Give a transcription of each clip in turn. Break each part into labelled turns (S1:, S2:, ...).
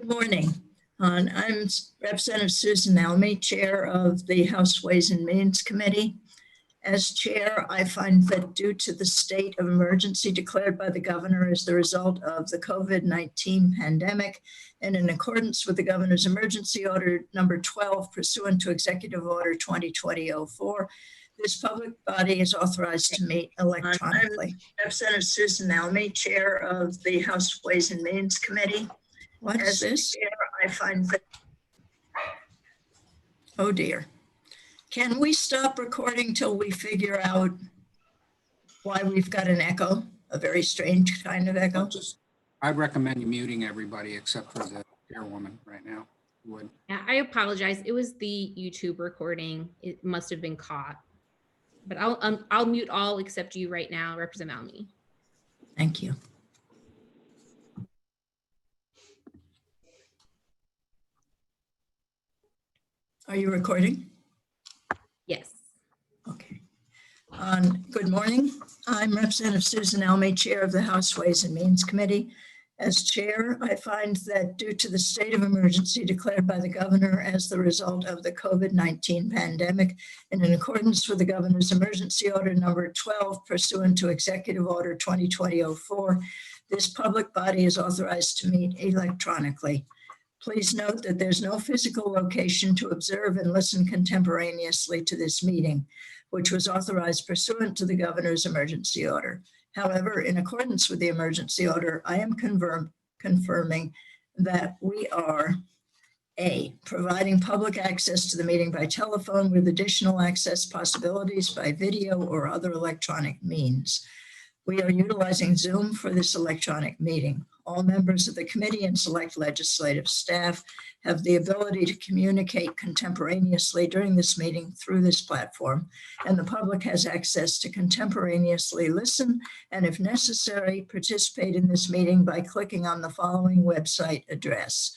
S1: Good morning. I'm Representative Susan Almy, Chair of the House Ways and Means Committee. As Chair, I find that due to the state of emergency declared by the Governor as the result of the COVID-19 pandemic, and in accordance with the Governor's Emergency Order number 12 pursuant to Executive Order 2020-04, this public body is authorized to meet electronically. I'm Representative Susan Almy, Chair of the House Ways and Means Committee. What is this? Chair, I find that. Oh dear. Can we stop recording till we figure out why we've got an echo, a very strange kind of echo?
S2: I recommend you muting everybody except for the chairwoman right now. Would.
S3: Yeah, I apologize. It was the YouTube recording. It must have been caught. But I'll mute all except you right now, Representative Almy.
S1: Thank you. Are you recording?
S3: Yes.
S1: Okay. Good morning. I'm Representative Susan Almy, Chair of the House Ways and Means Committee. As Chair, I find that due to the state of emergency declared by the Governor as the result of the COVID-19 pandemic, and in accordance with the Governor's Emergency Order number 12 pursuant to Executive Order 2020-04, this public body is authorized to meet electronically. Please note that there's no physical location to observe and listen contemporaneously to this meeting, which was authorized pursuant to the Governor's emergency order. However, in accordance with the emergency order, I am confirming that we are A, providing public access to the meeting by telephone with additional access possibilities by video or other electronic means. We are utilizing Zoom for this electronic meeting. All members of the committee and select legislative staff have the ability to communicate contemporaneously during this meeting through this platform, and the public has access to contemporaneously listen and, if necessary, participate in this meeting by clicking on the following website address: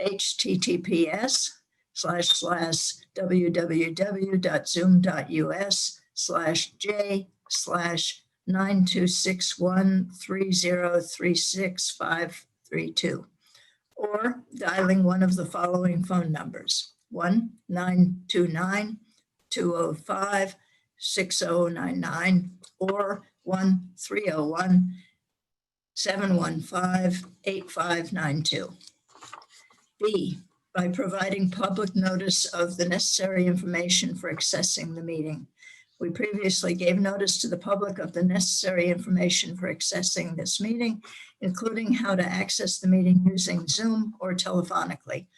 S1: https://www.zoom.us/j/926130365532, or dialing one of the following phone numbers: 1-929-205-6099 or 1-301-715-8592. B, by providing public notice of the necessary information for accessing the meeting. We previously gave notice to the public of the necessary information for accessing this meeting, including how to access the meeting using Zoom or telephonically.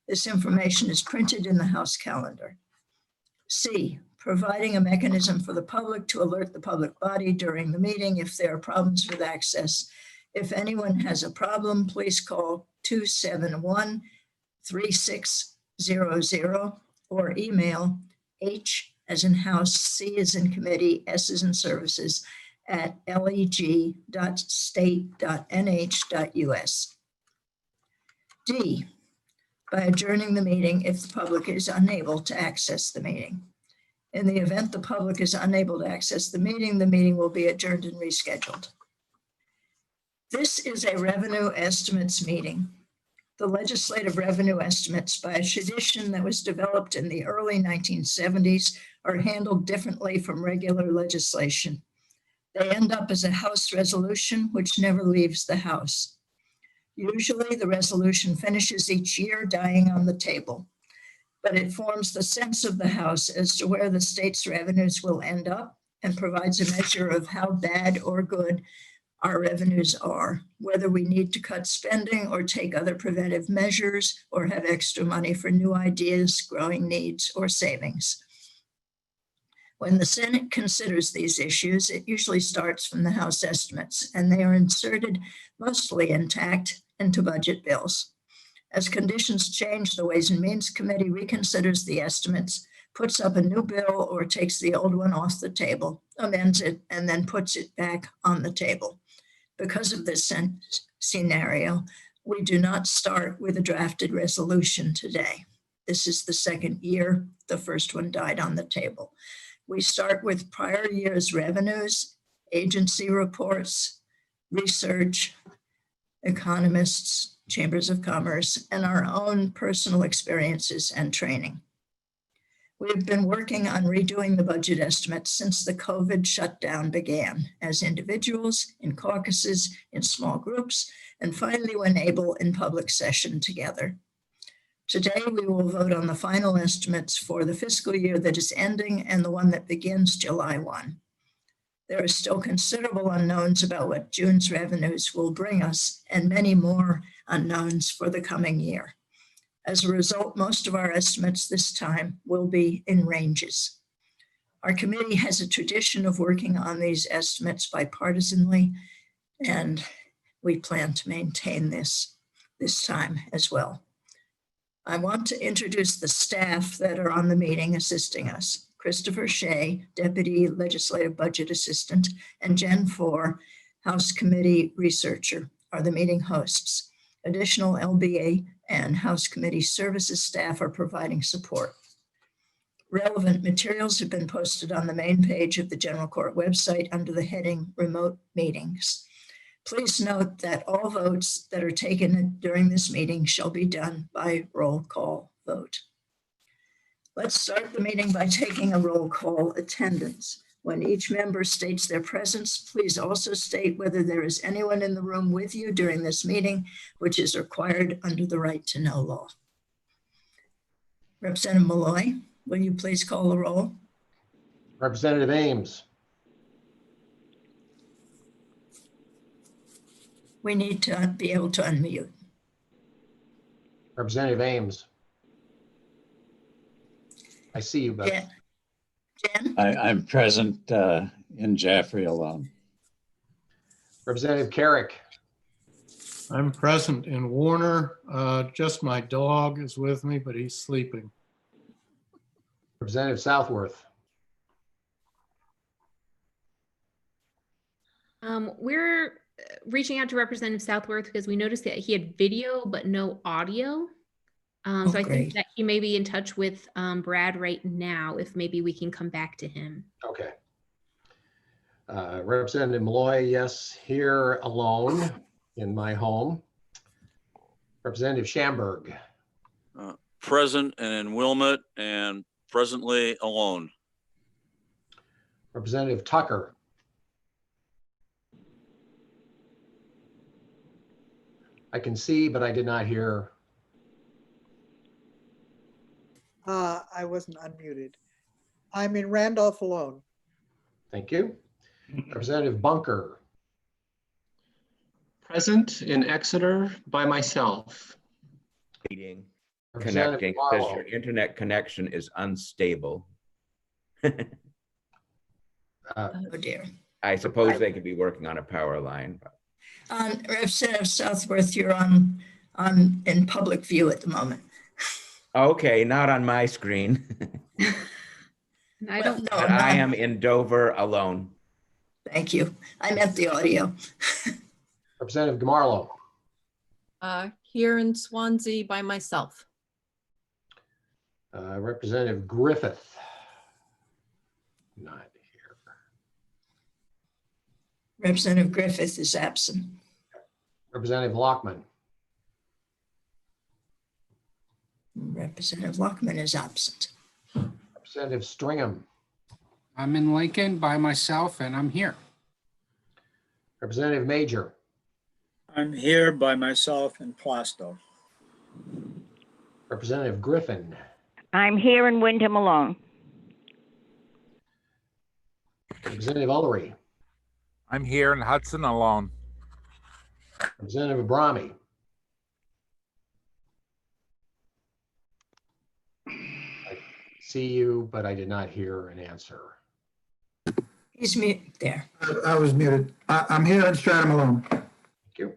S1: This information is printed in the House calendar. C, providing a mechanism for the public to alert the public body during the meeting if there are problems with access. If anyone has a problem, please call 271-3600 or email H as in house, C as in committee, S as in services @leg.state.nh.us. D, by adjourning the meeting if the public is unable to access the meeting. In the event the public is unable to access the meeting will be adjourned and rescheduled. This is a revenue estimates meeting. The legislative revenue estimates, by a tradition that was developed in the early 1970s, are handled differently from regular legislation. They end up as a House resolution, which never leaves the House. Usually the resolution finishes each year dying on the table, but it forms the sense of the House as to where the state's revenues will end up and provides a measure of how bad or good our revenues are, whether we need to cut spending or take other preventive measures or have extra money for new ideas, growing needs, or savings. When the Senate considers these issues, it usually starts from the House estimates, and they are inserted mostly intact into budget bills. As conditions change, the Ways and Means Committee reconsiders the estimates, puts up a new bill or takes the old one off the table, amends it, and then puts it back on the table. Because of this scenario, we do not start with a drafted resolution today. This is the second year. The first one died on the table. We start with prior year's revenues, agency reports, research, economists, chambers of commerce, and our own personal experiences and training. We've been working on redoing the budget estimates since the COVID shutdown began, as individuals, in caucuses, in small groups, and finally when able in public session together. Today, we will vote on the final estimates for the fiscal year that is ending and the one that begins July 1. There are still considerable unknowns about what June's revenues will bring us and many more unknowns for the coming year. As a result, most of our estimates this time will be in ranges. Our committee has a tradition of working on these estimates bipartisanly, and we plan to maintain this time as well. I want to introduce the staff that are on the meeting assisting us. Christopher Shea, Deputy Legislative Budget Assistant, and Jen Four, House Committee Researcher, are the meeting hosts. Additional LBA and House Committee Services staff are providing support. Relevant materials have been posted on the main page of the General Court website under the heading Remote Meetings. Please note that all votes that are taken during this meeting shall be done by roll call vote. Let's start the meeting by taking a roll call attendance. When each member states their presence, please also state whether there is anyone in the room with you during this meeting, which is required under the right to know law. Representative Malloy, will you please call the roll?
S4: Representative Ames.
S1: We need to be able to unmute.
S4: Representative Ames. I see you, but
S1: Jen?
S5: I'm present in Jaffrey alone.
S4: Representative Carrick.
S6: I'm present in Warner. Just my dog is with me, but he's sleeping.
S4: Representative Southworth.
S3: We're reaching out to Representative Southworth because we noticed that he had video but no audio. So I
S1: great.
S3: think that he may be in touch with Brad right now, if maybe we can come back to him.
S4: Okay. Representative Malloy, yes, here alone in my home. Representative Schamberg.
S7: Present and in Wilmot and presently alone.
S4: Representative Tucker. I can see, but I did not hear.
S8: I wasn't unmuted. I'm in Randolph alone.
S4: Thank you. Representative Bunker.
S9: Present in Exeter by myself.
S10: Meeting
S4: Representative
S10: connecting because
S4: Barlow.
S10: your internet connection is unstable.
S1: Oh dear.
S10: I suppose they could be working on a power line.
S1: Representative Southworth, you're in public view at the moment.
S10: Okay, not on my screen.
S3: And I don't
S1: No,
S10: But
S1: no.
S10: I am in Dover alone.
S1: Thank you. I meant the audio.
S4: Representative Gamarlo.
S11: Here in Swansea by myself.
S4: Representative Griffith. Not here.
S1: Representative Griffith is absent.
S4: Representative Lockman.
S1: Representative Lockman is absent.
S4: Representative Stringham.
S2: I'm in Lincoln by myself and I'm here.
S4: Representative Major.
S12: I'm here by myself in Plastow.
S4: Representative Griffin.
S13: I'm here in Wyndham alone.
S4: Representative Ullery.
S14: I'm here in Hudson alone.
S4: Representative Abrami. I see you, but I did not hear an answer.
S1: He's mute there.
S15: I was muted. I'm here in Stratham alone.
S4: Thank you.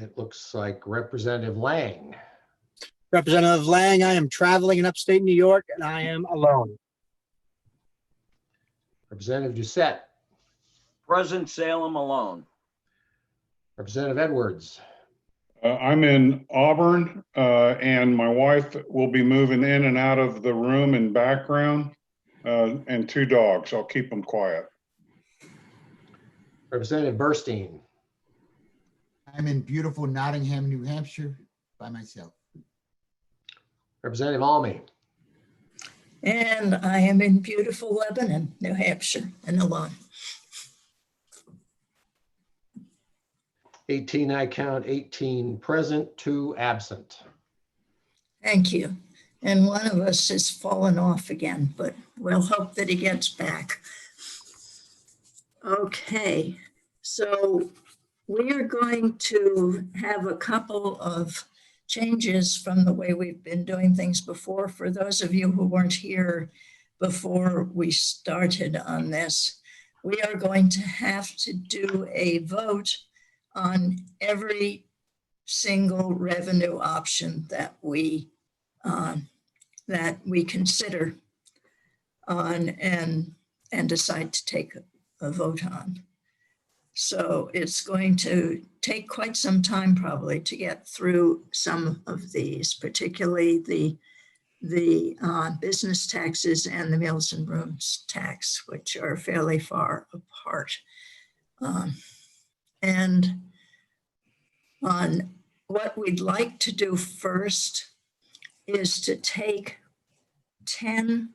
S4: It looks like Representative Lang.
S12: Representative Lang, I am traveling in upstate New York and I am alone.
S4: Representative Doucette.
S7: Present Salem alone.
S4: Representative Edwards.
S16: I'm in Auburn, and my wife will be moving in and out of the room in background, and 2 dogs. I'll keep them quiet.
S4: Representative Burstein.
S17: I'm in beautiful Nottingham, New Hampshire by myself.
S4: Representative Almy.
S1: And I am in beautiful Lebanon, New Hampshire, and alone.
S4: 18, I count 18 present, 2 absent.
S1: Thank you. And one of us has fallen off again, but we'll hope that he gets back. Okay, so we are going to have a couple of changes from the way we've been doing things before. For those of you who weren't here before we started on this, we are going to have to do a vote on every single revenue option that we consider on and decide to take a vote on. So it's going to take quite some time probably to get through some of these, particularly the business taxes and the meals and rooms tax, which are fairly far apart. And on what we'd like to do first is to take 10,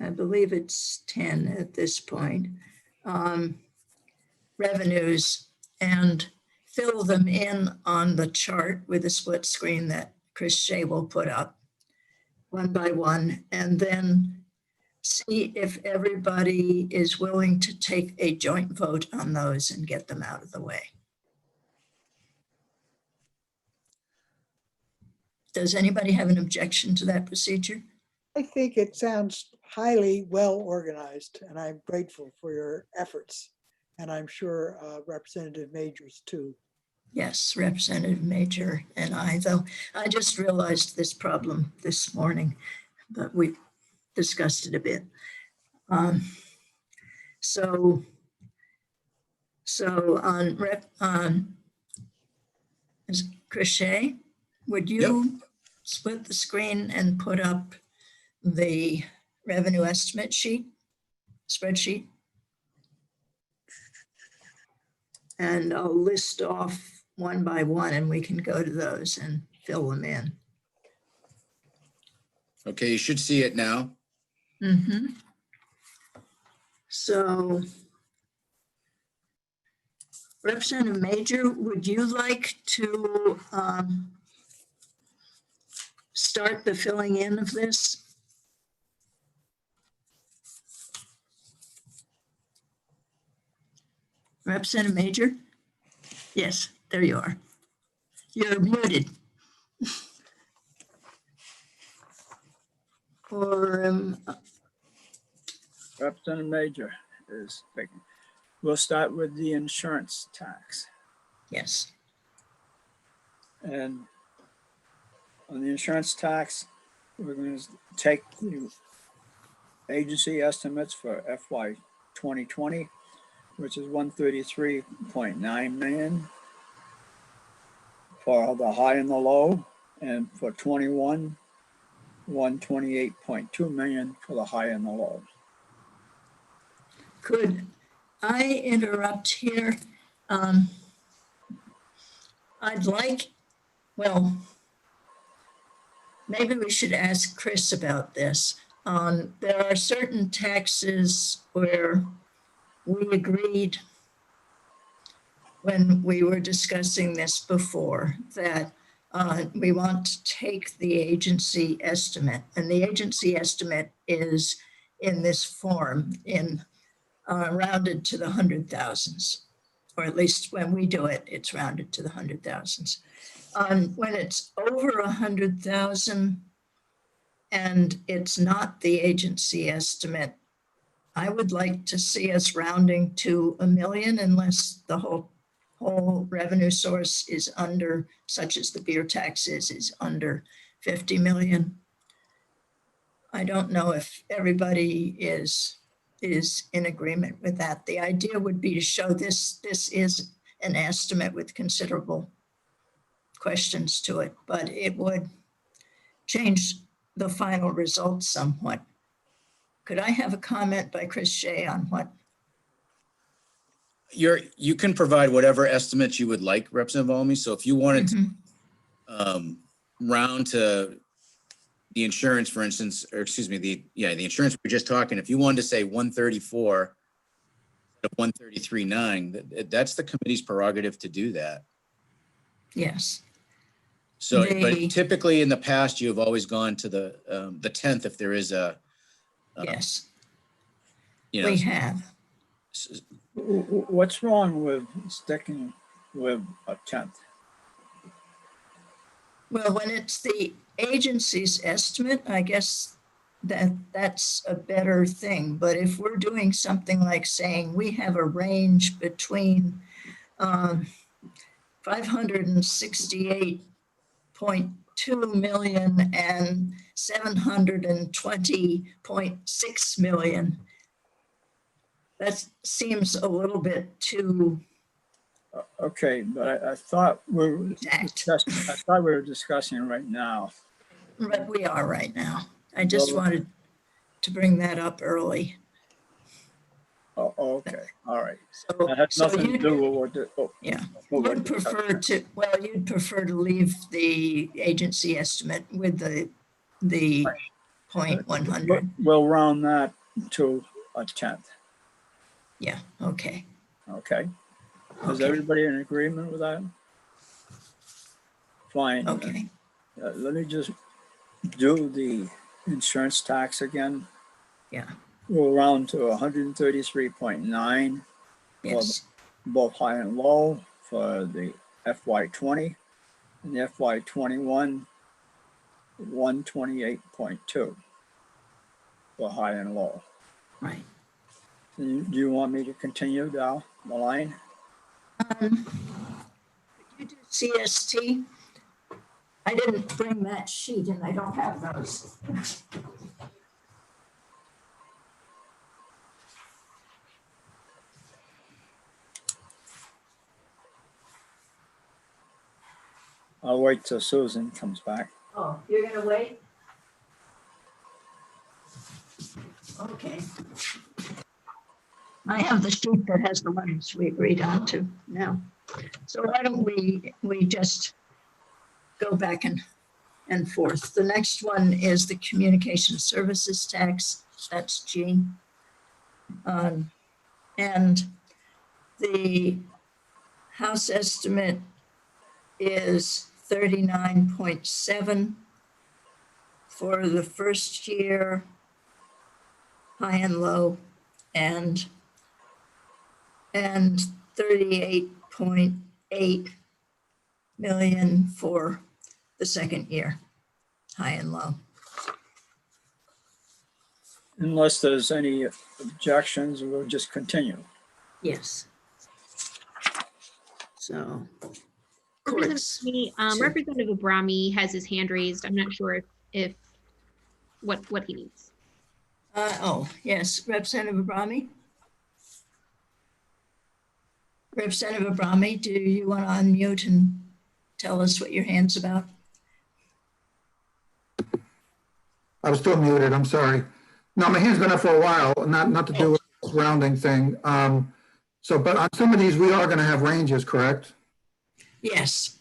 S1: I believe it's 10 at this point, revenues and fill them in on the chart with a split screen that Chris Shea will put up one by one, and then see if everybody is willing to take a joint vote on those and get them out of the way. Does anybody have an objection to that procedure?
S8: I think it sounds highly well organized, and I'm grateful for your efforts. And I'm sure Representative Majors too.
S1: Yes, Representative Major and I, though I just realized this problem this morning, but we discussed it a bit. So on Chris Shea, would you split the screen and put up the revenue estimate spreadsheet? And I'll list off one by one and we can go to those and fill them in.
S18: Okay, you should see it now.
S1: Mm-hmm. So Representative Major, would you like to start the filling in of this? Representative Major? Yes, there you are. You're muted. Or
S19: Representative Major is speaking. We'll start with the insurance tax.
S1: Yes.
S19: And on the insurance tax, we're going to take the agency estimates for FY 2020, which is 133.9 million for the high and the low, and for 21, 128.2 million for the high and the low.
S1: Could I interrupt here? I'd like, well, maybe we should ask Chris about this. There are certain taxes where we agreed when we were discussing this before that we want to take the agency estimate, and the agency estimate is in this form in rounded to the 100,000s, or at least when we do it, it's rounded to the 100,000s. When it's over 100,000 and it's not the agency estimate, I would like to see us rounding to $1 million unless the whole revenue source is under, such as the beer tax is under 50 million. I don't know if everybody is in agreement with that. The idea would be to show this is an estimate with considerable questions to it, but it would change the final result somewhat. Could I have a comment by Chris Shea on what?
S18: you can provide whatever estimates you would like, Representative Almy. So if you wanted to round to the insurance, for instance, or excuse me, the insurance we're just talking, if you wanted to say 134 of 133.9, that's the committee's prerogative to do that.
S1: Yes.
S18: So,
S1: The-
S18: but typically in the past, you have always gone to the 10th if there is a,
S1: Yes,
S18: you know,
S1: we have.
S19: What's wrong with sticking with a 10th?
S1: Well, when it's the agency's estimate, I guess that's a better thing. But if we're doing something like saying we have a range between 568.2 million and 720.6 million, that seems a little bit too
S19: Okay, but I thought we were discussing right now.
S1: But we are right now. I just wanted to bring that up early.
S19: Oh, okay, all right.
S1: So,
S19: That has nothing to do with what
S1: yeah,
S19: what we're
S1: you'd prefer to, well, you'd prefer to leave the agency estimate with the 0.100.
S19: We'll round that to a 10th.
S1: Yeah, okay.
S19: Okay. Is
S1: Okay.
S19: everybody in agreement with that? Fine.
S1: Okay.
S19: Let me just do the insurance tax again.
S1: Yeah.
S19: We'll round to 133.9.
S1: Yes.
S19: For both high and low for the FY20 and the FY21, 128.2 for high and low.
S1: Right.
S19: Do you want me to continue down the line?
S1: Could you do CST? I didn't bring that sheet and I don't have those.
S19: I'll wait till Susan comes back.
S1: Oh, you're gonna wait? Okay. I have the sheet that has the ones we agreed on to now. So why don't we just go back and forth. The next one is the communication services tax, that's G. And the house estimate is 39.7 for the first year, high and low, and 38.8 million for the second year, high and low.
S19: Unless there's any objections, we'll just continue.
S1: Yes. So.
S3: Representative Abrami has his hand raised. I'm not sure if what he needs.
S1: Oh, yes, Representative Abrami. Representative Abrami, do you want to unmute and tell us what your hand's about?
S15: I was still muted, I'm sorry. No, my hand's been up for a while, not to do with this rounding thing. But on some of these, we are gonna have ranges, correct?
S1: Yes.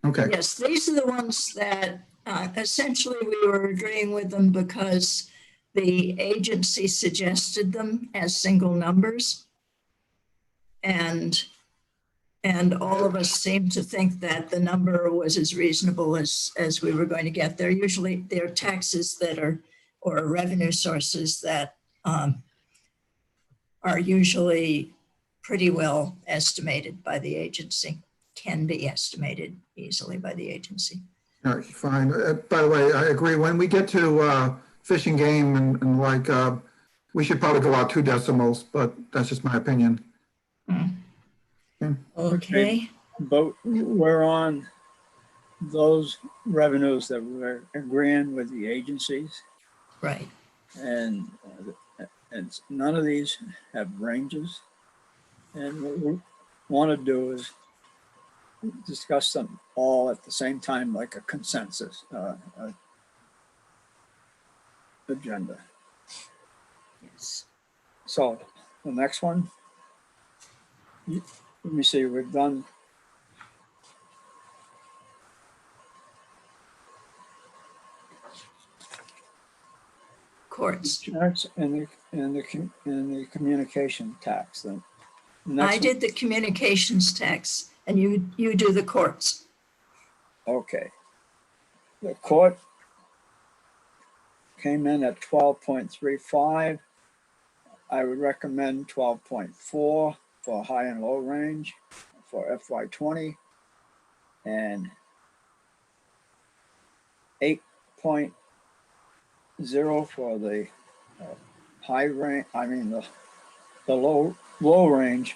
S15: Okay.
S1: Yes, these are the ones that essentially we were agreeing with them because the agency suggested them as single numbers. And all of us seem to think that the number was as reasonable as we were going to get. They're taxes that are, or revenue sources that are usually pretty well estimated by the agency, can be estimated easily by the agency.
S15: All right, fine. By the way, I agree. When we get to fish and game and like, we should probably go out 2 decimals, but that's just my opinion.
S1: Okay.
S19: But we're on those revenues that we're agreeing with the agencies.
S1: Right.
S19: And none of these have ranges. And what we want to do is discuss them all at the same time, like a consensus agenda.
S1: Yes.
S19: So the next one. let me see, we've done,
S1: Courts.
S19: insurance and the communication tax then. Next
S1: I
S19: one-
S1: did the communications tax and you do the courts.
S19: Okay. The court came in at 12.35. I would recommend 12.4 for high and low range for FY20 and 8.0 for the high range, the low range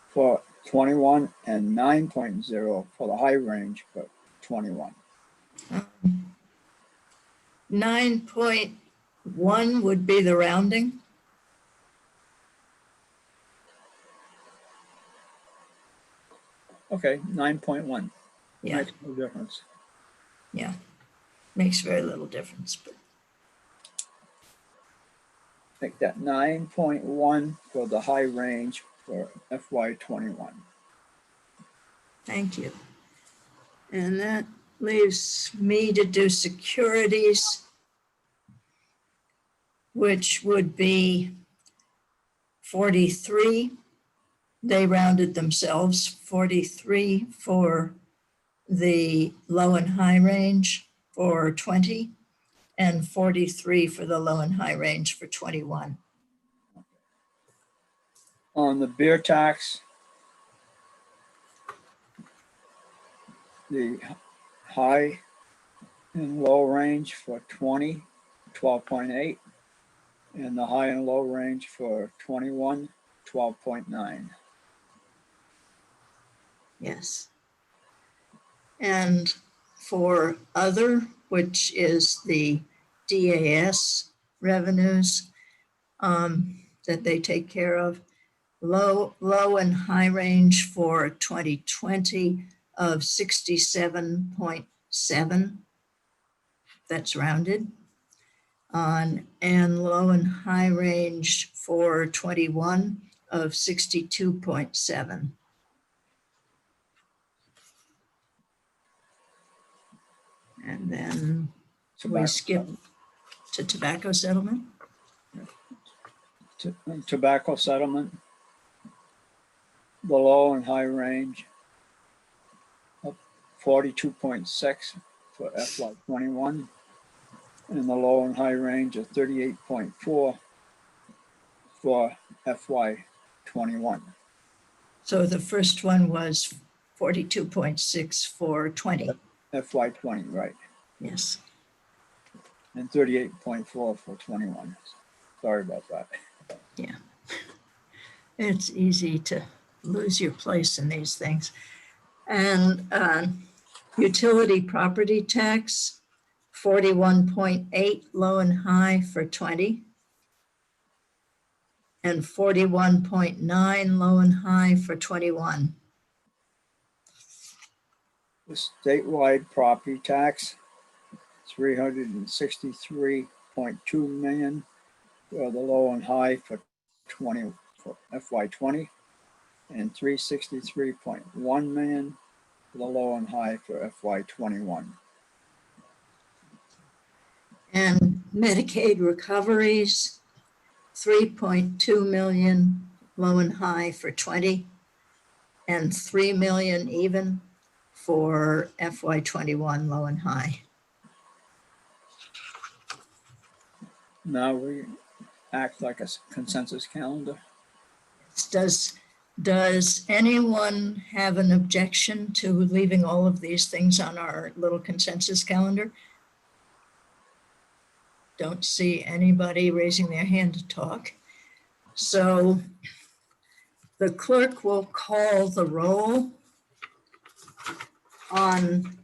S19: for 21 and 9.0 for the high range for 21.
S1: 9.1 would be the rounding.
S19: Okay, 9.1.
S1: Yeah.
S19: Makes no difference.
S1: Yeah, makes very little difference, but
S19: Make that 9.1 for the high range for FY21.
S1: thank you. And that leaves me to do securities, which would be 43. They rounded themselves, 43 for the low and high range for 20, and 43 for the low and high range for 21.
S19: On the beer tax, the high and low range for 20, 12.8, and the high and low range for 21, 12.9.
S1: Yes. And for other, which is the DAS revenues that they take care of, low and high range for 2020 of 67.7. That's rounded. And low and high range for 21 of 62.7. And then we skip to tobacco settlement.
S19: Tobacco settlement, the low and high range of 42.6 for FY21, and the low and high range of 38.4 for FY21.
S1: So the first one was 42.6 for 20.
S19: FY20, right?
S1: Yes.
S19: And 38.4 for 21. Sorry about that.
S1: Yeah. It's easy to lose your place in these things. And utility property tax, 41.8 low and high for 20. And 41.9 low and high for 21.
S19: The statewide property tax, 363.2 million for the low and high for FY20, and 363.1 million for the low and high for FY21.
S1: And Medicaid recoveries, 3.2 million low and high for 20, and 3 million even for FY21 low and high.
S19: Now we act like a consensus calendar.
S1: Does anyone have an objection to leaving all of these things on our little consensus calendar? Don't see anybody raising their hand to talk. So the clerk will call the roll on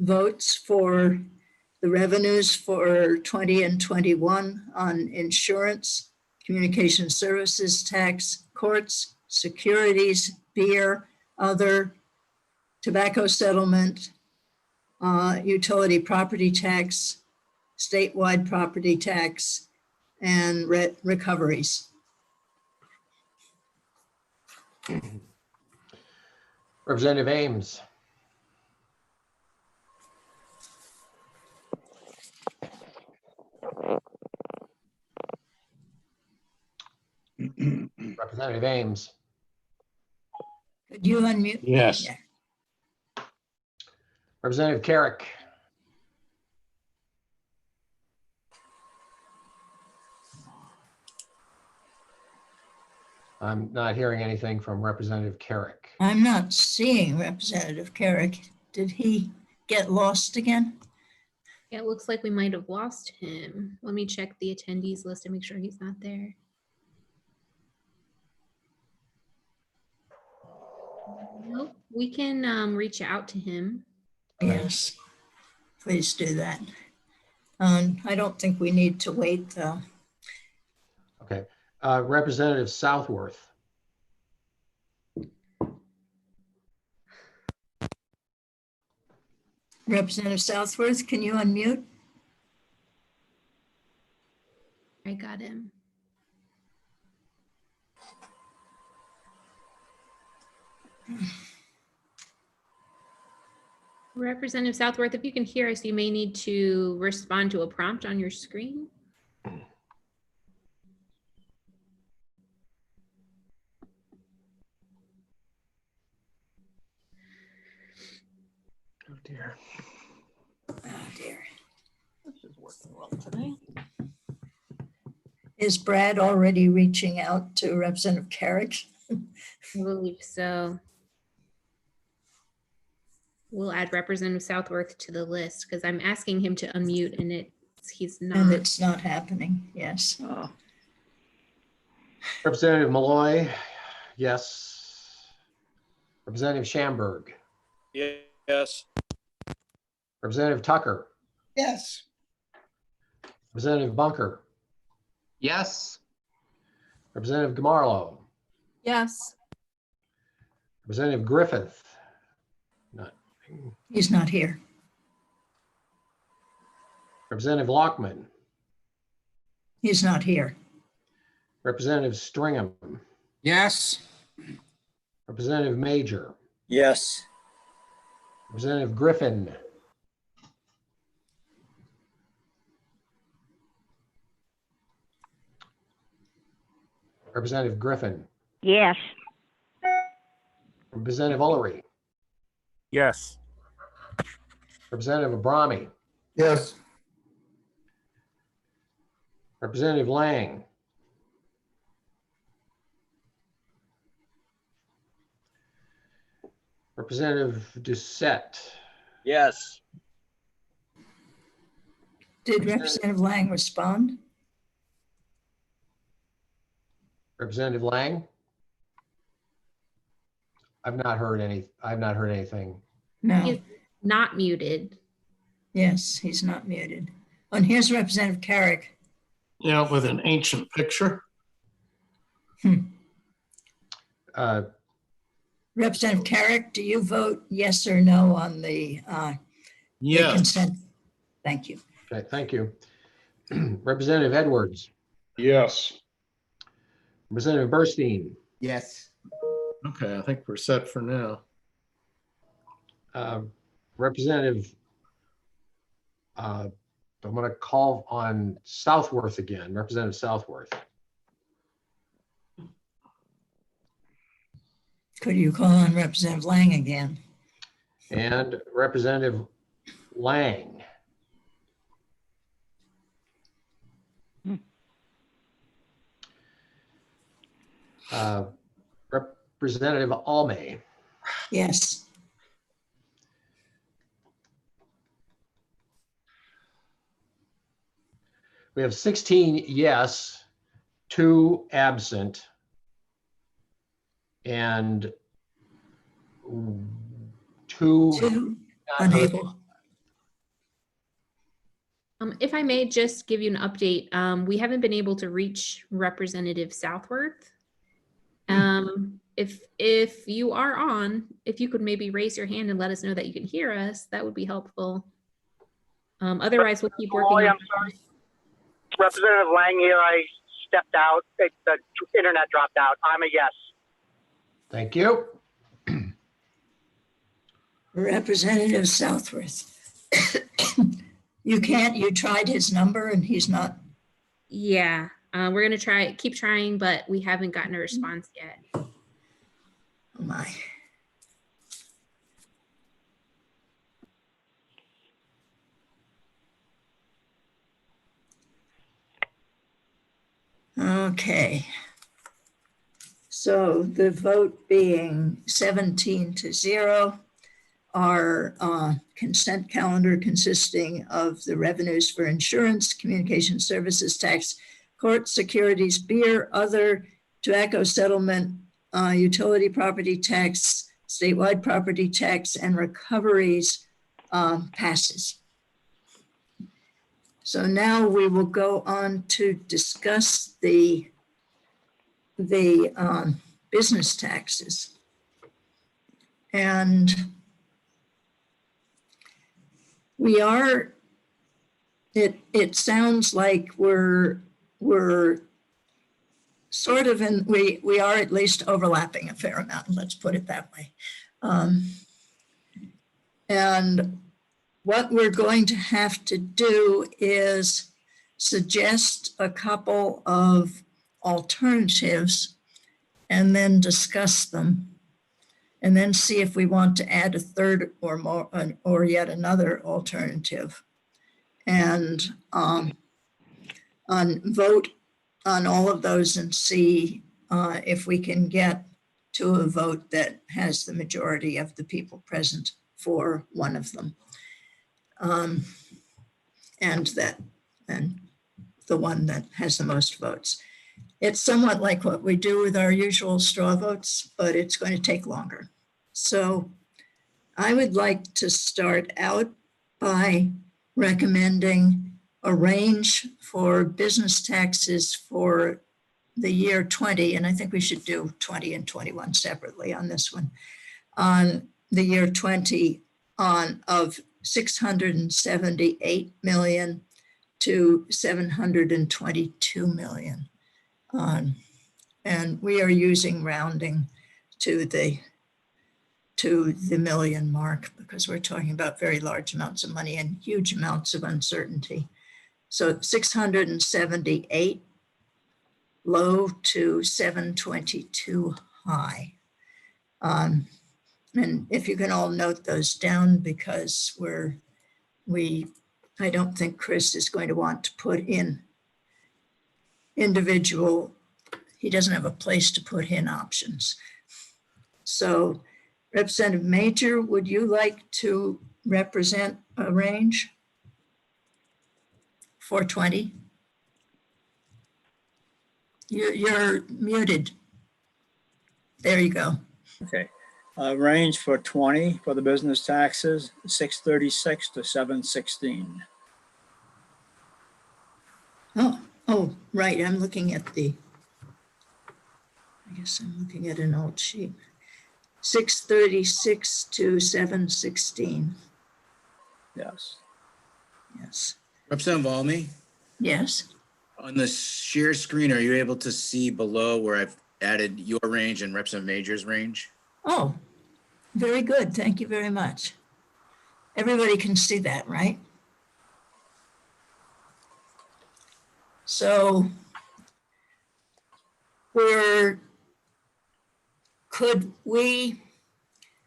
S1: votes for the revenues for 20 and 21 on insurance, communication services tax, courts, securities, beer, other, tobacco settlement, utility property tax, statewide property tax, and recoveries.
S4: Representative Ames. Representative Ames.
S1: Could you unmute?
S5: Yes.
S1: Yeah.
S4: Representative Carrick. I'm not hearing anything from Representative Carrick.
S1: I'm not seeing Representative Carrick. Did he get lost again?
S3: Yeah, it looks like we might have lost him. Let me check the attendees list and make sure he's not there. Nope, we can reach out to him.
S1: Yes, please do that. I don't think we need to wait though.
S4: Okay. Representative Southworth.
S1: Representative Southworth, can you unmute?
S3: I got him. Representative Southworth, if you can hear us, you may need to respond to a prompt on your screen.
S9: Oh dear.
S1: Oh dear.
S11: This is working well today.
S1: Is Brad already reaching out to Representative Carrick?
S3: I believe so. We'll add Representative Southworth to the list because I'm asking him to unmute and he's not.
S1: And it's not happening, yes.
S11: Oh,
S4: Representative Malloy. Yes. Representative Schamberg.
S7: Yes.
S4: Representative Tucker.
S8: Yes.
S4: Representative Bunker.
S9: Yes.
S4: Representative Gamarlo.
S11: yes.
S4: Representative Griffith. Not.
S1: He's not here.
S4: Representative Lockman.
S1: He's not here.
S4: Representative Stringham.
S2: Yes.
S4: Representative Major.
S19: Yes.
S4: Representative Griffin. Representative Griffin.
S13: Yes.
S4: Representative Ullery.
S14: Yes.
S4: Representative Abrami.
S15: Yes.
S4: Representative Lang. Representative Doucette.
S7: Yes.
S1: Did Representative Lang respond?
S4: Representative Lang. I've not heard anything.
S1: No.
S3: He's not muted.
S1: Yes, he's not muted. And here's Representative Carrick.
S6: Yeah, with an ancient picture.
S1: Representative Carrick, do you vote yes or no on the
S6: Yes.
S1: consent? Thank you.
S4: Okay, thank you. Representative Edwards.
S16: Yes.
S4: Representative Burstein.
S17: Yes.
S6: Okay, I think we're set for now.
S4: Representative, I'm going to call on Southworth again, Representative Southworth.
S1: Could you call on Representative Lang again?
S4: And Representative Lang. Representative Almay.
S1: Yes.
S4: We have 16 yes, 2 absent, and 2
S1: unable.
S3: If I may just give you an update, we haven't been able to reach Representative Southworth. If you are on, if you could maybe raise your hand and let us know that you can hear us, that would be helpful. Otherwise, we'll keep working.
S20: I'm sorry. Representative Lang here. I stepped out. The internet dropped out. I'm a yes.
S4: Thank you.
S1: Representative Southworth. You tried his number and he's not,
S3: Yeah, we're gonna keep trying, but we haven't gotten a response yet.
S1: oh my. Okay. So the vote being 17-0, our consent calendar consisting of the revenues for insurance, communication services tax, court securities, beer, other tobacco settlement, utility property tax, statewide property tax, and recoveries passes. So now we will go on to discuss the business taxes. And we are, it sounds like we're sort of in, we are at least overlapping a fair amount, let's put it that way. And what we're going to have to do is suggest a couple of alternatives and then discuss them, and then see if we want to add a third or more, or yet another alternative, and vote on all of those and see if we can get to a vote that has the majority of the people present for one of them. And the one that has the most votes. It's somewhat like what we do with our usual straw votes, but it's going to take longer. So I would like to start out by recommending a range for business taxes for the year 20, and I think we should do 20 and 21 separately on this one. On the year 20 of 678 million to 722 million. And we are using rounding to the million mark because we're talking about very large amounts of money and huge amounts of uncertainty. So 678 low to 722 high. And if you can all note those down, because I don't think Chris is going to want to put in individual, he doesn't have a place to put in options. So Representative Major, would you like to represent a range? 420? You're muted. There you go.
S19: Okay. Range for 20 for the business taxes, 636 to 716.
S1: Oh, right. I'm looking at I guess I'm looking at an old sheet. 636 to 716.
S19: Yes.
S1: Yes.
S18: Representative Almy,
S1: Yes.
S18: on the share screen, are you able to see below where I've added your range and Representative Major's range?
S1: Oh, very good. Thank you very much. Everybody can see that, right? So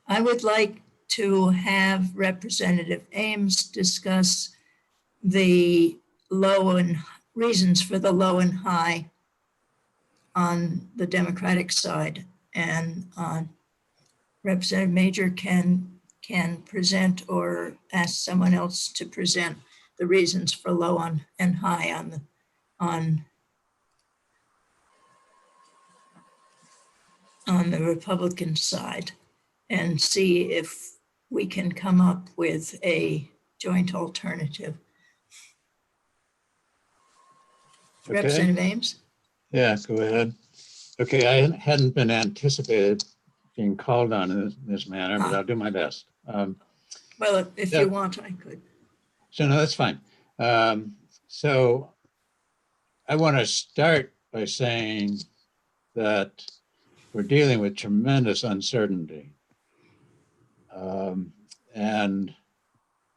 S1: I would like to have Representative Ames discuss the low and reasons for the low and high on the Democratic side, and Representative Major can present or ask someone else to present the reasons for low on and high on the Republican side, and see if we can come up with a joint alternative.
S5: Okay.
S1: Representative Ames?
S5: Yeah, go ahead. Okay, I hadn't been anticipated being called on in this manner, but I'll do my best.
S1: Well, if you want, I could.
S5: So no, that's fine. I want to start by saying that we're dealing with tremendous uncertainty. And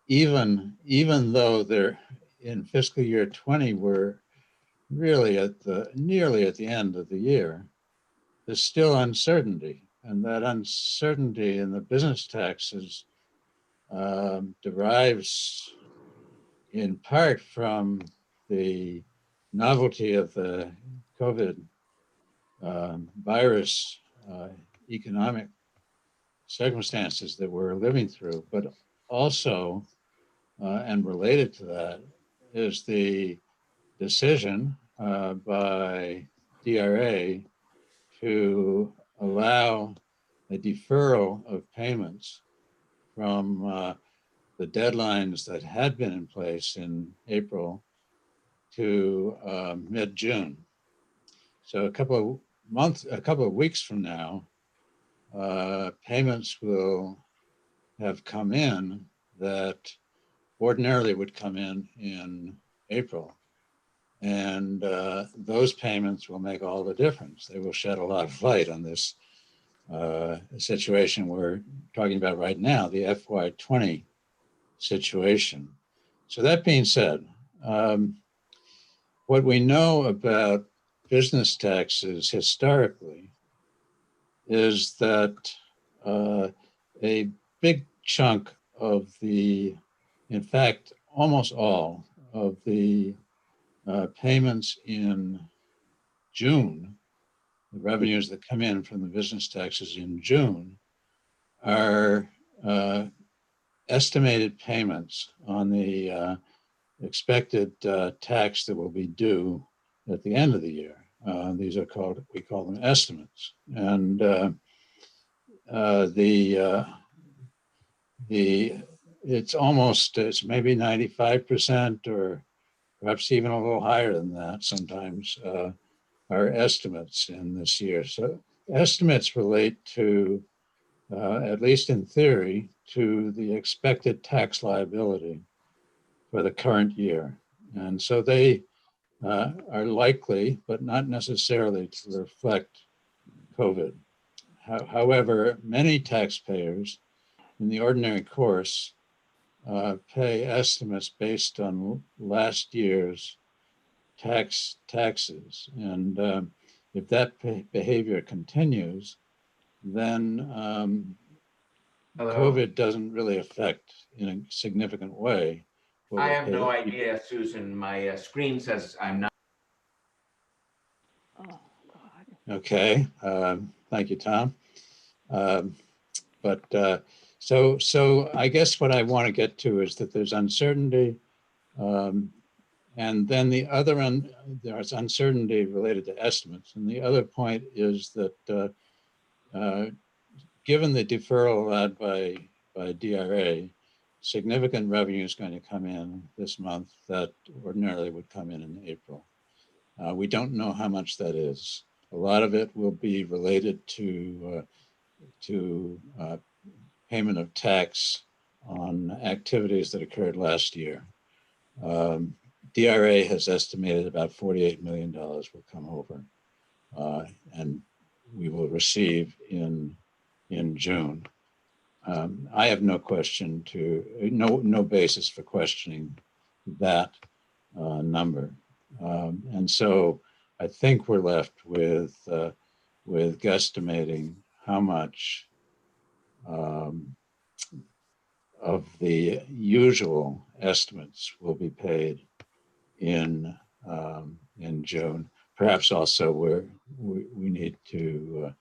S5: even though they're in fiscal year 20, we're really nearly at the end of the year, there's still uncertainty. And that uncertainty in the business taxes derives in part from the novelty of the COVID virus economic circumstances that we're living through, but also, and related to that, is the decision by DRA to allow a deferral of payments from the deadlines that had been in place in April to mid-June. So a couple of weeks from now, payments will have come in that ordinarily would come in April. And those payments will make all the difference. They will shed a lot of light on this situation we're talking about right now, the FY20 situation. So that being said, what we know about business taxes historically is that a big chunk of in fact, almost all of the payments in June, the revenues that come in from the business taxes in June, are estimated payments on the expected tax that will be due at the end of the year. These are we call them estimates. And it's maybe 95% or perhaps even a little higher than that sometimes are estimates in this year. So estimates relate to, at least in theory, to the expected tax liability for the current year. And so they are likely, but not necessarily to reflect COVID. However, many taxpayers in the ordinary course pay estimates based on last year's taxes. And if that behavior continues, then COVID doesn't really affect in a significant way.
S10: I have no idea, Susan. My screen says I'm not.
S13: Oh, God.
S5: Okay, thank you, Tom. So I guess what I want to get to is that there's uncertainty, and then there's uncertainty related to estimates. And the other point is that given the deferral allowed by DRA, significant revenue is going to come in this month that ordinarily would come in April. We don't know how much that is. A lot of it will be related to payment of tax on activities that occurred last year. DRA has estimated about $48 million will come over, and we will receive in June. I have no basis for questioning that number, and so I think we're left with guesstimating how much of the usual estimates will be paid in June. Perhaps also we need to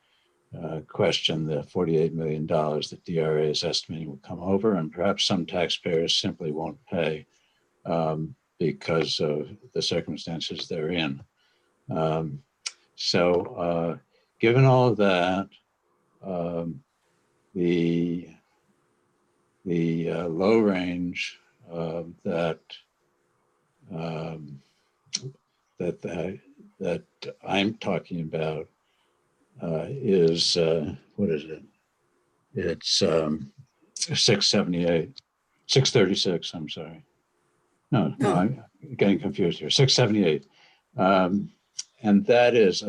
S5: question the $48 million that DRA is estimating will come over, and perhaps some taxpayers simply won't pay because of the circumstances they're in. So given all of that, the low range that I'm talking about is what is it? It's 636. I'm sorry. No, I'm getting confused here. 678. And that is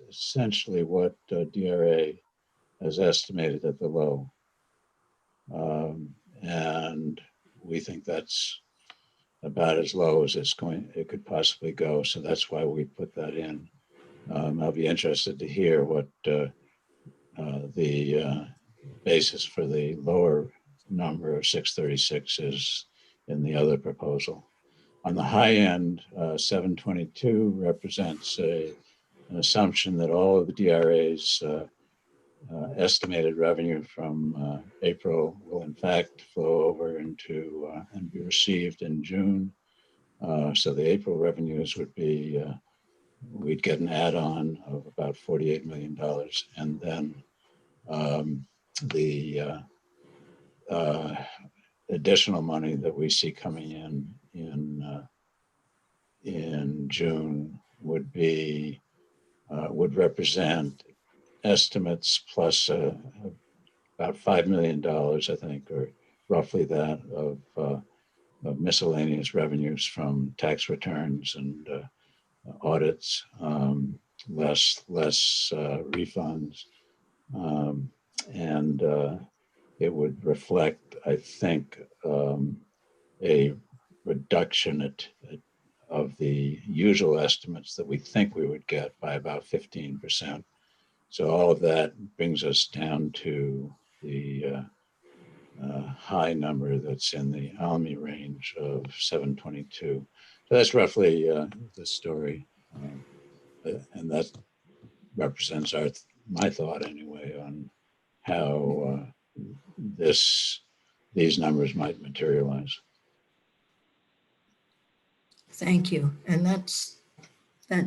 S5: essentially what DRA has estimated at the low. And we think that's about as low as it could possibly go. So that's why we put that in. I'll be interested to hear what the basis for the lower number of 636 is in the other proposal. On the high end, 722 represents an assumption that all of the DRA's estimated revenue from April will in fact flow over into and be received in June. So the April revenues would be, we'd get an add-on of about $48 million. And then the additional money that we see coming in June would represent estimates plus about $5 million, I think, or roughly that of miscellaneous revenues from tax returns and audits, less refunds, and it would reflect, I think, a reduction of the usual estimates that we think we would get by about 15%. So all of that brings us down to the high number that's in the ALMI range of 722. So that's roughly the story. And that represents my thought anyway on how these numbers might materialize.
S1: Thank you. And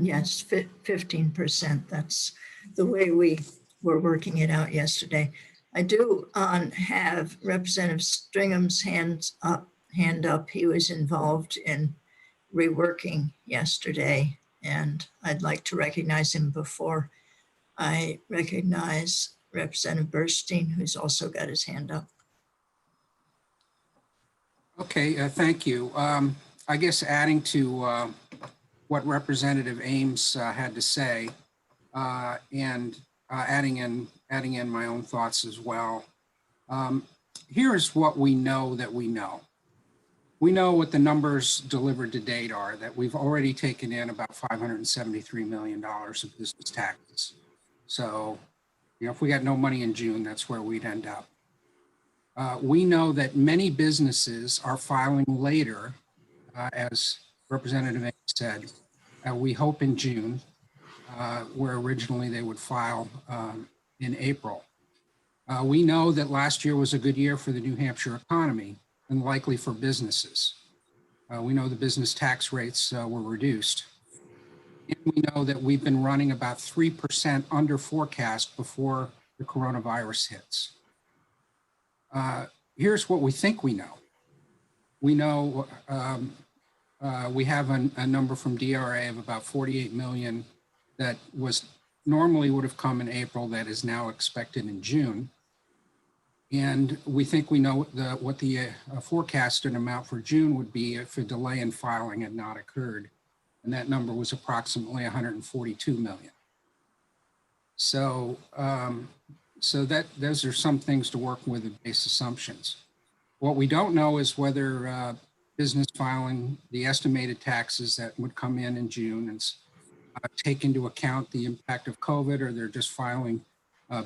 S1: yes, 15%. That's the way we were working it out yesterday. I do have Representative Stringham's hand up. He was involved in reworking yesterday, and I'd like to recognize him before I recognize Representative Burstein, who's also got his hand up.
S2: Okay, thank you. I guess adding to what Representative Ames had to say, and adding in my own thoughts as well. Here's what we know that we know. We know what the numbers delivered to date are, that we've already taken in about $573 million of business taxes. So, if we got no money in June, that's where we'd end up. We know that many businesses are filing later, as Representative Ames said, we hope in June, where originally they would file in April. We know that last year was a good year for the New Hampshire economy and likely for businesses. We know the business tax rates were reduced. And we know that we've been running about 3% under forecast before the coronavirus hits. Here's what we think we know. We know we have a number from DRA of about 48 million that was normally would have come in April that is now expected in June. And we think we know what the forecasted amount for June would be if a delay in filing had not occurred. And that number was approximately 142 million. So, those are some things to work with as base assumptions. What we don't know is whether business filing the estimated taxes that would come in June and take into account the impact of COVID, or they're just filing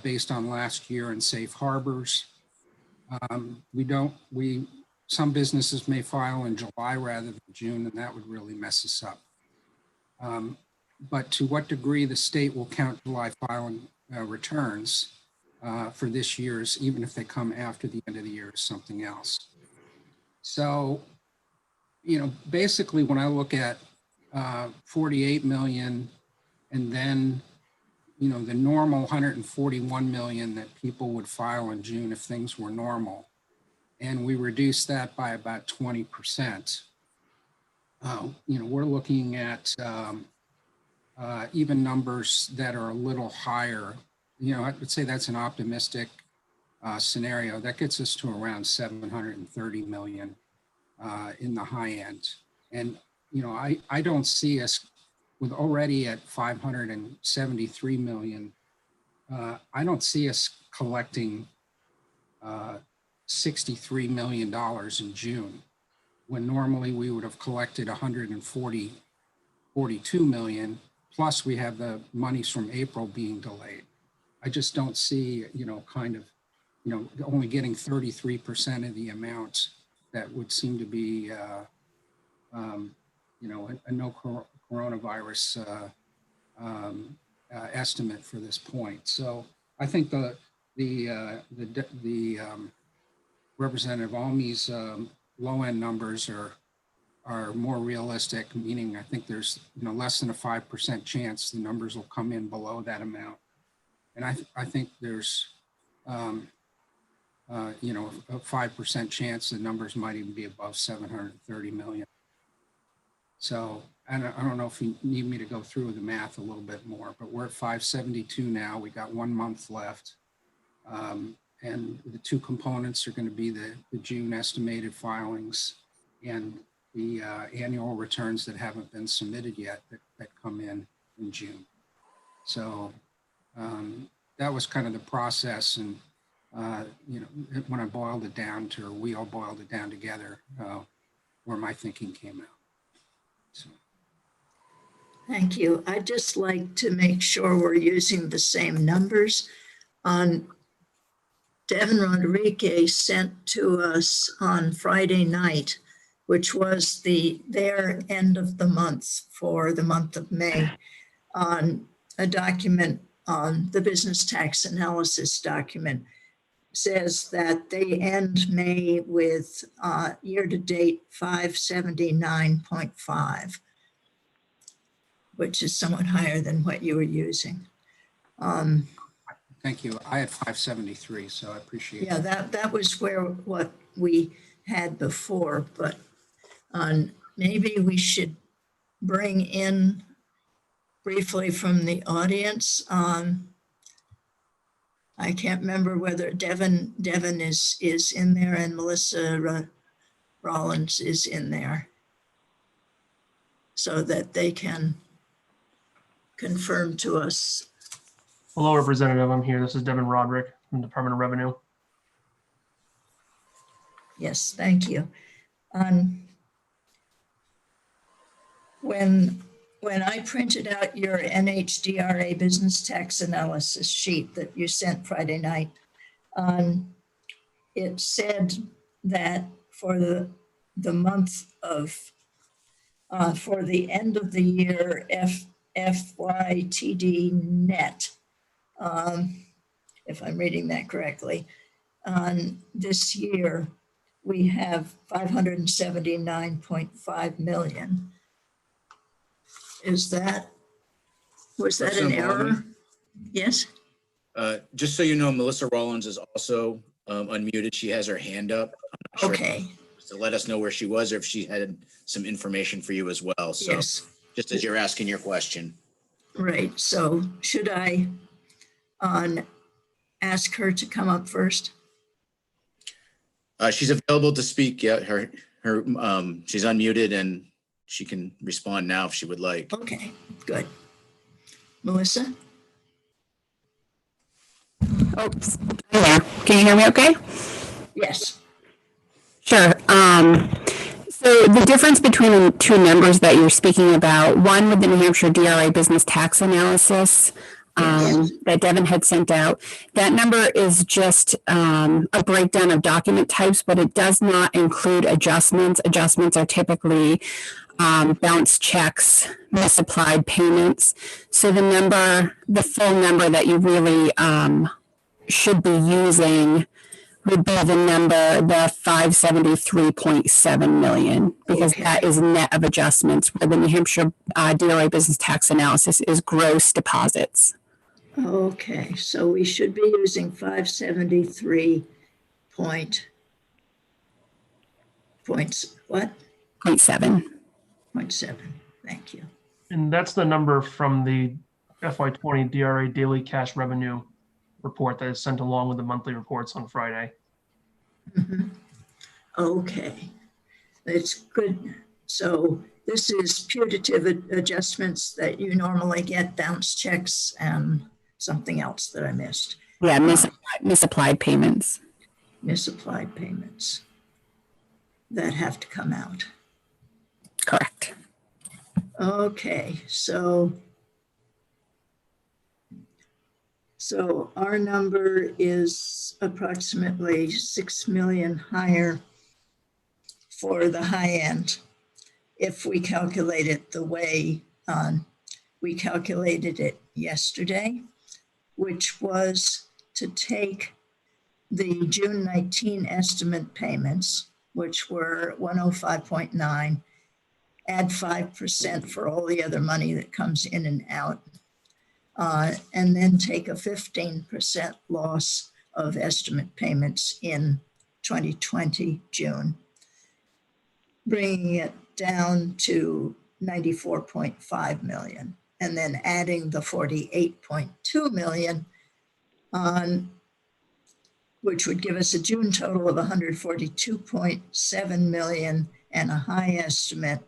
S2: based on last year and safe harbors. Some businesses may file in July rather than June, and that would really mess us up. But to what degree the state will count July filing returns for this year's, even if they come after the end of the year, is something else. So, basically when I look at 48 million and then, the normal 141 million that people would file in June if things were normal, and we reduce that by about 20%, we're looking at even numbers that are a little higher. I would say that's an optimistic scenario. That gets us to around 730 million in the high end. And, I don't see us with already at 573 million, I don't see us collecting $63 million in June, when normally we would have collected 42 million, plus we have the monies from April being delayed. I just don't see, only getting 33% of the amounts. That would seem to be, a no coronavirus estimate for this point. So I think the Representative Almey's low end numbers are more realistic, meaning I think there's less than a 5% chance the numbers will come in below that amount. And I think there's a 5% chance the numbers might even be above 730 million. So I don't know if you need me to go through the math a little bit more, but we're at 572 now. We got 1 month left. And the two components are going to be the June estimated filings and the annual returns that haven't been submitted yet that come in June. So that was kind of the process. And, when I boiled it down to, or we all boiled it down together, where my thinking came out. So.
S1: Thank you. I'd just like to make sure we're using the same numbers. Devin Rodriguez sent to us on Friday night, which was their end of the month for the month of May, on a document on the business tax analysis document, says that they end May with year-to-date 579.5, which is somewhat higher than what you were using.
S2: Thank you. I had 573, so I appreciate it.
S1: Yeah, that was what we had before, but maybe we should bring in briefly from the audience. I can't remember whether Devin is in there and Melissa Rollins is in there, so that they can confirm to us.
S21: Hello, Representative. I'm here. This is Devin Roderick from the Department of Revenue.
S1: Yes, thank you. When I printed out your NHDRA business tax analysis sheet that you sent Friday night, it said that for the month of, for the end of the year FYTD net, if I'm reading that correctly, this year we have 579.5 million. Was that an error? Yes.
S18: Just so you know, Melissa Rollins is also unmuted. She has her hand up. I'm not sure
S1: Okay.
S18: to let us know where she was or if she had some information for you as well. So
S1: Yes.
S18: just as you're asking your question.
S1: Right. So should I ask her to come up first?
S18: She's available to speak. Yeah, she's unmuted and she can respond now if she would like.
S1: Okay, good. Melissa?
S22: Oops. There. Can you hear me okay?
S1: Yes.
S22: Sure. So the difference between the two numbers that you're speaking about, one with the New Hampshire DRA business tax analysis that Devin had sent out, that number is just a breakdown of document types, but it does not include adjustments. Adjustments are typically bounce checks, misapplied payments. So the full number that you really should be using would be the number, the 573.7 million, because that is net of adjustments, where the New Hampshire DRA business tax analysis is gross deposits.
S1: Okay, so we should be using 573 points, what?
S22: 0.7.
S1: 0.7, thank you.
S21: And that's the number from the FY20 DRA daily cash revenue report that is sent along with the monthly reports on Friday.
S1: Mm-hmm. Okay, that's good. So This is putative adjustments that you normally get, bounce checks and something else that I missed.
S22: Yeah, misapplied payments.
S1: Misapplied payments that have to come out.
S22: Correct.
S1: Okay, so our number is approximately 6 million higher for the high end if we calculate it the way we calculated it yesterday, which was to take the June 19 estimate payments, which were 105.9, add 5% for all the other money that comes in and out, and then take a 15% loss of estimate payments in 2020 June, bringing it down to 94.5 million, and then adding the 48.2 million on, which would give us a June total of 142.7 million and a high estimate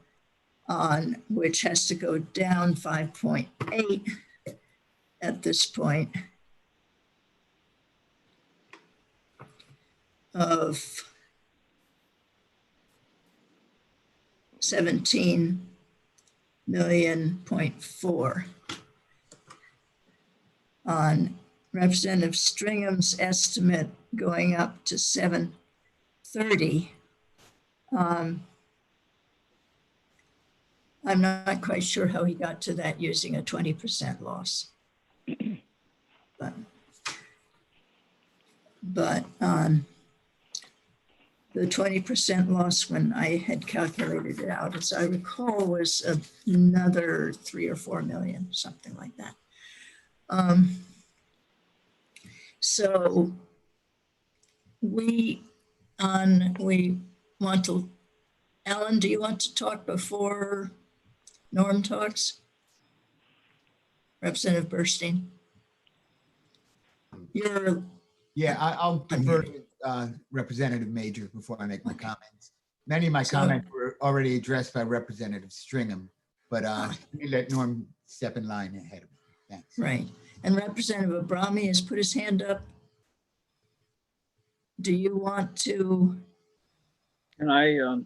S1: on which has to go down 5.8 at this point of 17 million.4 on Representative Stringham's estimate going up to 730. I'm not quite sure how he got to that using a 20% loss. But the 20% loss when I had calculated it out, as I recall, was another 3 or 4 million, something like that. So we want to, Alan, do you want to talk before Norm talks? Representative Burstein.
S17: I'll defer to Representative Major before I make my comments. Many of my comments were already addressed by Representative Stringham, but let me let Norm step in line ahead of me. Thanks.
S1: Right. And Representative Abrami has put his hand up. Do you want to?
S19: Can I?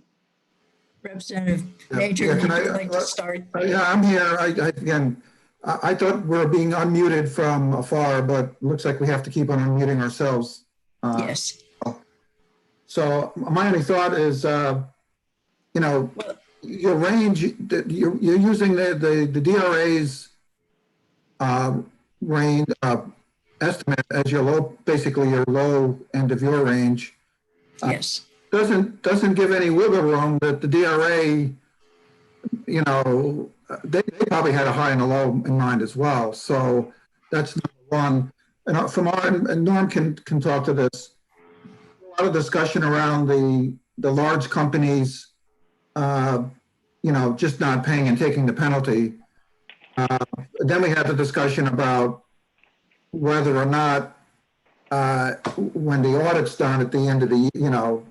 S1: Representative Major, would you like to start?
S15: Yeah, I'm here. Again, I thought we were being unmuted from afar, but looks like we have to keep on unmuting ourselves.
S1: Yes.
S15: So my only thought is, your range, you're using the DRA's range estimate as your low, basically your low end of your range.
S1: Yes.
S15: Doesn't give any wiggle room that the DRA, they probably had a high and a low in mind as well. So that's number one. And from our, and Norm can talk to this, a lot of discussion around the large companies, just not paying and taking the penalty. Then we had the discussion about whether or not when the audit's done at the end of the,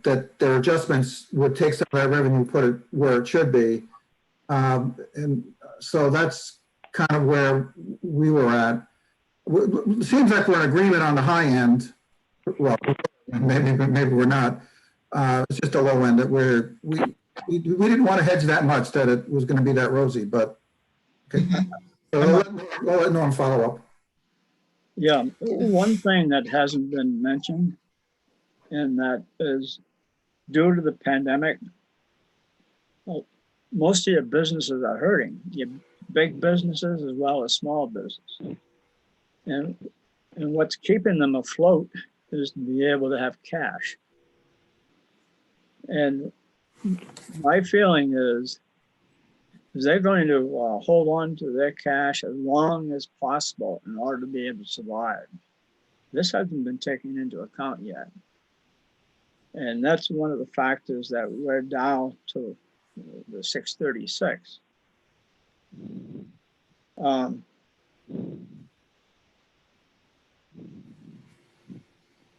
S15: that their adjustments would take some of that revenue, put it where it should be. And so that's kind of where we were at. It seems like we're in agreement on the high end. Well, maybe we're not. It's just a low end that we didn't want to hedge that much that it was going to be that rosy, but okay. So I'll let Norm follow up.
S19: Yeah, one thing that hasn't been mentioned, and that is due to the pandemic, most of your businesses are hurting, your big businesses as well as small businesses. And what's keeping them afloat is to be able to have cash. And my feeling is they're going to hold on to their cash as long as possible in order to be able to survive. This hasn't been taken into account yet. And that's one of the factors that we're down to the 636.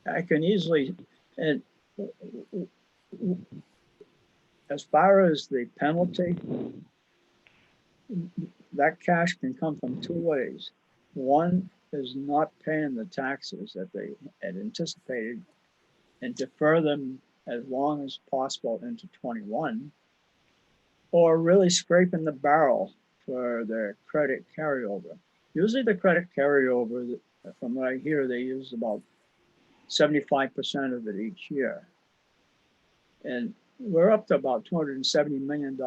S19: I can easily, and as far as the penalty, that cash can come from two ways. One is not paying the taxes that they had anticipated and defer them as long as possible into 21, or really scraping the barrel for their credit carryover. Usually the credit carryover, from what I hear, they use about 75% of it each year. And we're up to about $270 million.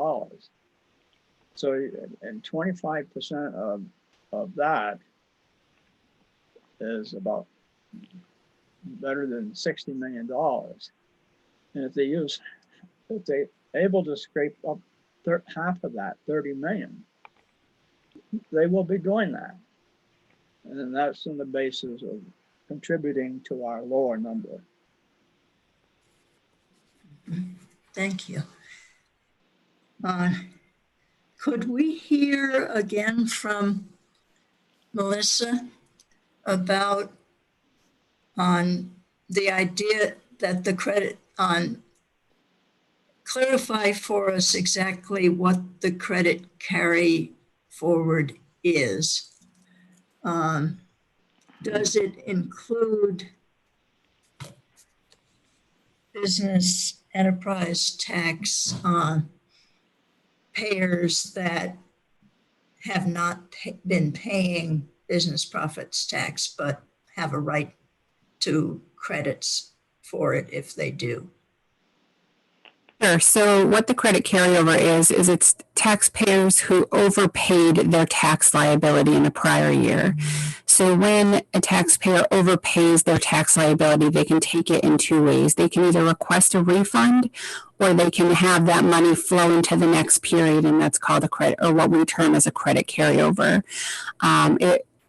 S19: So, and 25% of that is about better than $60 million. And if they able to scrape up half of that, 30 million, they will be doing that. And then that's on the basis of contributing to our lower number.
S1: Thank you. Could we hear again from Melissa about on the idea that the credit on, clarify for us exactly what the credit carry forward is. Does it include business enterprise tax payers that have not been paying business profits tax, but have a right to credits for it if they do?
S22: Sure. So what the credit carryover is it's taxpayers who overpaid their tax liability in a prior year. So when a taxpayer overpays their tax liability, they can take it in two ways. They can either request a refund or they can have that money flow into the next period, and that's called a credit, or what we term as a credit carryover.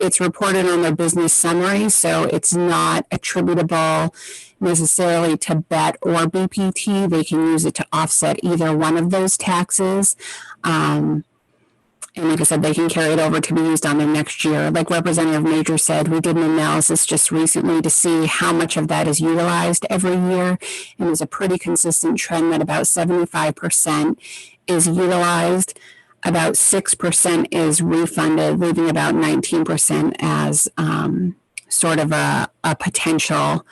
S22: It's reported on their business summary, so it's not attributable necessarily to BET or BPT. They can use it to offset either one of those taxes. And like I said, they can carry it over to be used on the next year. Like Representative Major said, we did an analysis just recently to see how much of that is utilized every year. And there's a pretty consistent trend that about 75% is utilized. About 6% is refunded, leaving about 19% as sort of a potential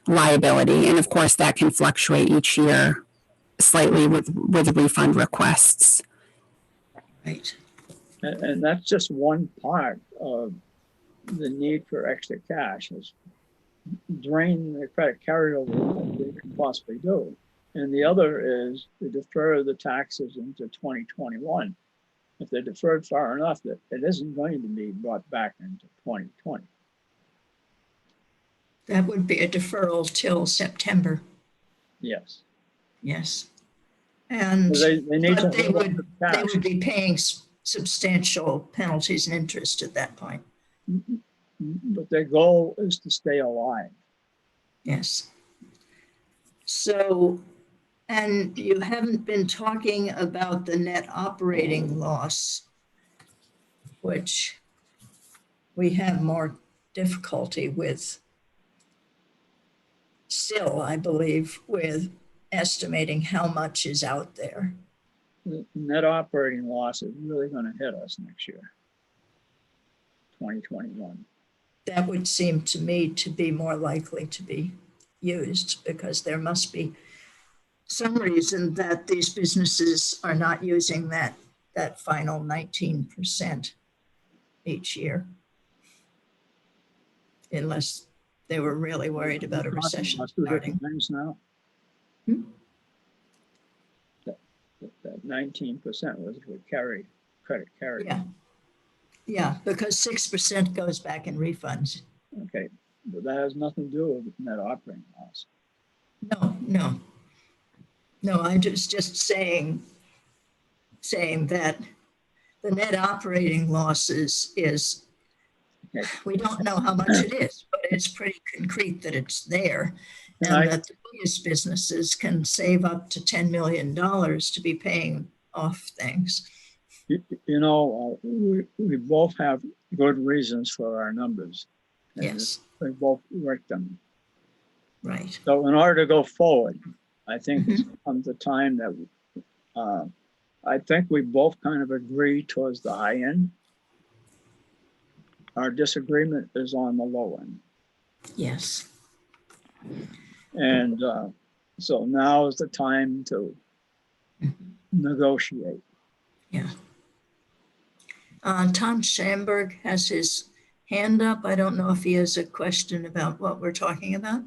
S22: liability. And of course, that can fluctuate each year slightly with refund requests.
S1: Right.
S19: And that's just one part of the need for extra cash, is drain the credit carryover that they can possibly do. And the other is to defer the taxes into 2021. If they're deferred far enough, that it isn't going to be brought back into 2020.
S1: That would be a deferral till September.
S19: Yes.
S1: Yes. And
S19: they need
S1: but
S19: to
S1: they would be paying substantial penalties and interest at that point.
S19: But their goal is to stay alive.
S1: Yes. So, and you haven't been talking about the net operating loss, which we have more difficulty with still, I believe, with estimating how much is out there.
S19: The net operating loss is really going to hit us next year, 2021.
S1: That would seem to me to be more likely to be used, because there must be some reason that these businesses are not using that final 19% each year, unless they were really worried about a recession starting.
S19: Now. That 19% was with credit carry.
S1: Yeah. Yeah, because 6% goes back in refunds.
S19: Okay, but that has nothing to do with net operating loss.
S1: No, I'm just saying that the net operating losses is, we don't know how much it is, but it's pretty concrete that it's there. And that the biggest businesses can save up to $10 million to be paying off things.
S19: You know, we both have good reasons for our numbers.
S1: Yes.
S19: We both worked them.
S1: Right.
S19: So in order to go forward, I think it's come the time that I think we both kind of agree towards the high end. Our disagreement is on the low end.
S1: Yes.
S19: And so now is the time to negotiate.
S1: Yeah. Tom Schamberg has his hand up. I don't know if he has a question about what we're talking about.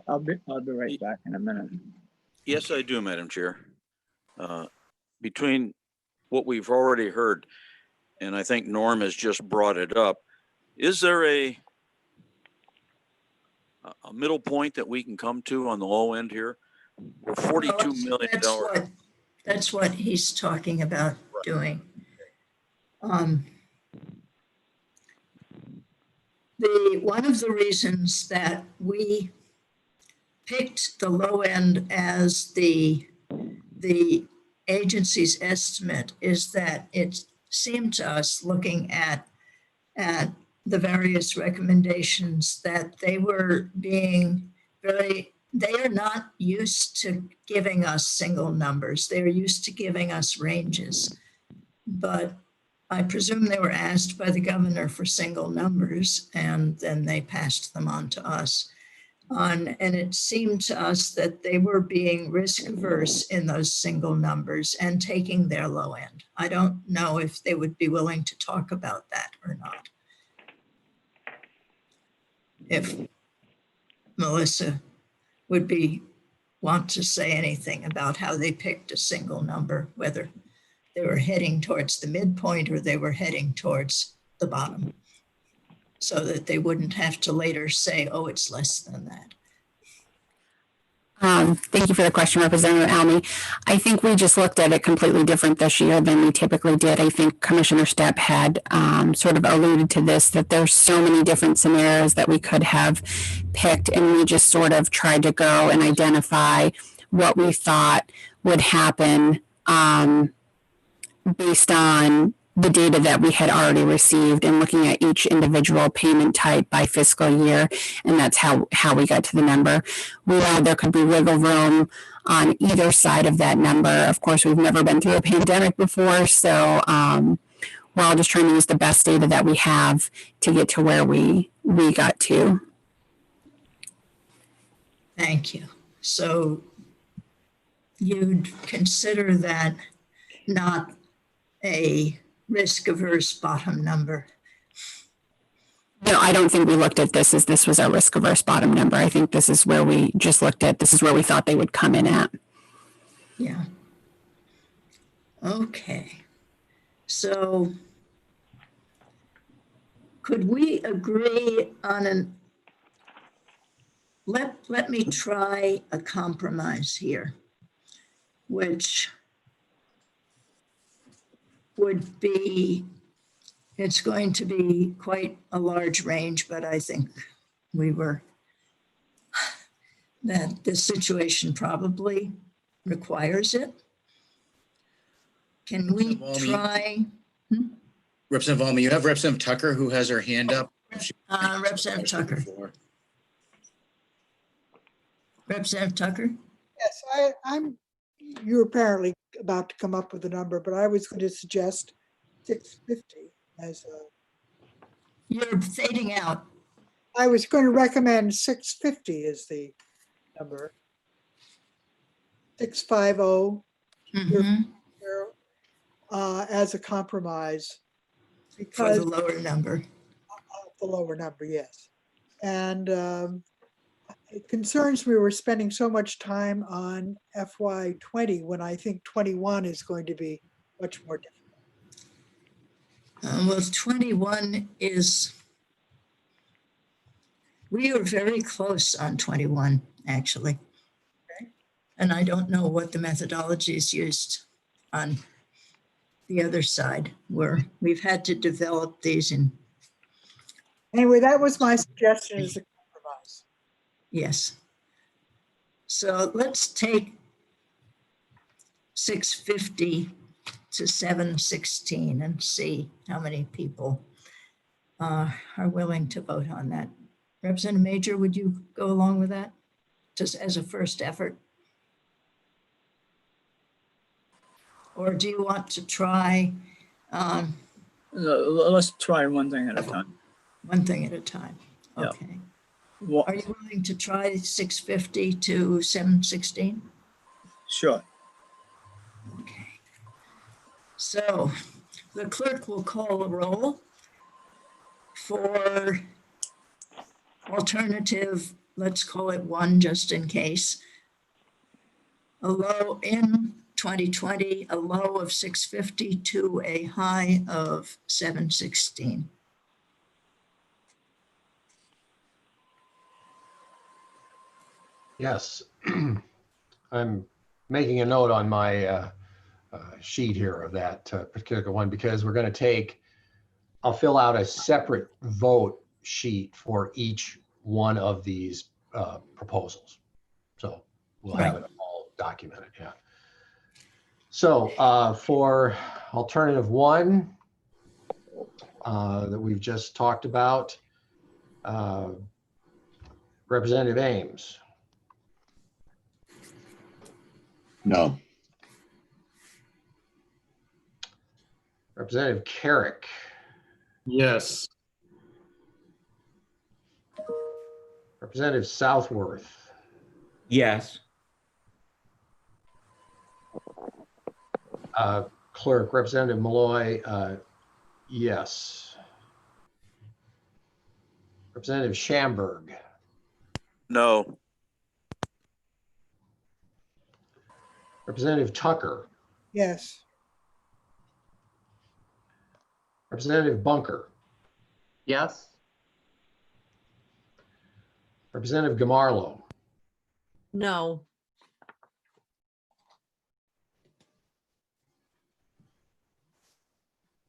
S19: I'll be right back in a minute.
S7: Yes, I do, Madam Chair. Between what we've already heard, and I think Norm has just brought it up, is there a middle point that we can come to on the low end here? We're $42 million.
S1: That's what he's talking about doing. One of the reasons that we picked the low end as the agency's estimate is that it seemed to us, looking at the various recommendations, that they were being they are not used to giving us single numbers. They're used to giving us ranges. But I presume they were asked by the governor for single numbers, and then they passed them on to us. And it seemed to us that they were being risk averse in those single numbers and taking their low end. I don't know if they would be willing to talk about that or not. If Melissa would want to say anything about how they picked a single number, whether they were heading towards the midpoint or they were heading towards the bottom, so that they wouldn't have to later say, oh, it's less than that.
S22: Thank you for the question, Representative Almy. I think we just looked at it completely different this year than we typically did. I think Commissioner Stepp had sort of alluded to this, that there's so many different scenarios that we could have picked, and we just sort of tried to go and identify what we thought would happen based on the data that we had already received and looking at each individual payment type by fiscal year. And that's how we got to the number. There could be wiggle room on either side of that number. Of course, we've never been through a pandemic before. So we're all just trying to use the best data that we have to get to where we got to.
S1: Thank you. So you'd consider that not a risk-averse bottom number?
S22: No, I don't think we looked at this as this was our risk-averse bottom number. I think this is where we just looked at, this is where we thought they would come in at.
S1: Yeah. Okay. So could we agree on let me try a compromise here, which would be, it's going to be quite a large range, but I think that this situation probably requires it. Can we try?
S18: Representative Almy, you have Representative Tucker who has her hand up.
S1: Representative Tucker. Representative Tucker?
S8: Yes, you're apparently about to come up with a number, but I was going to suggest 650 as a.
S1: You're fading out.
S8: I was going to recommend 650 as the number. 650 as a compromise. Because
S1: for the lower number.
S8: The lower number, yes. And it concerns me we're spending so much time on FY20 when I think 21 is going to be much more difficult.
S1: Well, 21 is, we are very close on 21, actually.
S8: Okay.
S1: And I don't know what the methodology is used on the other side, where we've had to develop these in.
S8: Anyway, that was my suggestion as a compromise.
S1: Yes. So let's take 650 to 716 and see how many people are willing to vote on that. Representative Major, would you go along with that just as a first effort? Or do you want to try
S19: Let's try one thing at a time.
S1: one thing at a time?
S19: Yeah.
S1: Okay.
S19: Well,
S1: Are you willing to try 650 to 716?
S19: sure.
S1: Okay. So the clerk will call a roll for alternative, let's call it 1 just in case. A low in 2020, a low of 650 to a high of 716.
S4: Yes. I'm making a note on my sheet here of that particular one because we're going to I'll fill out a separate vote sheet for each one of these proposals. So we'll have it all documented, yeah. So for alternative 1 that we've just talked about, Representative Ames.
S5: No.
S4: Representative Carrick.
S6: Yes.
S4: Representative Southworth.
S10: Yes.
S4: Clerk, Representative Malloy, yes. Representative Schamberg.
S7: No.
S4: Representative Tucker.
S8: Yes.
S4: Representative Bunker.
S10: Yes.
S4: Representative Gamarlo.
S11: No.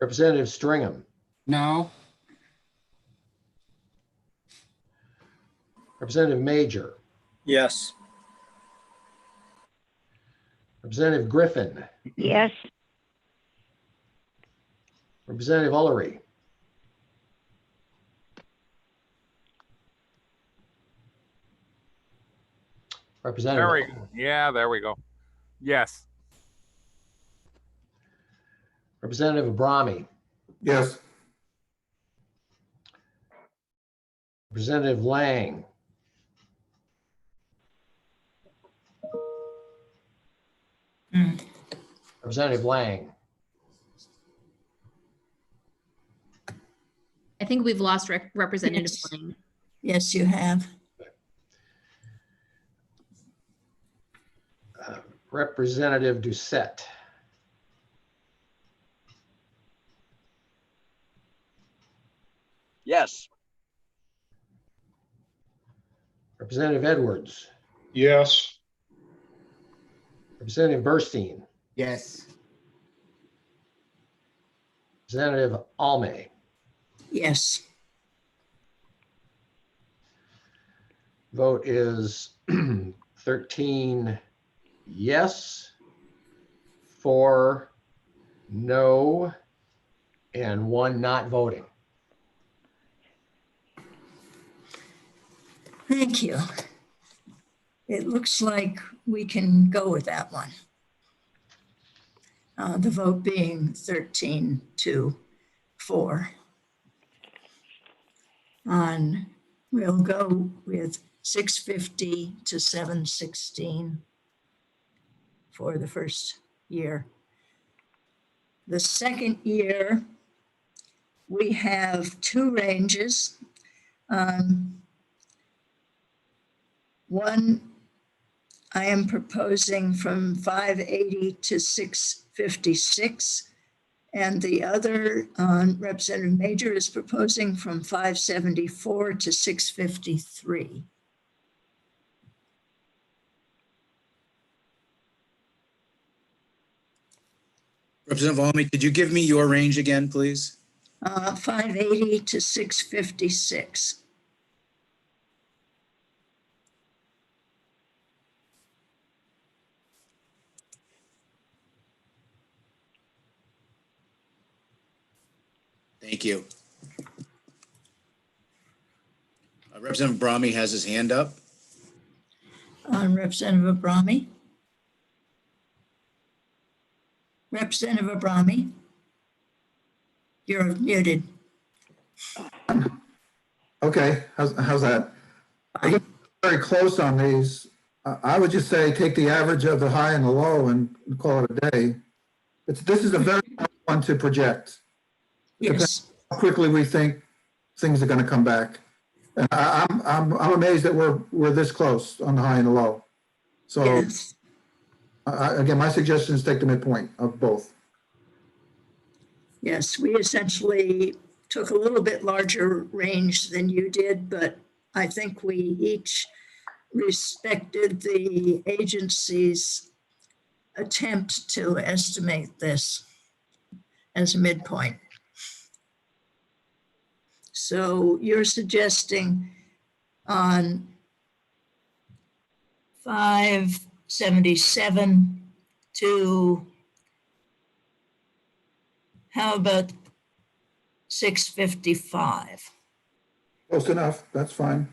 S4: Representative Stringham.
S2: No.
S4: Representative Major.
S19: Yes.
S4: Representative Griffin.
S13: Yes.
S4: Representative Ullery. Representative.
S14: There we go. Yes.
S4: Representative Abrami.
S15: Yes.
S4: Representative Lang. Representative Lang.
S3: I think we've lost Representative
S1: Yes.
S3: Lang.
S1: Yes, you have.
S4: Representative Doucette.
S7: Yes.
S4: Representative Edwards.
S16: Yes.
S4: Representative Burstein.
S17: Yes.
S4: Representative Alme.
S1: Yes.
S4: Vote is 13 yes, 4 no, and 1 not voting.
S1: Thank you. It looks like we can go with that one. The vote being 13-4. We'll go with 650 to 716 for the first year. The second year, we have 2 ranges. One, I am proposing from 580 to 656. And the other, Representative Major is proposing from 574 to 653.
S18: Representative Alme, could you give me your range again, please?
S1: 580 to 656.
S18: Thank you. Representative Brahmi has his hand up.
S1: Representative Abrami. Representative Abrami? You're muted.
S15: Okay, how's that? I get very close on these. I would just say take the average of the high and the low and call it a day. This is a very hard one to project.
S1: Yes.
S15: How quickly we think things are going to come back. And I'm amazed that we're this close on the high and the low. So
S1: Yes.
S15: Again, my suggestion is take the midpoint of both.
S1: Yes, we essentially took a little bit larger range than you did, but I think we each respected the agency's attempt to estimate this as a midpoint. So you're suggesting on 577 to, how about 655?
S15: Close enough, that's fine.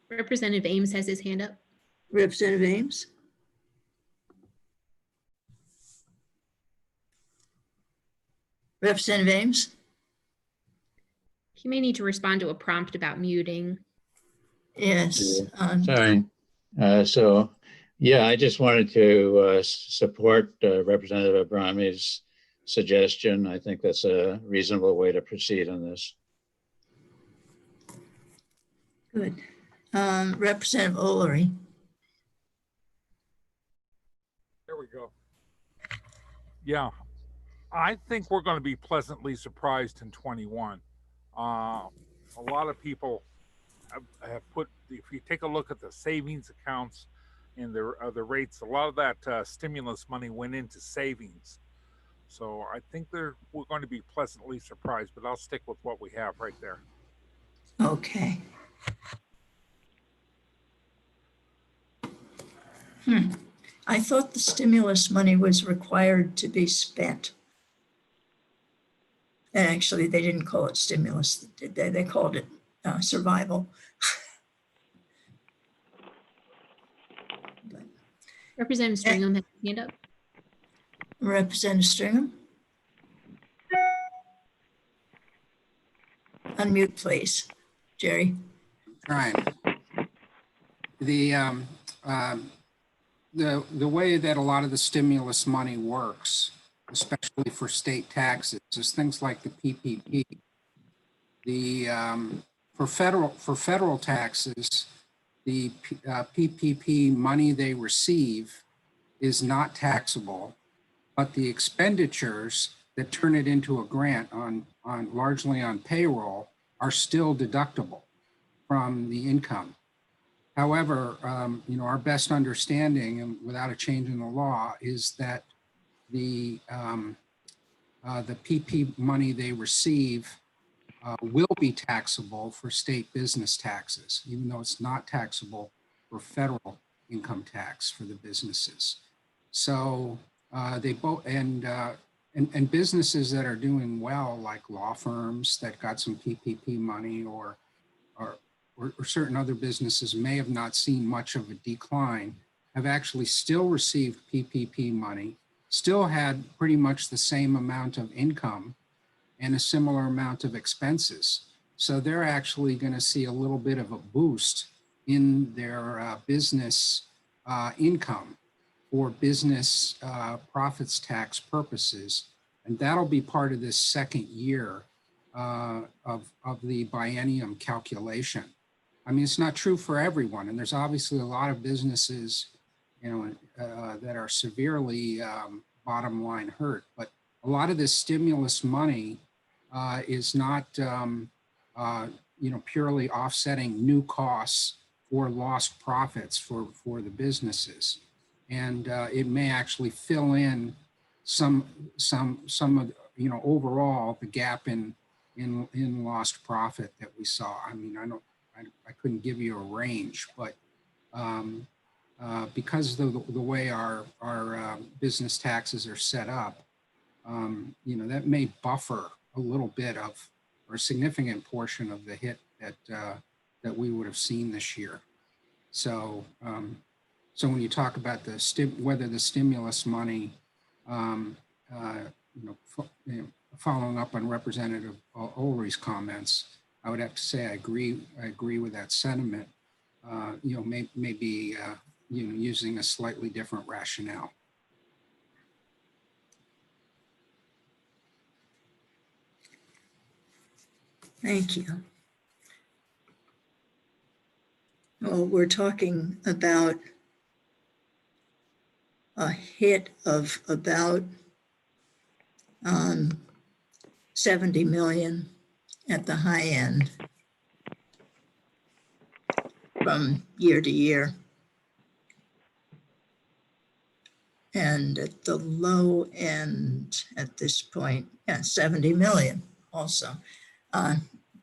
S3: Representative Ames has his hand up.
S1: Representative Ames? Representative Ames?
S3: He may need to respond to a prompt about muting.
S1: Yes.
S5: Sorry. So, yeah, I just wanted to support Representative Abrami's suggestion. I think that's a reasonable way to proceed on this.
S1: Good. Representative O'Leary.
S14: There we go. Yeah, I think we're going to be pleasantly surprised in 21. A lot of people have put, if you take a look at the savings accounts and the rates, a lot of that stimulus money went into savings. So I think we're going to be pleasantly surprised, but I'll stick with what we have right there.
S1: Okay. I thought the stimulus money was required to be spent. And actually, they didn't call it stimulus, did they? They called it survival.
S3: Representative Stringham has his hand up.
S1: Representative Stringham? Unmute, please. Jerry?
S2: Trying. The way that a lot of the stimulus money works, especially for state taxes, is things like the PPP. For federal taxes, the PPP money they receive is not taxable, but the expenditures that turn it into a grant on largely on payroll are still deductible from the income. However, our best understanding, and without a change in the law, is that the PP money they receive will be taxable for state business taxes, even though it's not taxable for federal income tax for the businesses. So they both, and businesses that are doing well, like law firms that got some PPP money, or certain other businesses may have not seen much of a decline, have actually still received PPP money, still had pretty much the same amount of income and a similar amount of expenses. So they're actually going to see a little bit of a boost in their business income for business profits tax purposes. And that'll be part of this second year of the biennium calculation. I mean, it's not true for everyone. And there's obviously a lot of businesses, that are severely bottom line hurt. But a lot of this stimulus money is not, purely offsetting new costs or lost profits for the businesses. And it may actually fill in some of, overall the gap in lost profit that we saw. I mean, I couldn't give you a range, but because of the way our business taxes are set up, that may buffer a little bit of, or a significant portion of the hit that we would have seen this year. So, so when you talk about whether the stimulus money, following up on Representative Ulrich's comments, I would have to say I agree with that sentiment. Maybe using a slightly different rationale.
S1: Thank you. Well, we're talking about a hit of about 70 million at the high end from year to year. And at the low end at this point, 70 million also.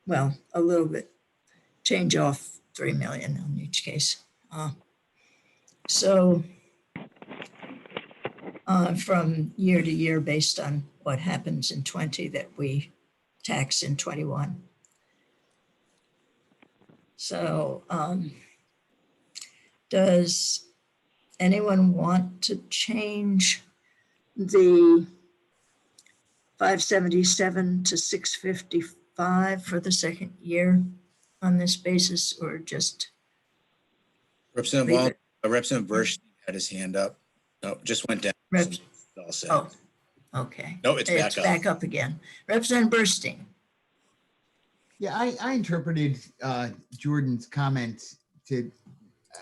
S1: Well, a little bit, change off 3 million in each case. So from year to year based on what happens in 20 that we tax in 21. So does anyone want to change the 577 to 655 for the second year on this basis, or just
S18: Representative Verstein had his hand up. No, just went down. All set.
S1: Oh, okay.
S18: No, it's back up.
S1: Back up again. Representative Burstein.
S17: Yeah, I interpreted Jordan's comments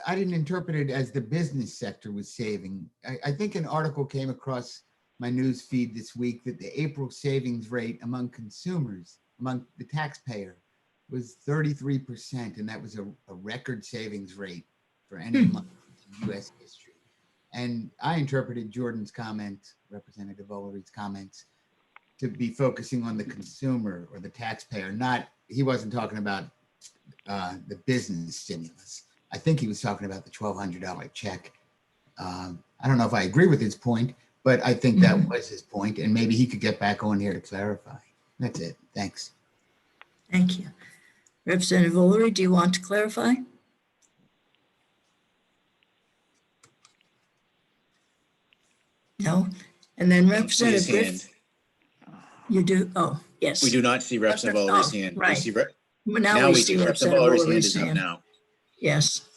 S17: I didn't interpret it as the business sector was saving. I think an article came across my news feed this week that the April savings rate among consumers, among the taxpayer, was 33%, and that was a record savings rate for any month in U.S. history. And I interpreted Jordan's comments, Representative Ulrich's comments, to be focusing on the consumer or the taxpayer. He wasn't talking about the business stimulus. I think he was talking about the $1,200 check. I don't know if I agree with his point, but I think that was his point, and maybe he could get back on here to clarify. That's it. Thanks.
S1: Thank you. Representative Ulrich, do you want to clarify? No. And then Representative Griffith. You do? Oh, yes.
S18: We do not see Representative Ulrich's hand.
S1: Right.
S18: Now we see Representative Ulrich's hand is up now.
S1: Yes.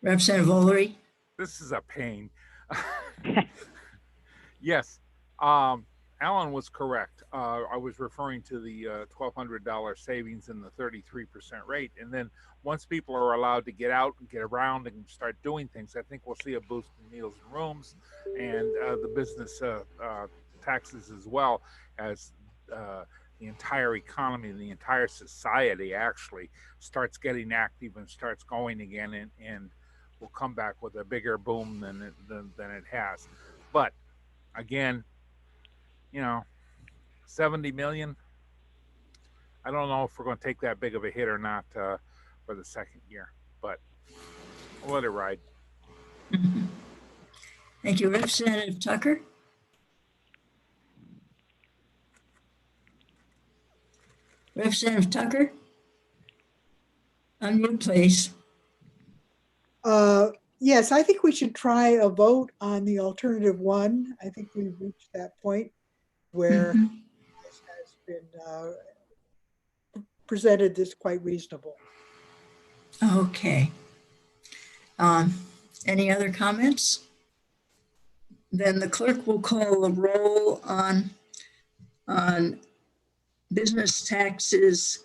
S1: Representative Ulrich.
S14: This is a pain. Yes, Alan was correct. I was referring to the $1,200 savings and the 33% rate. And then once people are allowed to get out and get around and start doing things, I think we'll see a boost in meals and rooms and the business taxes, as well as the entire economy, the entire society actually starts getting active and starts going again, and will come back with a bigger boom than it has. But again, 70 million, I don't know if we're going to take that big of a hit or not for the second year, but we'll let it ride.
S1: Thank you. Representative Tucker. Representative Tucker, unmute, please.
S8: Yes, I think we should try a vote on the alternative one. I think we've reached that point where this has been presented as quite reasonable.
S1: Okay. Any other comments? Then the clerk will call the roll on business taxes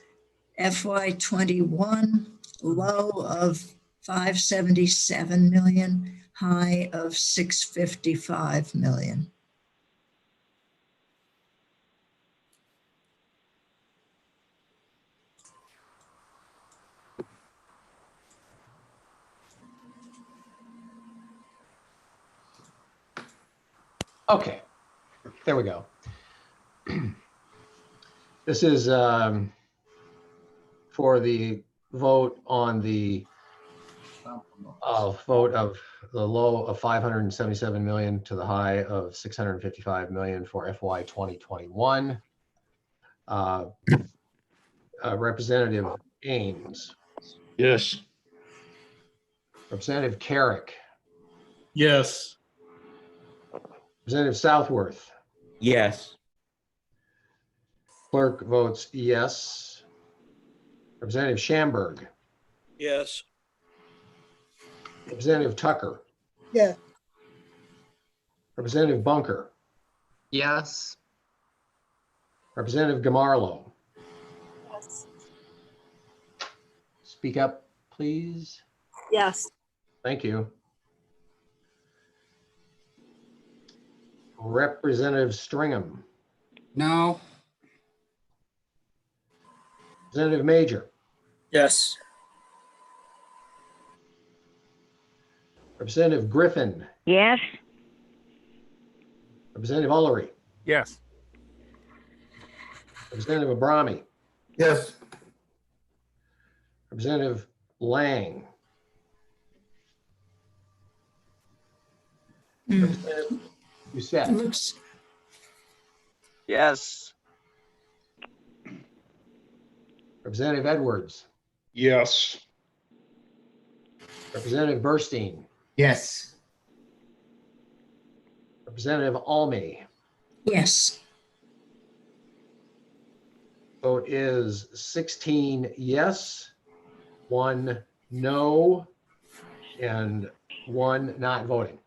S1: FY21, low of 577 million, high of 655 million.
S4: Okay, there we go. This is for the vote on the vote of the low of 577 million to the high of 655 million for FY 2021. Representative Ames,
S5: Yes.
S4: Representative Carrick,
S6: Yes.
S4: Representative Southworth,
S10: Yes.
S4: clerk votes yes. Representative Schamberg,
S7: Yes.
S4: Representative Tucker,
S8: Yeah,
S4: Representative Bunker,
S9: Yes.
S4: Representative Gamarlo.
S11: Yes.
S4: Speak up, please.
S11: Yes.
S4: Thank you. Representative Stringham,
S2: No.
S4: Representative Major,
S19: Yes.
S4: Representative Griffin,
S13: Yes.
S4: Representative Ullery,
S14: Yes.
S4: Representative Abrami,
S15: Yes.
S4: Representative Lang, Representative Doucette,
S1: Looks,
S9: Yes.
S4: Representative Edwards,
S16: Yes.
S4: Representative Burstein,
S17: Yes.
S4: Representative Almy.
S1: yes.
S4: Vote is 16 yes, 1 no, and 1 not voting.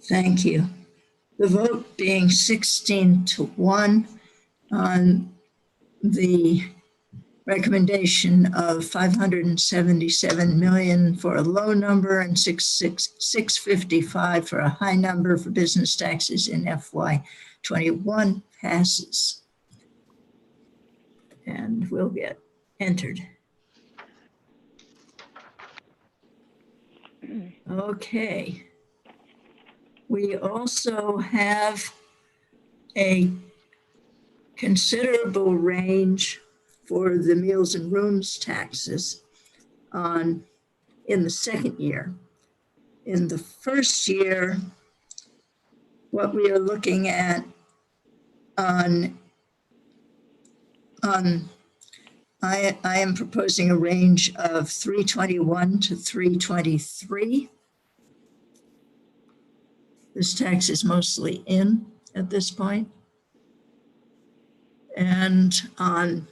S1: Thank you. The vote being 16-1 on the recommendation of 577 million for a low number and 655 for a high number for business taxes in FY21 passes. And will get entered. Okay. We also have a considerable range for the meals and rooms taxes in the second year. In the first year, what we are looking at I am proposing a range of 321 to 323. This tax is mostly in at this point. And on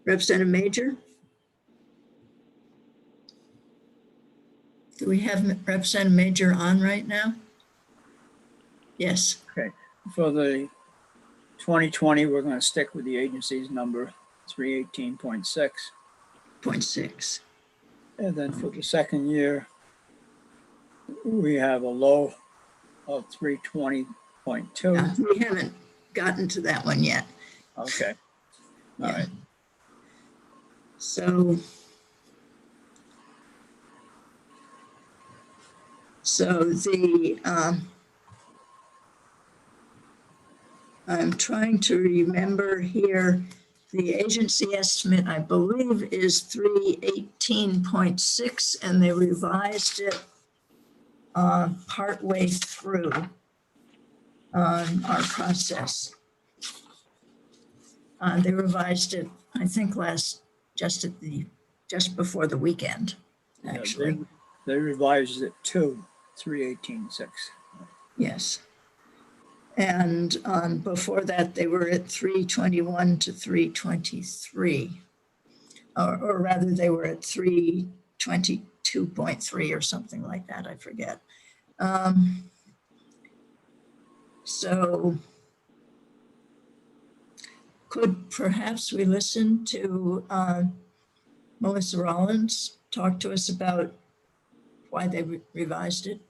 S1: Representative Major? Do we have Representative Major on right now? Yes.
S19: Okay. For the 2020, we're going to stick with the agency's number, 318.6.
S1: 0.6.
S19: And then for the second year, we have a low of 320.2.
S1: We haven't gotten to that one yet.
S19: Okay. All right.
S1: So the I'm trying to remember here, the agency estimate, I believe, is 318.6, and they revised it partway through our process. They revised it, I think, just before the weekend, actually.
S19: Yeah, they revised it to 318.6.
S1: Yes. And before that, they were at 321 to 323, or rather they were at 322.3 or something like that, I forget. So could perhaps we listen to Melissa Rollins talk to us about why they revised it?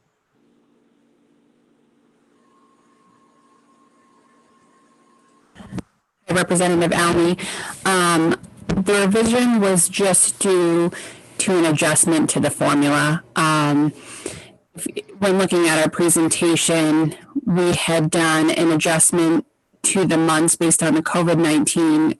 S22: Representative Almy. The revision was just due to an adjustment to the formula. When looking at our presentation, we had done an adjustment to the months based on the COVID-19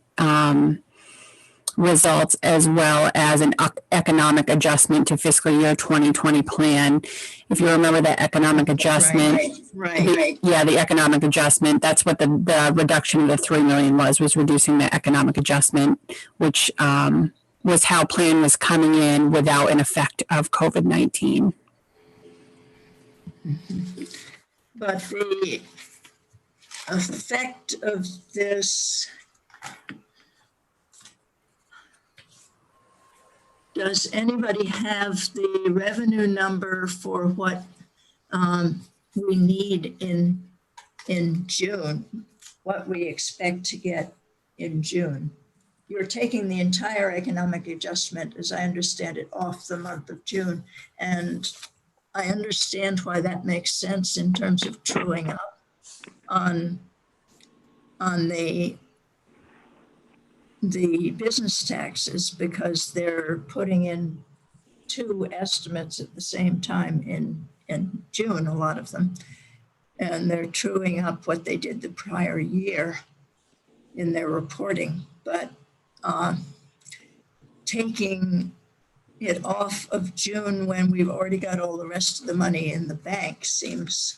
S22: results, as well as an economic adjustment to fiscal year 2020 plan. If you remember that economic adjustment,
S1: Right.
S22: the economic adjustment, that's what the reduction of the 3 million was reducing the economic adjustment, which was how plan was coming in without an effect of COVID-19.
S1: But the effect of this, does anybody have the revenue number for what we need in June, what we expect to get in June? You're taking the entire economic adjustment, as I understand it, off the month of June. And I understand why that makes sense in terms of truing up on the business taxes, because they're putting in two estimates at the same time in June, a lot of them. And they're truing up what they did the prior year in their reporting. But taking it off of June when we've already got all the rest of the money in the bank seems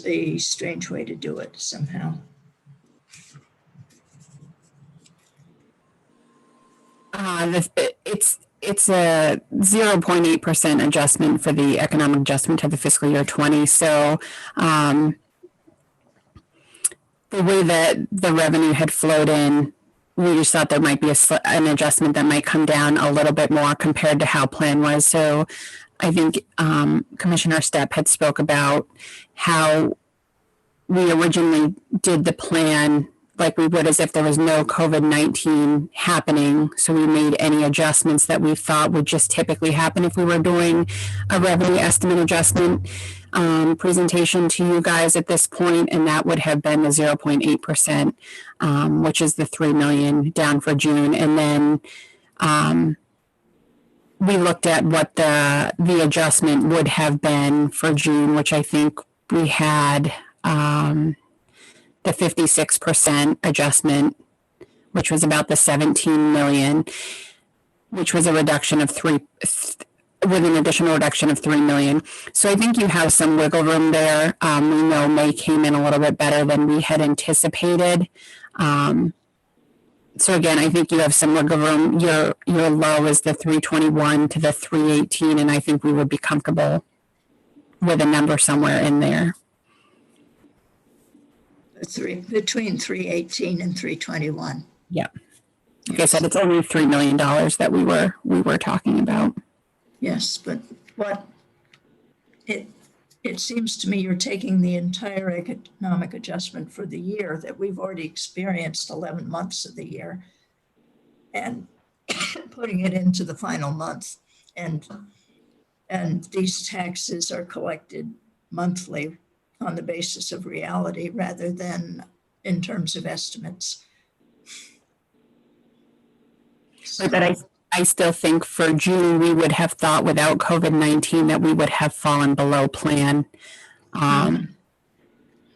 S1: a strange way to do it somehow.
S22: It's a 0.8% adjustment for the economic adjustment to the fiscal year 20. So the way that the revenue had flowed in, we just thought there might be an adjustment that might come down a little bit more compared to how plan was. So I think Commissioner Stepp had spoke about how we originally did the plan like we would as if there was no COVID-19 happening. So we made any adjustments that we thought would just typically happen if we were doing a revenue estimate adjustment presentation to you guys at this point, and that would have been the 0.8%, which is the 3 million down for June. And then we looked at what the adjustment would have been for June, which I think we had the 56% adjustment, which was about the 17 million, which was a reduction of with an additional reduction of 3 million. So I think you have some wiggle room there. We know May came in a little bit better than we had anticipated. So again, I think you have some wiggle room. Your low is the 321 to the 318, and I think we would be comfortable with a number somewhere in there.
S1: Between 318 and 321.
S22: Yeah. Like I said, it's only $3 million that we were talking about.
S1: Yes, but what it seems to me you're taking the entire economic adjustment for the year that we've already experienced 11 months of the year and putting it into the final month. And these taxes are collected monthly on the basis of reality rather than in terms of estimates.
S22: So, but I still think for June, we would have thought without COVID-19 that we would have fallen below plan.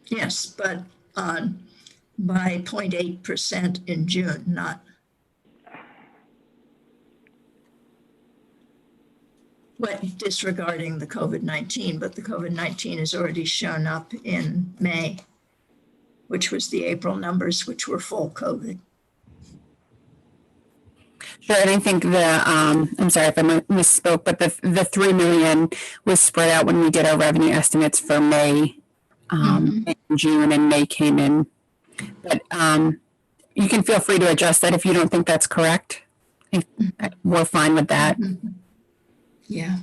S1: Yes, but by 0.8% in June, not. But disregarding the COVID-19, but the COVID-19 has already shown up in May, which was the April numbers, which were full COVID.
S22: Sure, and I think I'm sorry if I misspoke, but the 3 million was spread out when we did our revenue estimates for May, and June, and May came in. But you can feel free to adjust that if you don't think that's correct. We're fine with that.
S1: Yeah.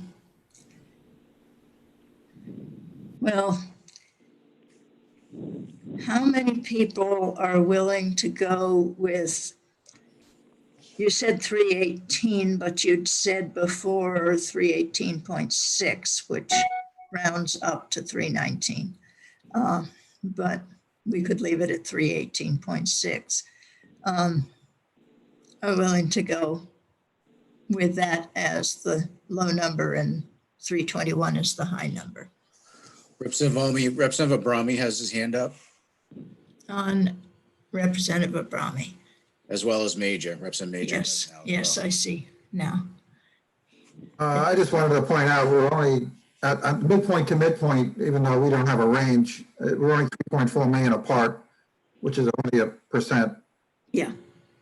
S1: Well, how many people are willing to go with, you said 318, but you'd said before 318.6, which rounds up to 319. But we could leave it at 318.6. Are willing to go with that as the low number and 321 is the high number.
S18: Representative Abrami has his hand up.
S1: on Representative Abrami.
S18: as well as Major, Representative Major.
S1: Yes,
S18: does now as
S1: yes,
S18: well.
S1: I see now.
S15: I just wanted to point out, we're only at midpoint to midpoint, even though we don't have a range, we're only 3.4 million apart, which is only a percent.
S1: Yeah.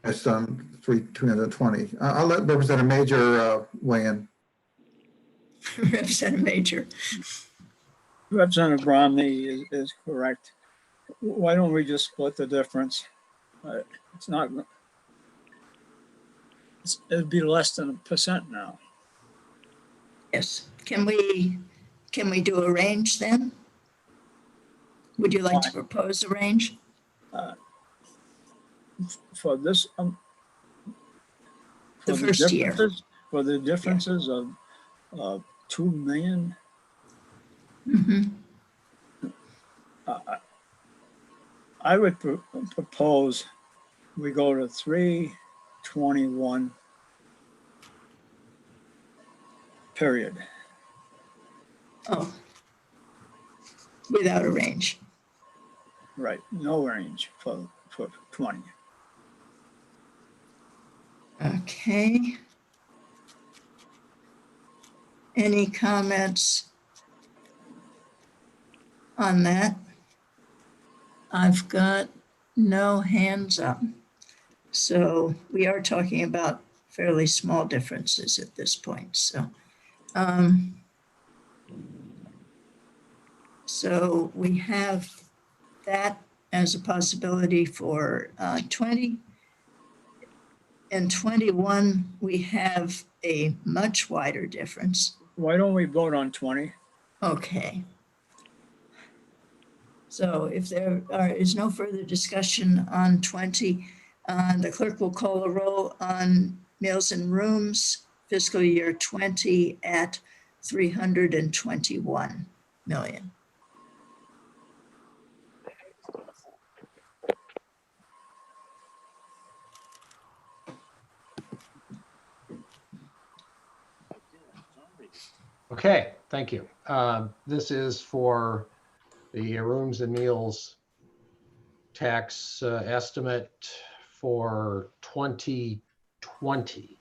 S15: It's 220. I'll let Representative Major weigh in.
S1: Representative Major.
S19: Representative Romney is correct. Why don't we just split the difference? It's not, it'd be less than 1% now.
S1: Yes. Can we do a range then? Would you like to propose a range?
S19: For this,
S1: The first year.
S19: For the differences of 2 million,
S1: Mm-hmm.
S19: I would propose we go to 321, period.
S1: Oh, without a range.
S19: Right, no range for 20.
S1: Okay. Any comments on that? I've got no hands up. So we are talking about fairly small differences at this point. So we have that as a possibility for 20. In 21, we have a much wider difference.
S19: Why don't we vote on 20?
S1: Okay. So if there is no further discussion on 20, the clerk will call a roll on meals and rooms fiscal year 20 at 321 million.
S4: Okay, thank you. This is for the rooms and meals tax estimate for 2020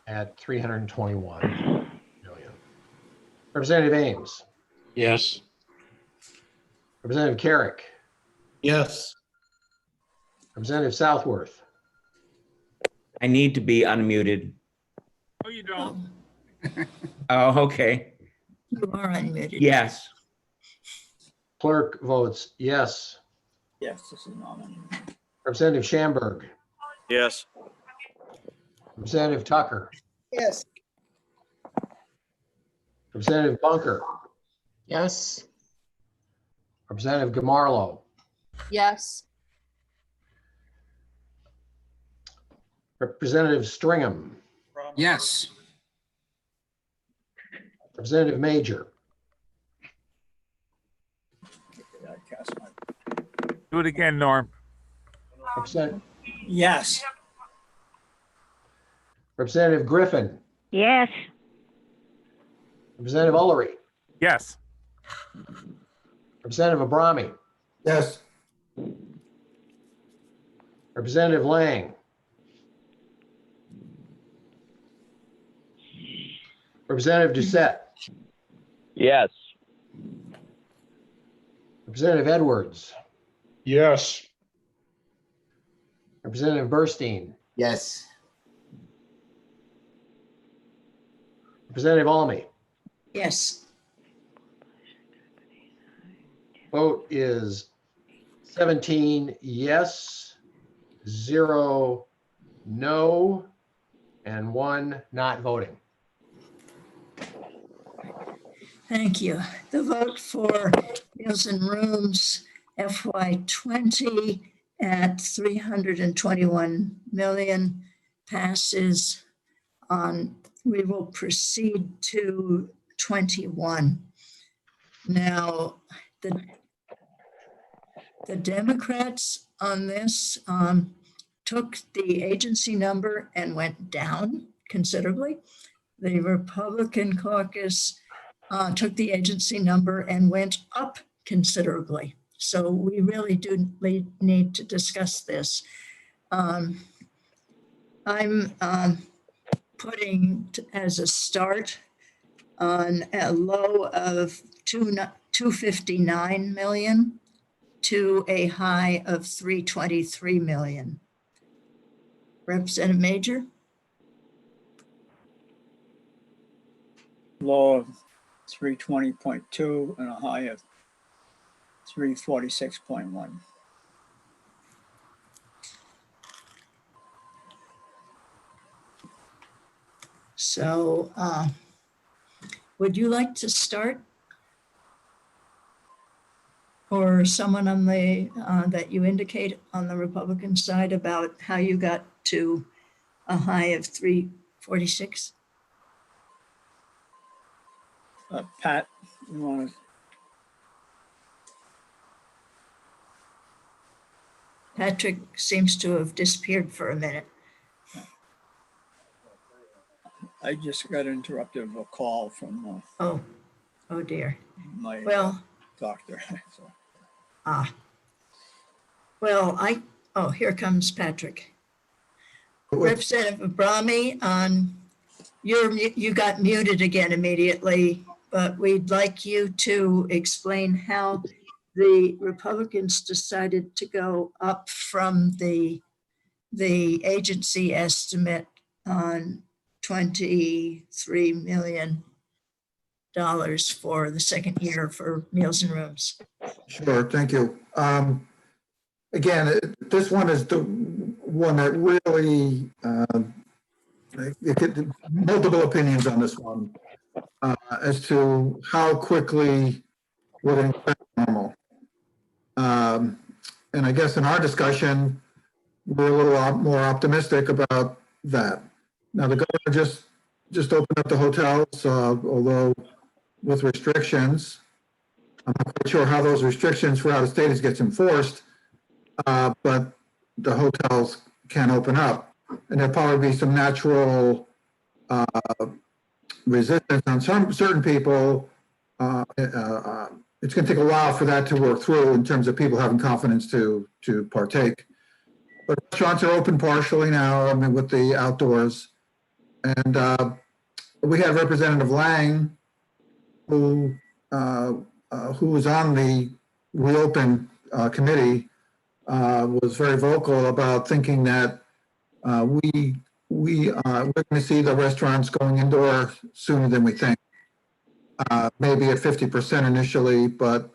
S4: at 321 million. Representative Ames.
S5: Yes.
S4: Representative Carrick.
S6: Yes.
S4: Representative Southworth.
S10: I need to be unmuted.
S14: No, you don't.
S10: Oh, okay.
S1: You are unmuted.
S10: Yes.
S4: Clerk votes yes.
S19: Yes, this is not on.
S4: Representative Schamberg.
S7: Yes.
S4: Representative Tucker.
S8: Yes.
S4: Representative Bunker.
S11: Yes.
S4: Representative Gamarlo.
S11: Yes.
S4: Representative Stringham.
S2: Yes.
S4: Representative Major.
S14: Do it again, Norm.
S19: Yes.
S4: Representative Griffin.
S13: Yes.
S4: Representative Ullery.
S14: Yes.
S4: Representative Abrami.
S15: Yes.
S4: Representative Lang. Representative Doucette.
S9: Yes.
S4: Representative Edwards.
S16: Yes.
S4: Representative Burstein.
S17: Yes.
S4: Representative Almy.
S1: Yes.
S4: Vote is 17 yes, 0 no, and 1 not voting.
S1: Thank you. The vote for meals and rooms FY20 at 321 million passes on. We will proceed to 21. Now, the Democrats on this took the agency number and went down considerably. The Republican caucus took the agency number and went up considerably. So we really do need to discuss this. I'm putting as a start on a low of 259 million to a high of 323 million. Representative Major?
S19: Low of 320.2 and a high of 346.1.
S1: So would you like to start? Or someone on the, that you indicate on the Republican side about how you got to a high of 346?
S19: Pat, you want to?
S1: Patrick seems to have disappeared for a minute.
S19: I just got interrupted with a call from
S1: Oh dear.
S19: my
S1: Well,
S19: doctor. So,
S1: well, here comes Patrick. Representative Abrami, you got muted again immediately, but we'd like you to explain how the Republicans decided to go up from the agency estimate on $23 million for the second year for meals and rooms.
S15: Sure, thank you. Again, this one is the one that really, multiple opinions on this one as to how quickly we're going to get back to normal. And I guess in our discussion, we're a little more optimistic about that. Now, the governor just opened up the hotels, although with restrictions. I'm not quite sure how those restrictions for out of staters gets enforced, but the hotels can open up. And there'll probably be some natural resistance on certain people. It's going to take a while for that to work through in terms of people having confidence to partake. But restaurants are open partially now, I mean, with the outdoors. And we had Representative Lang, who was on the reopen committee, was very vocal about thinking that we're going to see the restaurants going indoor sooner than we think. Maybe at 50% initially, but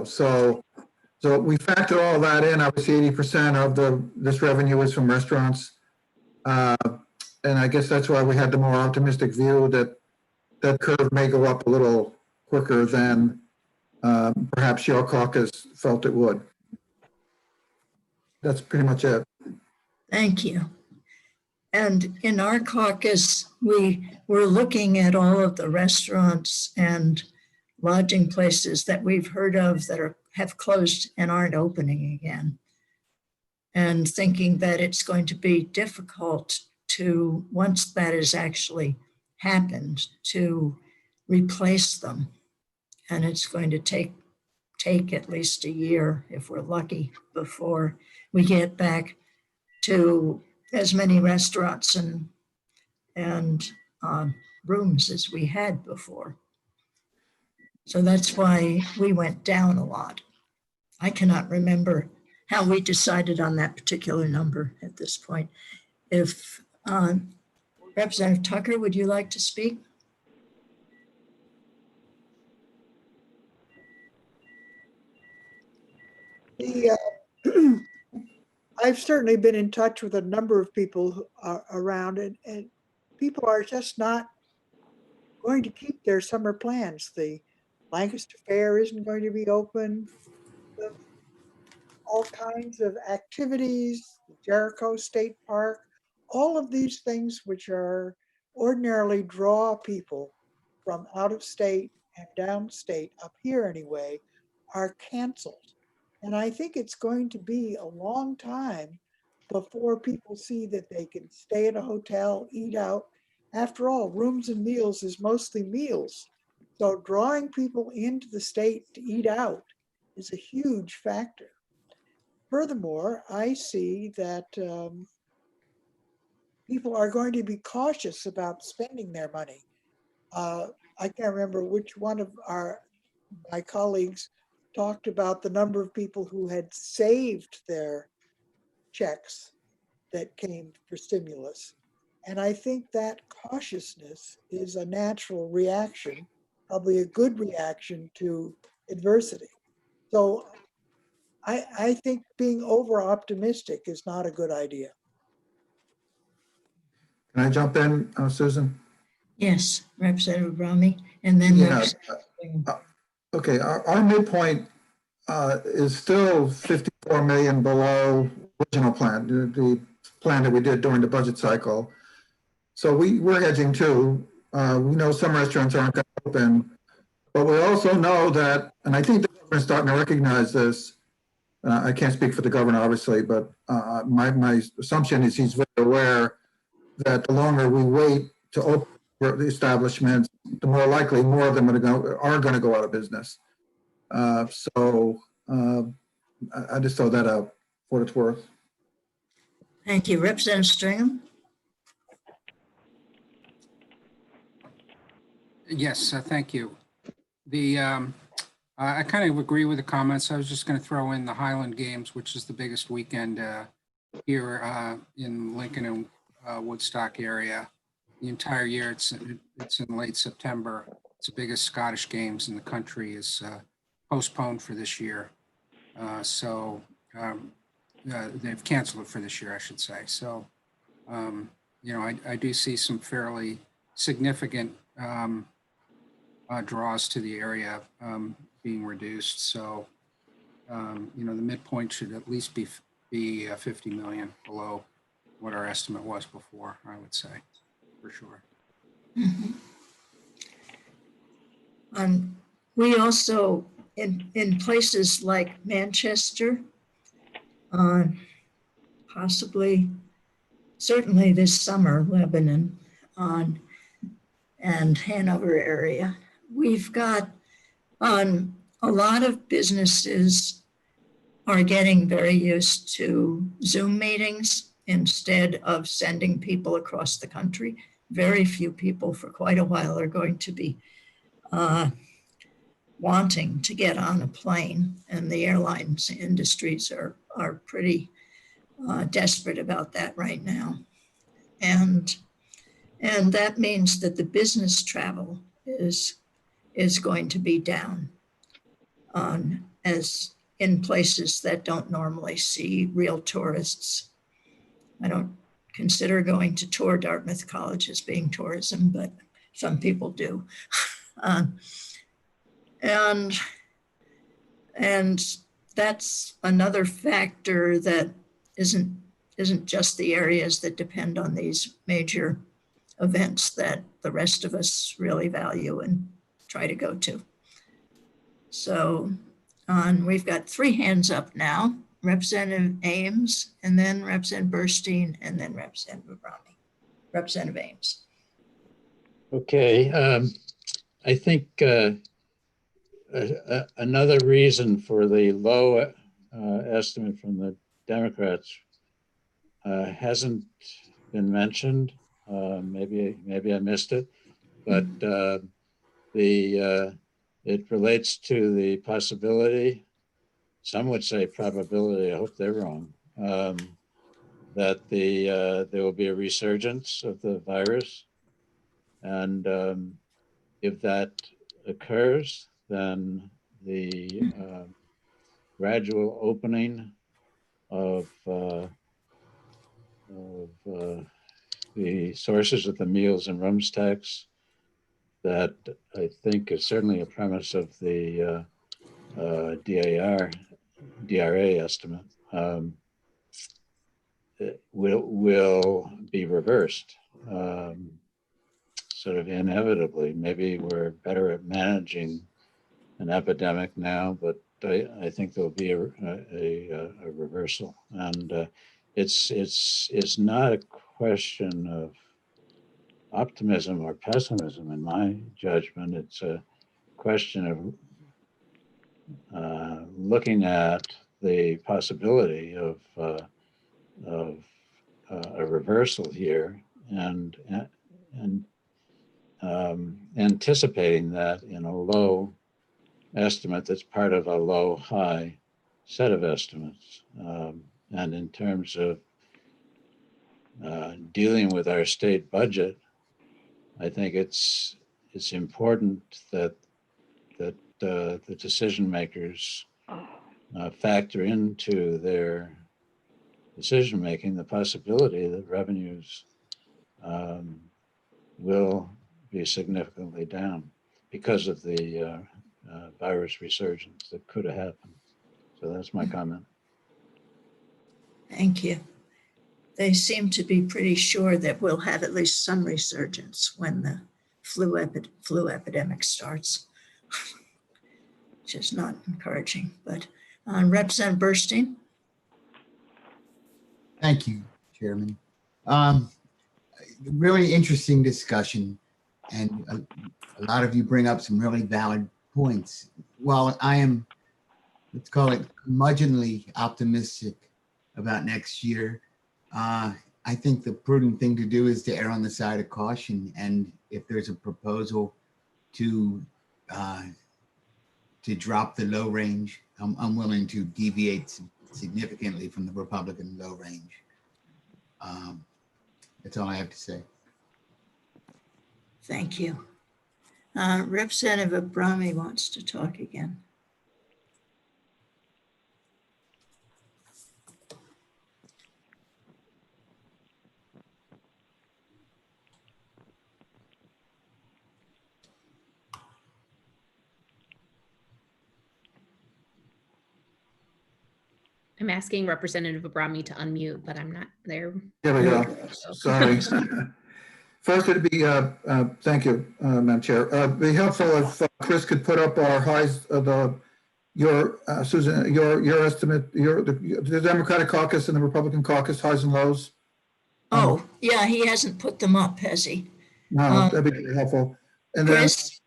S15: so we factor all that in. Obviously, 80% of this revenue is from restaurants, and I guess that's why we had the more optimistic view that curve may go up a little quicker than perhaps your caucus felt it would. That's pretty much it.
S1: Thank you. And in our caucus, we were looking at all of the restaurants and lodging places that we've heard of that have closed and aren't opening again. And thinking that it's going to be difficult to, once that has actually happened, to replace them. And it's going to take at least a year, if we're lucky, before we get back to as many restaurants and rooms as we had before. So that's why we went down a lot. I cannot remember how we decided on that particular number at this point. If Representative Tucker, would you like to speak?
S8: I've certainly been in touch with a number of people who are around, and people are just not going to keep their summer plans. The Lancaster Fair isn't going to be open. All kinds of activities, Jericho State Park, all of these things which are ordinarily draw people from out of state and downstate, up here anyway, are canceled. And I think it's going to be a long time before people see that they can stay at a hotel, eat out. After all, rooms and meals is mostly meals. So drawing people into the state to eat out is a huge factor. Furthermore, I see that people are going to be cautious about spending their money. I can't remember which one of my colleagues talked about the number of people who had saved their checks that came for stimulus. And I think that cautiousness is a natural reaction, probably a good reaction to adversity. So I think being over optimistic is not a good idea.
S15: Can I jump in, Susan?
S1: Yes, Representative Bromley, and then
S15: Yeah.
S1: Representative-
S15: Okay, our midpoint is still 54 million below original plan, the plan that we did during the budget cycle. So we're hedging too. We know some restaurants aren't going to open, but we also know that, and I think the government's starting to recognize this. I can't speak for the governor, obviously, but my assumption is he's very aware that the longer we wait to open the establishments, the more likely more of them are going to go out of business. So I just throw that out for what it's worth.
S1: Thank you. Representative Stringham?
S2: Yes, thank you. I kind of agree with the comments. I was just going to throw in the Highland Games, which is the biggest weekend here in Lincoln and Woodstock area. The entire year, it's in late September. It's the biggest Scottish Games in the country is postponed for this year. So they've canceled it for this year, I should say. So, you know, I do see some fairly significant draws to the area being reduced. So, you know, the midpoint should at least be 50 million below what our estimate was before, I would say, for sure.
S1: Mm-hmm. We also, in places like Manchester, possibly, certainly this summer, Lebanon, and Hanover area, we've got a lot of businesses are getting very used to Zoom meetings instead of sending people across the country. Very few people for quite a while are going to be wanting to get on a plane, and the airlines industries are pretty desperate about that right now. And that means that the business travel is going to be down as in places that don't normally see real tourists. I don't consider going to tour Dartmouth College as being tourism, but some people do. And that's another factor that isn't just the areas that depend on these major events that the rest of us really value and try to go to. So we've got 3 hands up now, Representative Ames, and then Representative Burstein, and then Representative Bromley. Representative Ames.
S5: Okay, I think another reason for the low estimate from the Democrats hasn't been mentioned. Maybe I missed it, but it relates to the possibility, some would say probability, I hope they're wrong, that there will be a resurgence of the virus. And if that occurs, then the gradual opening of the sources of the meals and rooms tax, that I think is certainly a premise of the DRA estimate, will be reversed. Sort of inevitably. Maybe we're better at managing an epidemic now, but I think there'll be a reversal. And it's not a question of optimism or pessimism in my judgment. question of looking at the possibility of a reversal here and anticipating that in a low estimate that's part of a low-high set of estimates. And in terms of dealing with our state budget, I think it's important that the decision makers factor into their decision making the possibility that revenues will be significantly down because of the virus resurgence that could have happened. So that's my comment.
S1: Thank you. They seem to be pretty sure that we'll have at least some resurgence when the flu epidemic starts, which is not encouraging. But Representative Burstein.
S17: Thank you, Chairman. Really interesting discussion, and a lot of you bring up some really valid points. While I am, let's call it, curmudgeonly optimistic about next year, I think the prudent thing to do is to err on the side of caution. And if there's a proposal to drop the low range, I'm willing to deviate significantly from the Republican low range. That's all I have to say.
S1: Thank you. Representative Abrami wants to talk again.
S3: I'm asking Representative Abrami to unmute, but I'm not there.
S15: There we go. Sorry. First, it'd be, thank you, Madam Chair. It'd be helpful if Chris could put up our highs of your, Susan, your estimate, the Democratic caucus and the Republican caucus highs and lows.
S1: Oh, yeah, he hasn't put them up, has he?
S15: No, that'd be very helpful. And
S1: Chris,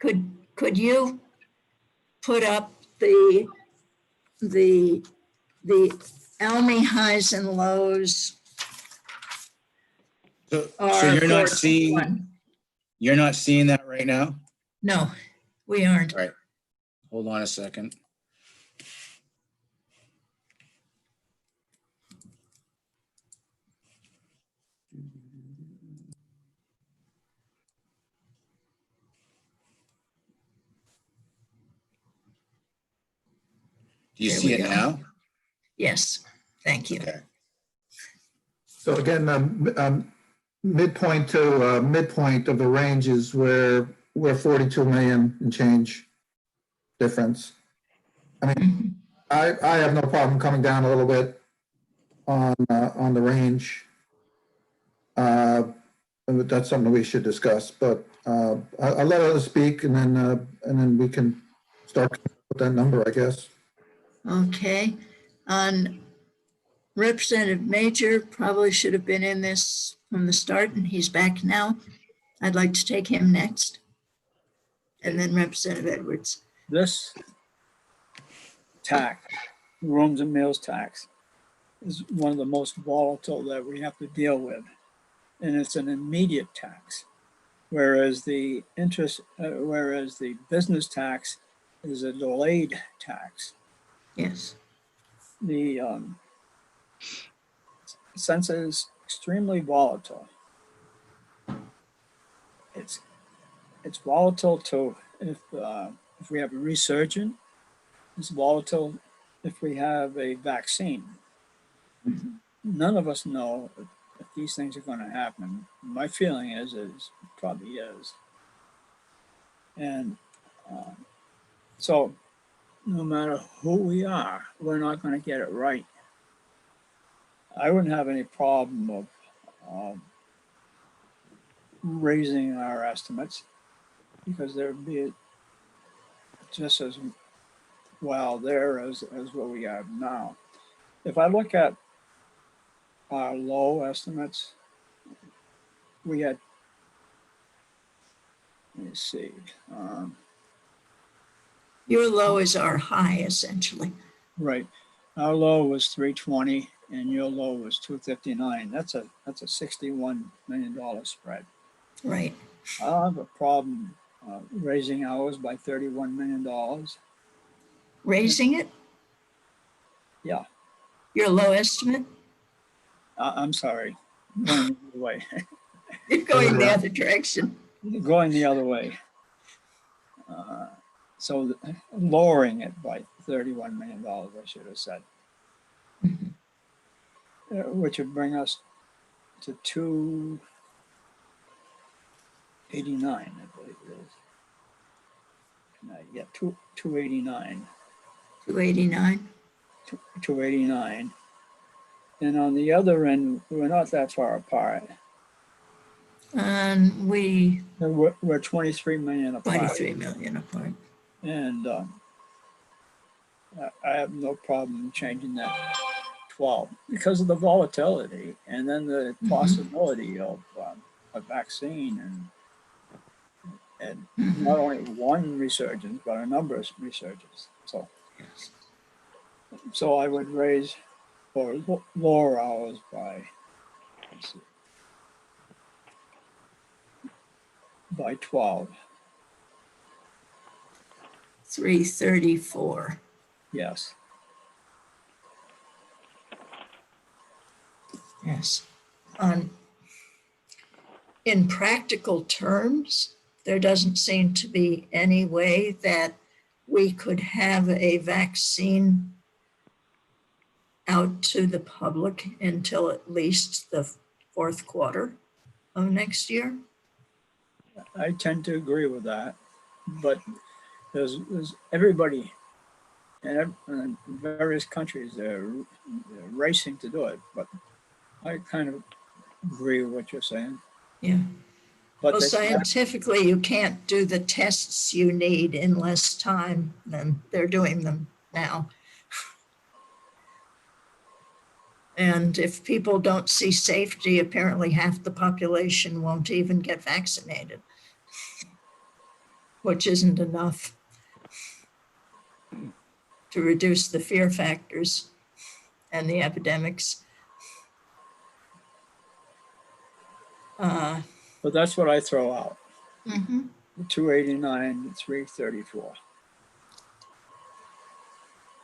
S1: could you put up the Almy highs and lows?
S18: So you're not seeing that right now?
S1: No, we aren't.
S18: All right, hold on a second. Do you see it now?
S1: Yes, thank you.
S18: Okay.
S15: So again, midpoint to midpoint of the range is where we're 42 million and change difference. I mean, I have no problem coming down a little bit on the range. That's something we should discuss, but I'll let others speak and then we can start with that number, I guess.
S1: Okay. On Representative Major probably should have been in this from the start, and he's back now. I'd like to take him next. And then Representative Edwards.
S19: This tax, rooms and meals tax, is one of the most volatile that we have to deal with. And it's an immediate tax. Whereas the business tax is a delayed tax.
S1: Yes.
S19: The since it is extremely volatile, it's volatile to if we have a resurgence. It's volatile if we have a vaccine. None of us know if these things are going to happen. My feeling is it probably is. And so no matter who we are, we're not going to get it right. I wouldn't have any problem of raising our estimates because there'd be just as well there as what we have now. If I look at our low estimates, we had, let me see,
S1: Your low is our high, essentially.
S19: Right. Our low was 320 and your low was 259. That's a $61 million spread.
S1: Right.
S19: I don't have a problem raising ours by $31 million.
S1: Raising it?
S19: Yeah.
S1: Your low estimate?
S19: I'm sorry, going the other way.
S1: You're going the other direction.
S19: Going the other way. So lowering it by $31 million, I should have said. Which would bring us to 289, I believe it is. Yeah, 289.
S1: 289.
S19: 289. And on the other end, we're not that far apart.
S1: And
S19: we're 23 million apart.
S1: 23 million apart.
S19: And I have no problem changing that 12 because of the volatility and then the possibility of a vaccine and not only one resurgence, but a number of resurgences. So I would raise or lower ours by, let's see, by 12.
S1: 334.
S19: Yes.
S1: Yes. In practical terms, there doesn't seem to be any way that we could have a vaccine out to the public until at least the fourth quarter of next year.
S19: I tend to agree with that, but there's everybody in various countries, they're racing to do it, but I kind of agree with what you're saying.
S1: Yeah.
S19: But
S1: Well, scientifically, you can't do the tests you need in less time than they're doing them now. And if people don't see safety, apparently half the population won't even get vaccinated, which isn't enough to reduce the fear factors and the epidemics.
S19: But that's what I throw out. 289, 334.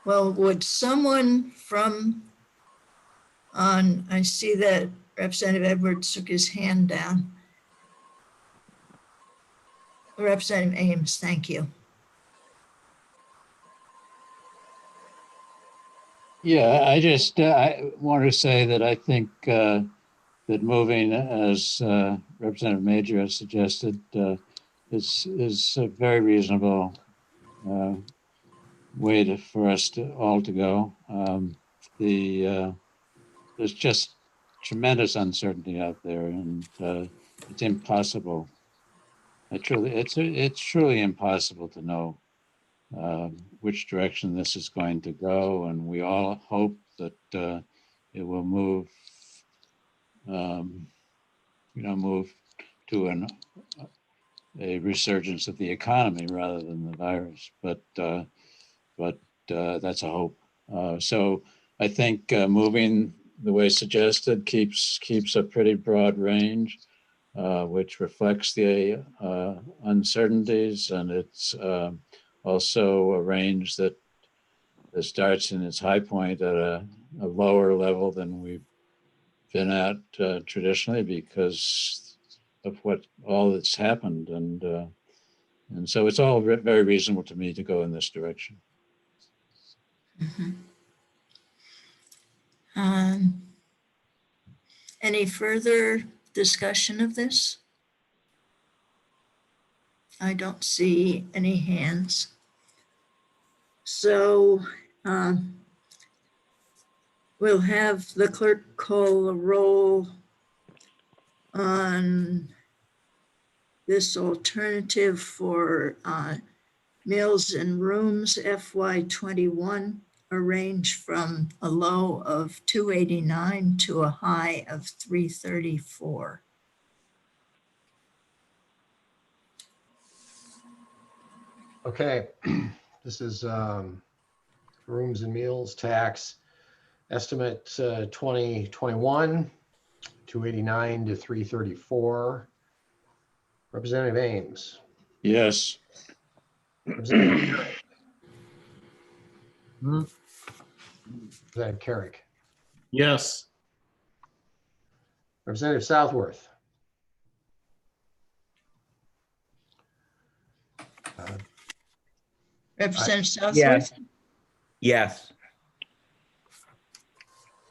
S1: Well, would someone from I see that Representative Edwards took his hand down. Representative Ames, thank you.
S5: Yeah, I want to say that I think that moving, as Representative Major has suggested, is a very reasonable way for us to all to go. There's just tremendous uncertainty out there, and it's impossible. It's truly impossible to know which direction this is going to go, and we all hope that it will move, move to a resurgence of the economy rather than the virus. But that's a hope. So I think moving the way suggested keeps a pretty broad range, which reflects the uncertainties, and it's also a range that starts in its high point at a lower level than we've been at traditionally because of all that's happened, and so it's all very reasonable to me to go in this direction.
S1: Any further discussion of this? I don't see any hands. So we'll have the clerk call a roll on this alternative for meals and rooms FY21, a range from a low of 289 to a high of 334.
S4: Okay, This is rooms and meals tax estimate 2021, 289 to 334. Representative Ames.
S5: Yes.
S4: Representative Representative Carrick.
S6: Yes.
S4: Representative Southworth.
S1: Representative Southworth?
S10: Yes. Yes.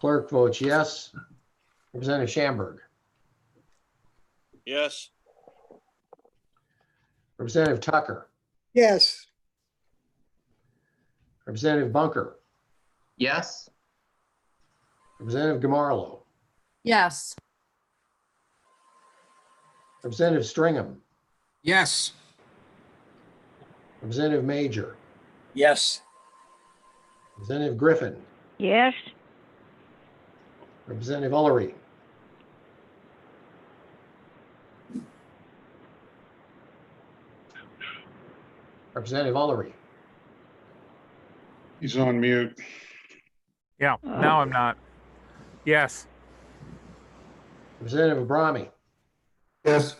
S4: Clerk votes yes. Representative Schamberg.
S7: Yes.
S4: Representative Tucker.
S8: Yes.
S4: Representative Bunker.
S11: Yes.
S4: Representative Gamarlo.
S11: Yes.
S4: Representative Stringham.
S2: Yes.
S4: Representative Major.
S19: Yes.
S4: Representative Griffin.
S13: Yes.
S4: Representative Ullery. Representative Ullery.
S16: He's on mute.
S14: Yeah, now I'm not. Yes.
S4: Representative Abrami.
S15: Yes.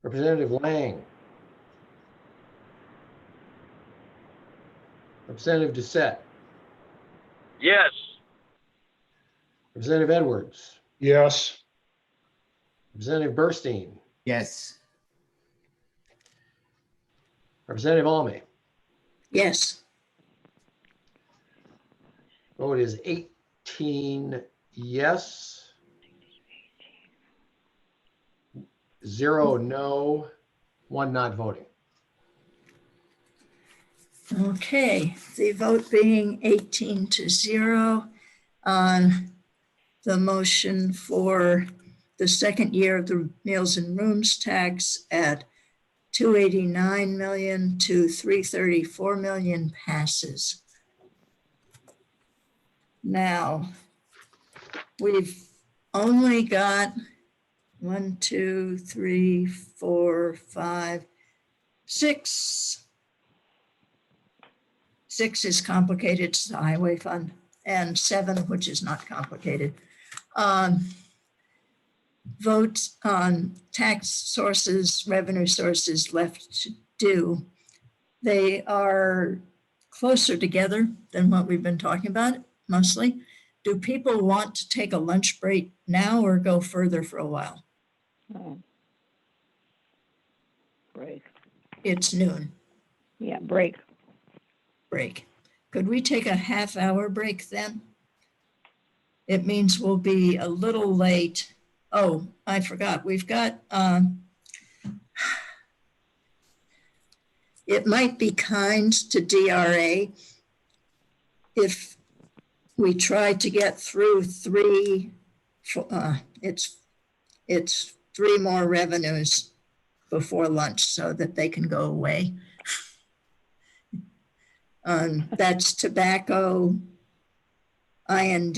S4: Representative Lang. Representative Doucette.
S7: Yes.
S4: Representative Edwards.
S16: Yes.
S4: Representative Burstein.
S17: Yes.
S4: Representative Alme.
S1: Yes.
S4: Vote is 18 yes. 0 no, 1 not voting.
S1: Okay, the vote being 18-0 on the motion for the second year of the meals and rooms tax at 289 million to 334 million passes. Now, we've only got 1, 2, 3, 4, 5, 6. 6 is complicated, it's the highway fund, and 7, which is not complicated. Votes on tax sources, revenue sources left to do. They are closer together than what we've been talking about, mostly. Do people want to take a lunch break now or go further for a while?
S13: Break.
S1: It's noon.
S13: Yeah, break.
S1: Break. Could we take a half-hour break then? It means we'll be a little late. Oh, I forgot. We've got, it might be kind to DRA if we try to get through 3, it's 3 more revenues before lunch so that they can go away. That's tobacco, IND,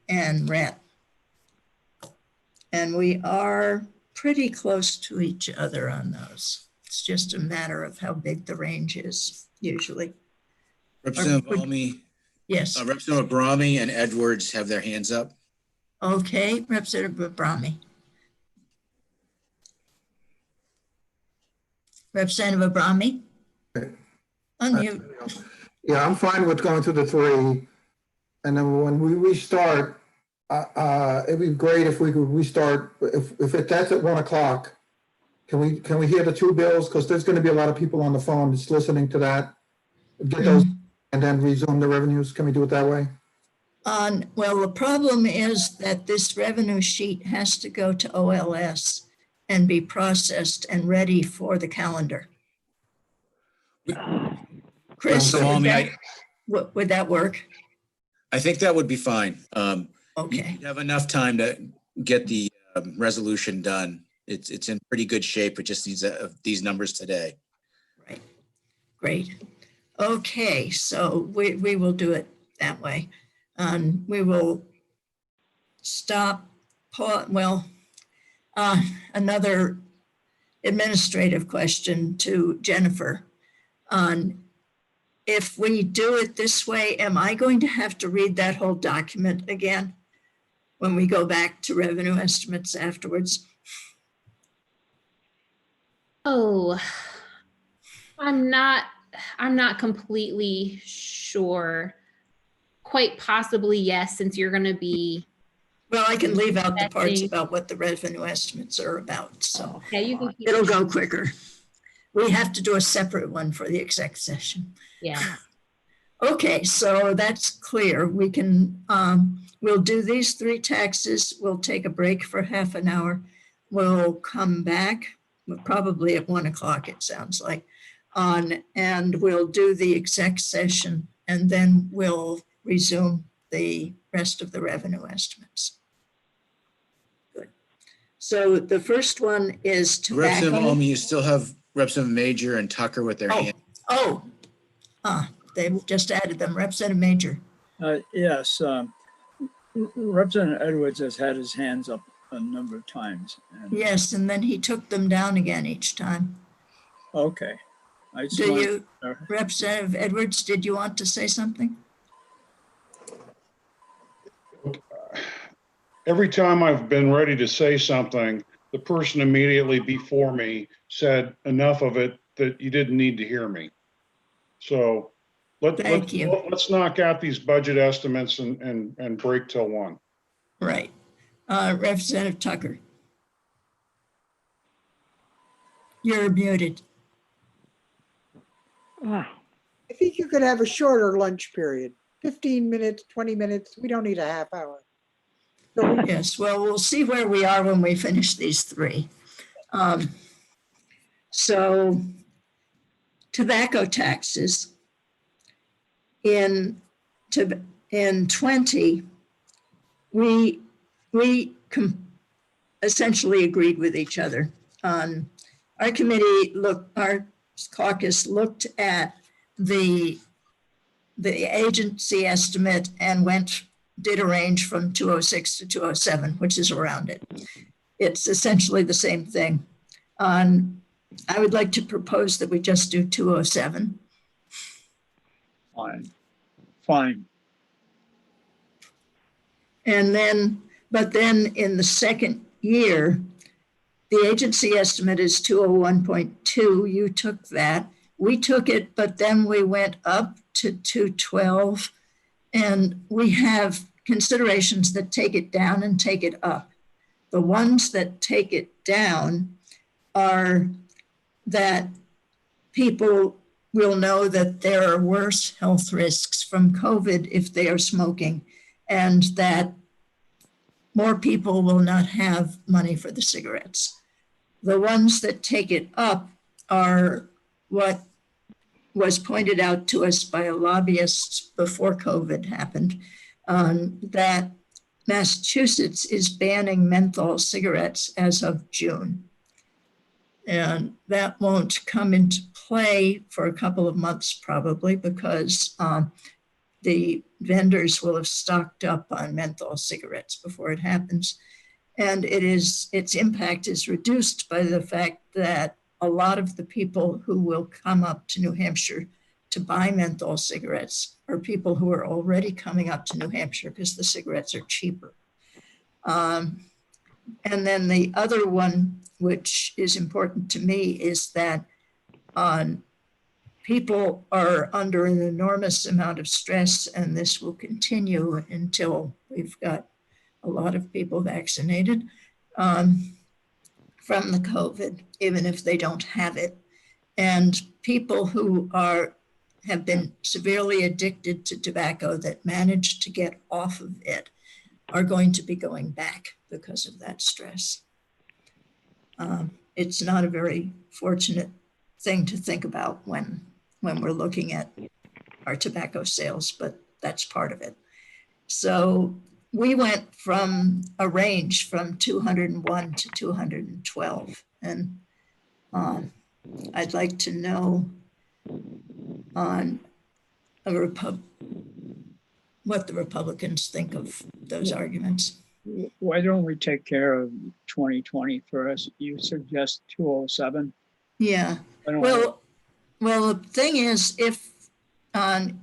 S1: and rent. And we are pretty close to each other on those. It's just a matter of how big the range is usually.
S18: Representative Alme.
S1: Yes.
S18: Representative Abrami and Edwards have their hands up.
S1: Okay, Representative Abrami. Representative Abrami? Unmute.
S15: Yeah, I'm fine with going to the 3. And then when we restart, it'd be great if we could restart, if that's at 1 o'clock, can we hear the 2 bills? Because there's going to be a lot of people on the phone just listening to that. Get those and then resume the revenues. Can we do it that way?
S1: Well, the problem is that this revenue sheet has to go to OLS and be processed and ready for the calendar. Chris, would that work?
S18: I think that would be fine.
S1: Okay.
S18: You have enough time to get the resolution done. It's in pretty good shape. It just needs these numbers today.
S1: Right. Great. Okay, so we will do it that way. We will stop, administrative question to Jennifer on if we do it this way, am I going to have to read that whole document again when we go back to revenue estimates afterwards?
S3: Oh, I'm not completely sure. Quite possibly, yes, since you're going to be.
S1: Well, I can leave out the parts
S3: Testing.
S1: about what the revenue estimates are about, so
S3: Yeah, you can keep.
S1: it'll go quicker. We have to do a separate one for the exec session.
S3: Yeah.
S1: Okay, so that's clear. We can, we'll do these 3 taxes. We'll take a break for half an hour. We'll come back, probably at 1 o'clock, it sounds like, and we'll do the exec session, and then we'll resume the rest of the revenue estimates. Good. So the first one is
S18: Representative
S1: tobacco.
S18: Almy, you still have Representative Major and Tucker with their hand.
S1: They've just added them. Representative Major.
S19: Yes, Representative Edwards has had his hands up a number of times. And,
S1: Yes, and then he took them down again each time.
S19: okay.
S1: Representative Edwards, did you want to say something?
S16: Every time I've been ready to say something, the person immediately before me said enough of it that you didn't need to hear me. So let's knock out these budget estimates and break till 1.
S1: Right. Representative Tucker. You're muted.
S8: I think you could have a shorter lunch period, 15 minutes, 20 minutes. We don't need a half hour.
S1: Yes, well, we'll see where we are when we finish these 3. So tobacco taxes in 20, we essentially agreed with each other on our committee. Our caucus looked at the agency estimate and did a range from 206 to 207, which is around it. It's essentially the same thing. I would like to propose that we just do 207.
S19: Fine.
S1: And then, but then in the second year, the agency estimate is 201.2. You took that. We took it, but then we went up to 212. And we have considerations that take it down and take it up. The ones that take it down are that people will know that there are worse health risks from COVID if they are smoking, and that more people will not have money for the cigarettes. The ones that take it up are what was pointed out to us by a lobbyist before COVID happened, that Massachusetts is banning menthol cigarettes as of June. And that won't come into play for a couple of months probably, because the vendors will have stocked up on menthol cigarettes before it happens. And its impact is reduced by the fact that a lot of the people who will come up to New Hampshire to buy menthol cigarettes are people who are already coming up to New Hampshire because the cigarettes are cheaper. And then the other one, which is important to me, is that people are under an enormous amount of stress, and this will continue until we've got a lot of people vaccinated from the COVID, even if they don't have it. And people who have been severely addicted to tobacco that managed to get off of it are going to be going back because of that stress. It's not a very fortunate thing to think about when we're looking at our tobacco sales, but that's part of it. So we went from a range from 201 to 212. And I'd like to know on what the Republicans think of those arguments.
S19: Why don't we take care of 2020 first? You suggest 207?
S1: Yeah.
S19: I don't
S1: Well, the thing is, if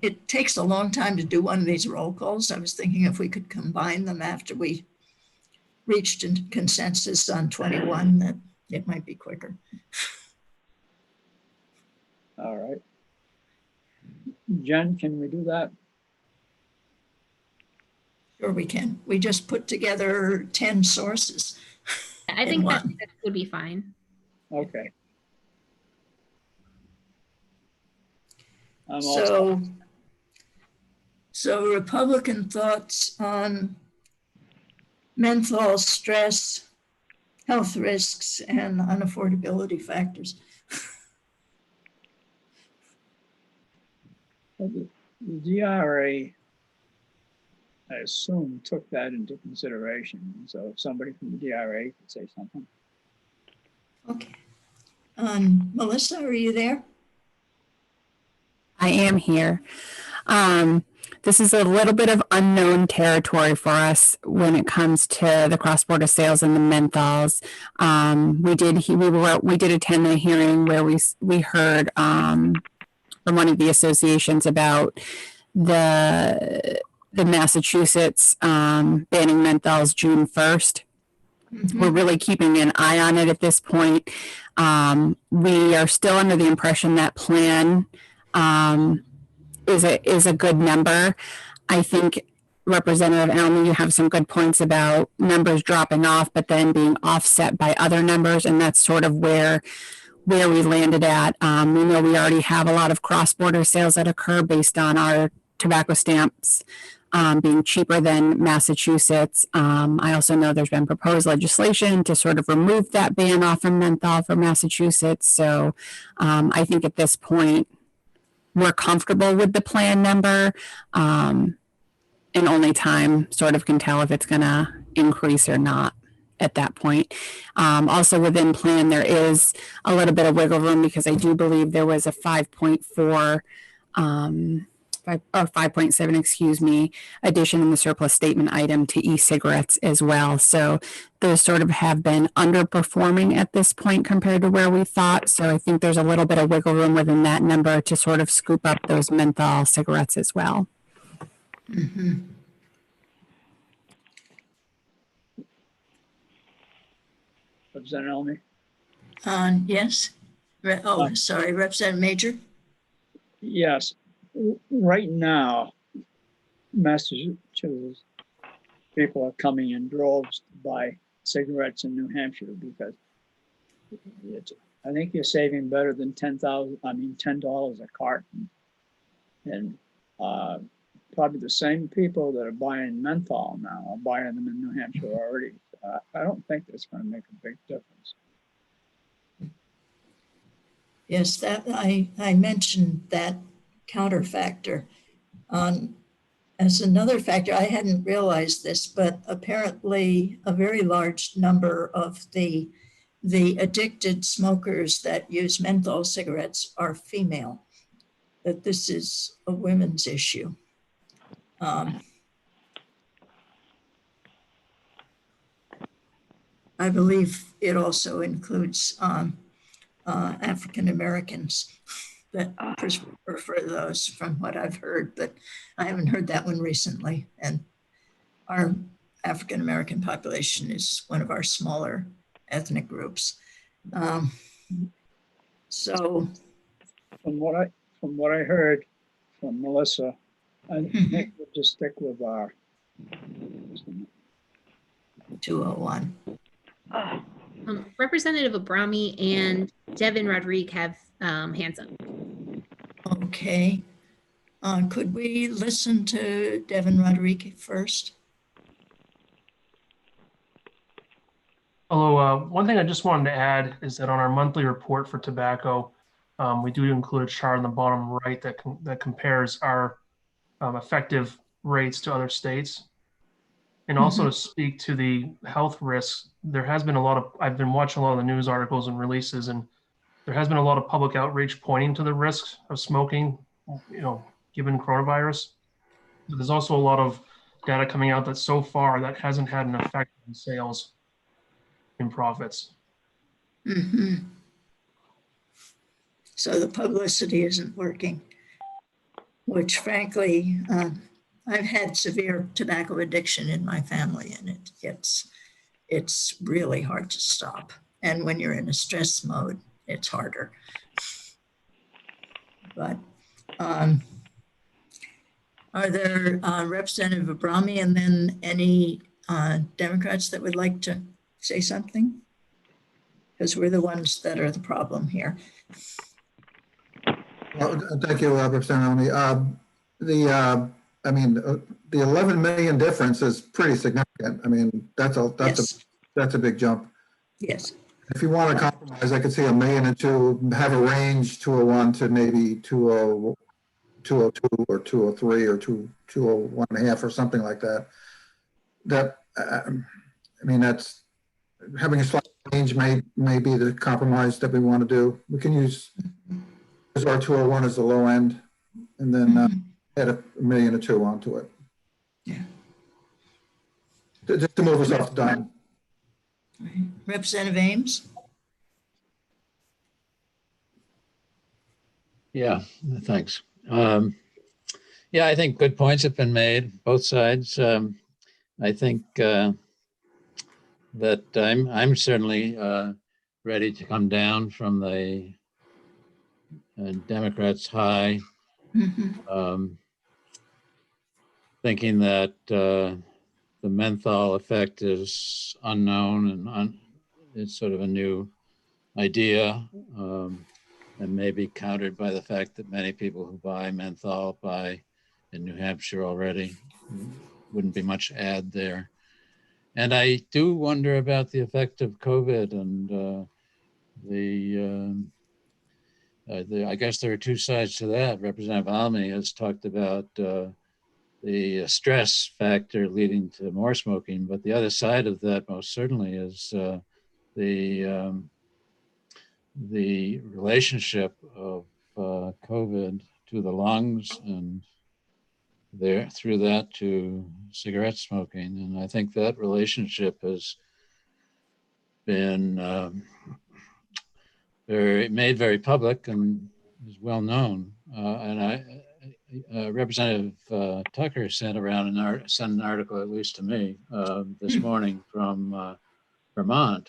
S1: it takes a long time to do one of these roll calls, I was thinking if we could combine them after we reached a consensus on 21, that it might be quicker.
S19: All right. Jen, can we do that?
S1: Sure we can. We just put together 10 sources.
S3: I think that would be fine.
S19: Okay.
S1: So Republican thoughts on menthol stress, health risks, and unaffordability factors.
S19: The DRA, I assume, took that into consideration. So if somebody from the DRA could say something.
S1: Okay. Melissa, are you there?
S22: I am here. This is a little bit of unknown territory for us when it comes to the cross-border sales and the menthols. We did attend the hearing where we heard from one of the associations about the Massachusetts banning menthols June 1st. We're really keeping an eye on it at this point. We are still under the impression that plan is a good number. I think Representative Almy, you have some good points about numbers dropping off, but then being offset by other numbers, and that's sort of where we landed at. We know we already have a lot of cross-border sales that occur based on our tobacco stamps being cheaper than Massachusetts. I also know there's been proposed legislation to sort of remove that ban off from menthol for Massachusetts. So I think at this point, we're comfortable with the plan number, and only time sort of can tell if it's going to increase or not at that point. Also within plan, there is a little bit of wiggle room because I do believe there was a 5.4 or 5.7, excuse me, addition in the surplus statement item to e-cigarettes as well. So those sort of have been underperforming at this point compared to where we thought. So I think there's a little bit of wiggle room within that number to sort of scoop up those menthol cigarettes as well.
S1: Mm-hmm.
S19: Representative Almy?
S1: Yes. Sorry, Representative Major.
S19: Yes. Right now, Massachusetts people are coming in droves to buy cigarettes in New Hampshire because I think you're saving better than $10 a carton. And probably the same people that are buying menthol now are buying them in New Hampshire already. I don't think that's going to make a big difference.
S1: Yes, that I mentioned that counterfactor. As another factor, I hadn't realized this, but apparently a very large number of the addicted smokers that use menthol cigarettes are female, that this is a women's issue. I believe it also includes African Americans that prefer those from what I've heard, but I haven't heard that one recently. And our African American population is one of our smaller ethnic groups. So
S19: from what I heard from Melissa, I think we'll just stick with our
S1: 201.
S3: Representative Abrami and Devin Rodriguez have hands up.
S1: Okay. Could we listen to Devin Rodriguez first?
S21: Hello. One thing I just wanted to add is that on our monthly report for tobacco, we do include a chart on the bottom right that compares our effective rates to other states. And also to speak to the health risks, there has been I've been watching a lot of the news articles and releases, and there has been a lot of public outreach pointing to the risks of smoking, given coronavirus. But there's also a lot of data coming out that so far that hasn't had an effect on sales and profits.
S1: Mhm. So the publicity isn't working, which frankly, I've had severe tobacco addiction in my family, and it's really hard to stop. And when you're in a stress mode, it's harder. But are there Representative Abrami and then any Democrats that would like to say something? Because we're the ones that are the problem here.
S15: Well, thank you, Representative Almy. I mean, the 11 million difference is pretty significant. I mean, that's a big jump.
S1: Yes.
S15: If you want to compromise, I could see $1 million and two, have a range 201 to maybe 202 or 203 or 201 and a half or something like that. That I mean, that's having a slight range may be the compromise that we want to do. We can use our 201 as the low end, and then add $1 million or two onto it.
S1: Yeah.
S15: Just to move us off the dime.
S1: Representative Ames?
S5: Yeah, thanks. Yeah, I think good points have been made, both sides. I think that I'm certainly ready to come down from the Democrats' high, thinking that the menthol effect is unknown and it's sort of a new idea, and maybe countered by the fact that many people who buy menthol buy in New Hampshire already. Wouldn't be much add there. And I do wonder about the effect of COVID and I guess there are two sides to that. Representative Almy has talked about the stress factor leading to more smoking, but the other side of that most certainly is the relationship of COVID to the lungs and through that to cigarette smoking. And I think that relationship has been made very public and is well known. Representative Tucker sent an article, at least to me, this morning from Vermont.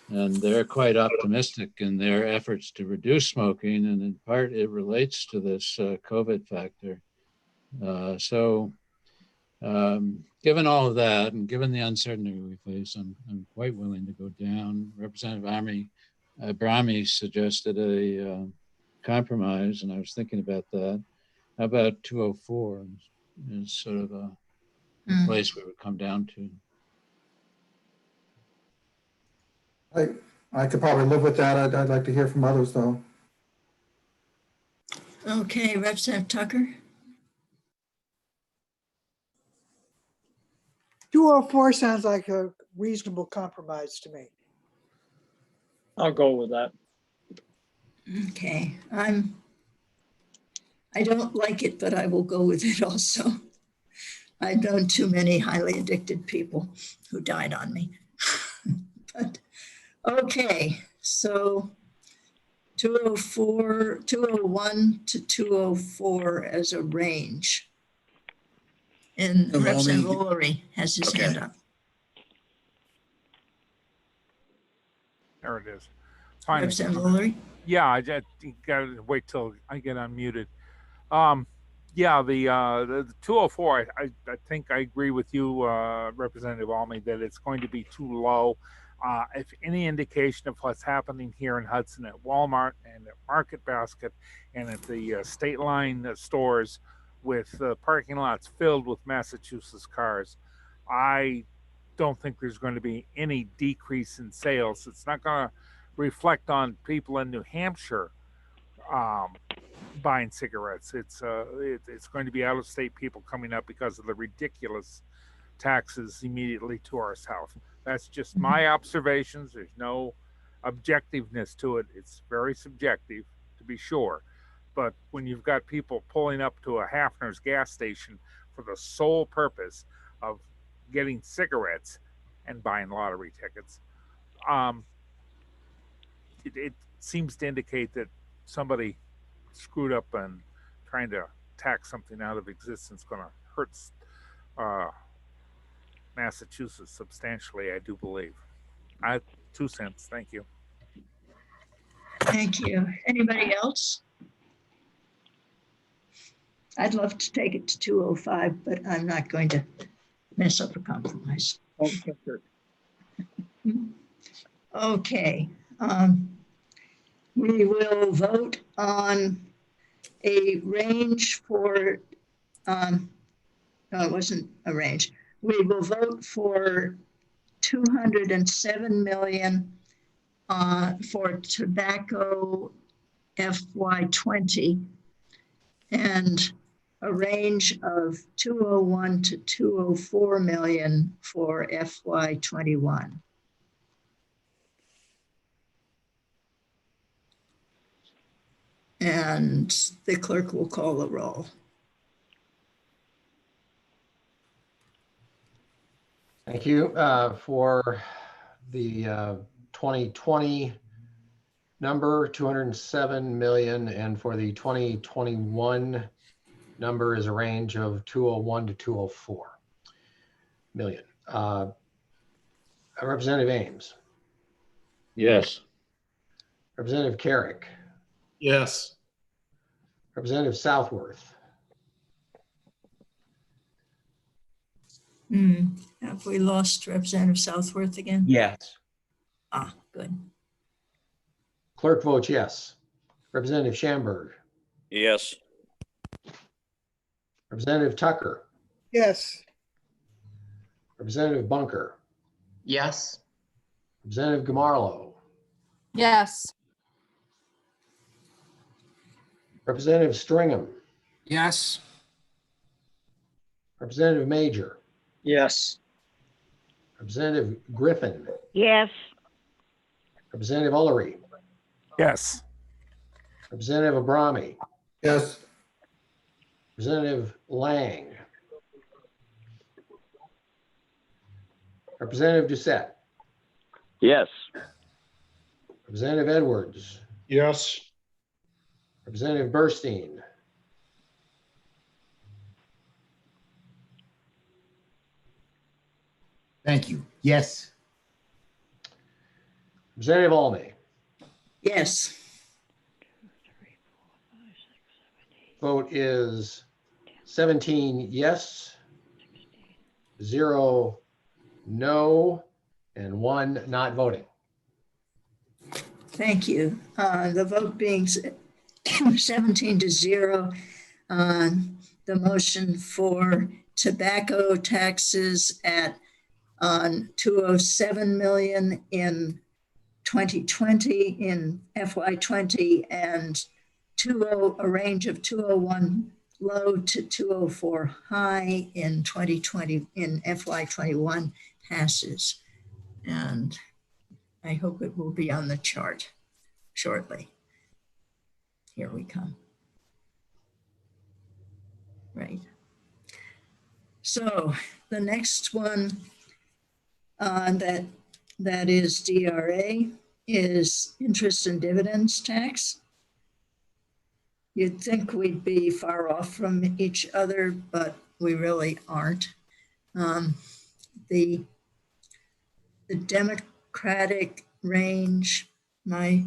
S5: And they're quite optimistic in their efforts to reduce smoking. And in part, it relates to this COVID factor. Given all of that, and given the uncertainty we face, I'm quite willing to go down. Representative Abrami suggested a compromise, and I was thinking about that. How about 204 is sort of a place we would come down to?
S15: I could probably live with that. I'd like to hear from others, though.
S1: Okay, Representative Tucker?
S8: 204 sounds like a reasonable compromise to me.
S19: I'll go with that.
S1: Okay, I don't like it, but I will go with it also. I've known too many highly addicted people who died on me. But okay, so 201 to 204 as a range. And Representative Ullery has his hand up.
S14: There it is. Fine.
S1: Representative Ullery?
S14: Yeah, I just gotta wait till I get unmuted. Yeah, the 204, I think I agree with you, Representative Almy, that it's going to be too low. If any indication of what's happening here in Hudson at Walmart and at Market Basket and at the state line stores with parking lots filled with Massachusetts cars, I don't think there's going to be any decrease in sales. It's not going to reflect on people in New Hampshire buying cigarettes. It's going to be out of state people coming up because of the ridiculous taxes immediately to our south. That's just my observations. There's no objectiveness to it. It's very subjective, to be sure. But when you've got people pulling up to a Hafner's gas station for the sole purpose of getting cigarettes and buying lottery tickets, it seems to indicate that somebody screwed up and trying to tack something out of existence going to hurt Massachusetts substantially, I do believe. 2 cents. Thank you.
S1: Thank you. Anybody else? I'd love to take it to 205, but I'm not going to mess up a compromise. Okay. We will vote on a range for, no, it wasn't a range. We will vote for 207 million for tobacco FY20 and a range of 201 to 204 million for FY21. And the clerk will call the roll.
S4: Thank you. For the 2020 number, 207 million, and for the 2021 number is a range of 201 to 204 million. Representative Ames.
S5: Yes.
S4: Representative Carrick.
S6: Yes.
S4: Representative Southworth.
S1: Have we lost Representative Southworth again?
S10: Yes.
S1: Ah, good.
S4: Clerk votes yes. Representative Schamberg.
S7: Yes.
S4: Representative Tucker.
S8: Yes.
S4: Representative Bunker.
S11: Yes.
S4: Representative Gamarlo.
S11: Yes.
S4: Representative Stringham.
S2: Yes.
S4: Representative Major.
S19: Yes.
S4: Representative Griffin.
S13: Yes.
S4: Representative Ullery.
S14: Yes.
S4: Representative Abrami.
S15: Yes.
S4: Representative Lang. Representative Doucette.
S9: Yes.
S4: Representative Edwards.
S16: Yes.
S4: Representative Burstein.
S17: Thank you. Yes.
S4: Representative Alme.
S1: Yes.
S4: Vote is 17 yes, 0 no, and 1 not voting.
S1: Thank you. The vote being 17 to 0 on the motion for tobacco taxes at 207 million in 2020 in FY20 and a range of 201 low to 204 high in 2020 in FY21 passes. And I hope it will be on the chart shortly. Here we come. Right. So the next one that is DRA is interest and dividends tax. You'd think we'd be far off from each other, but we really aren't. The Democratic range, my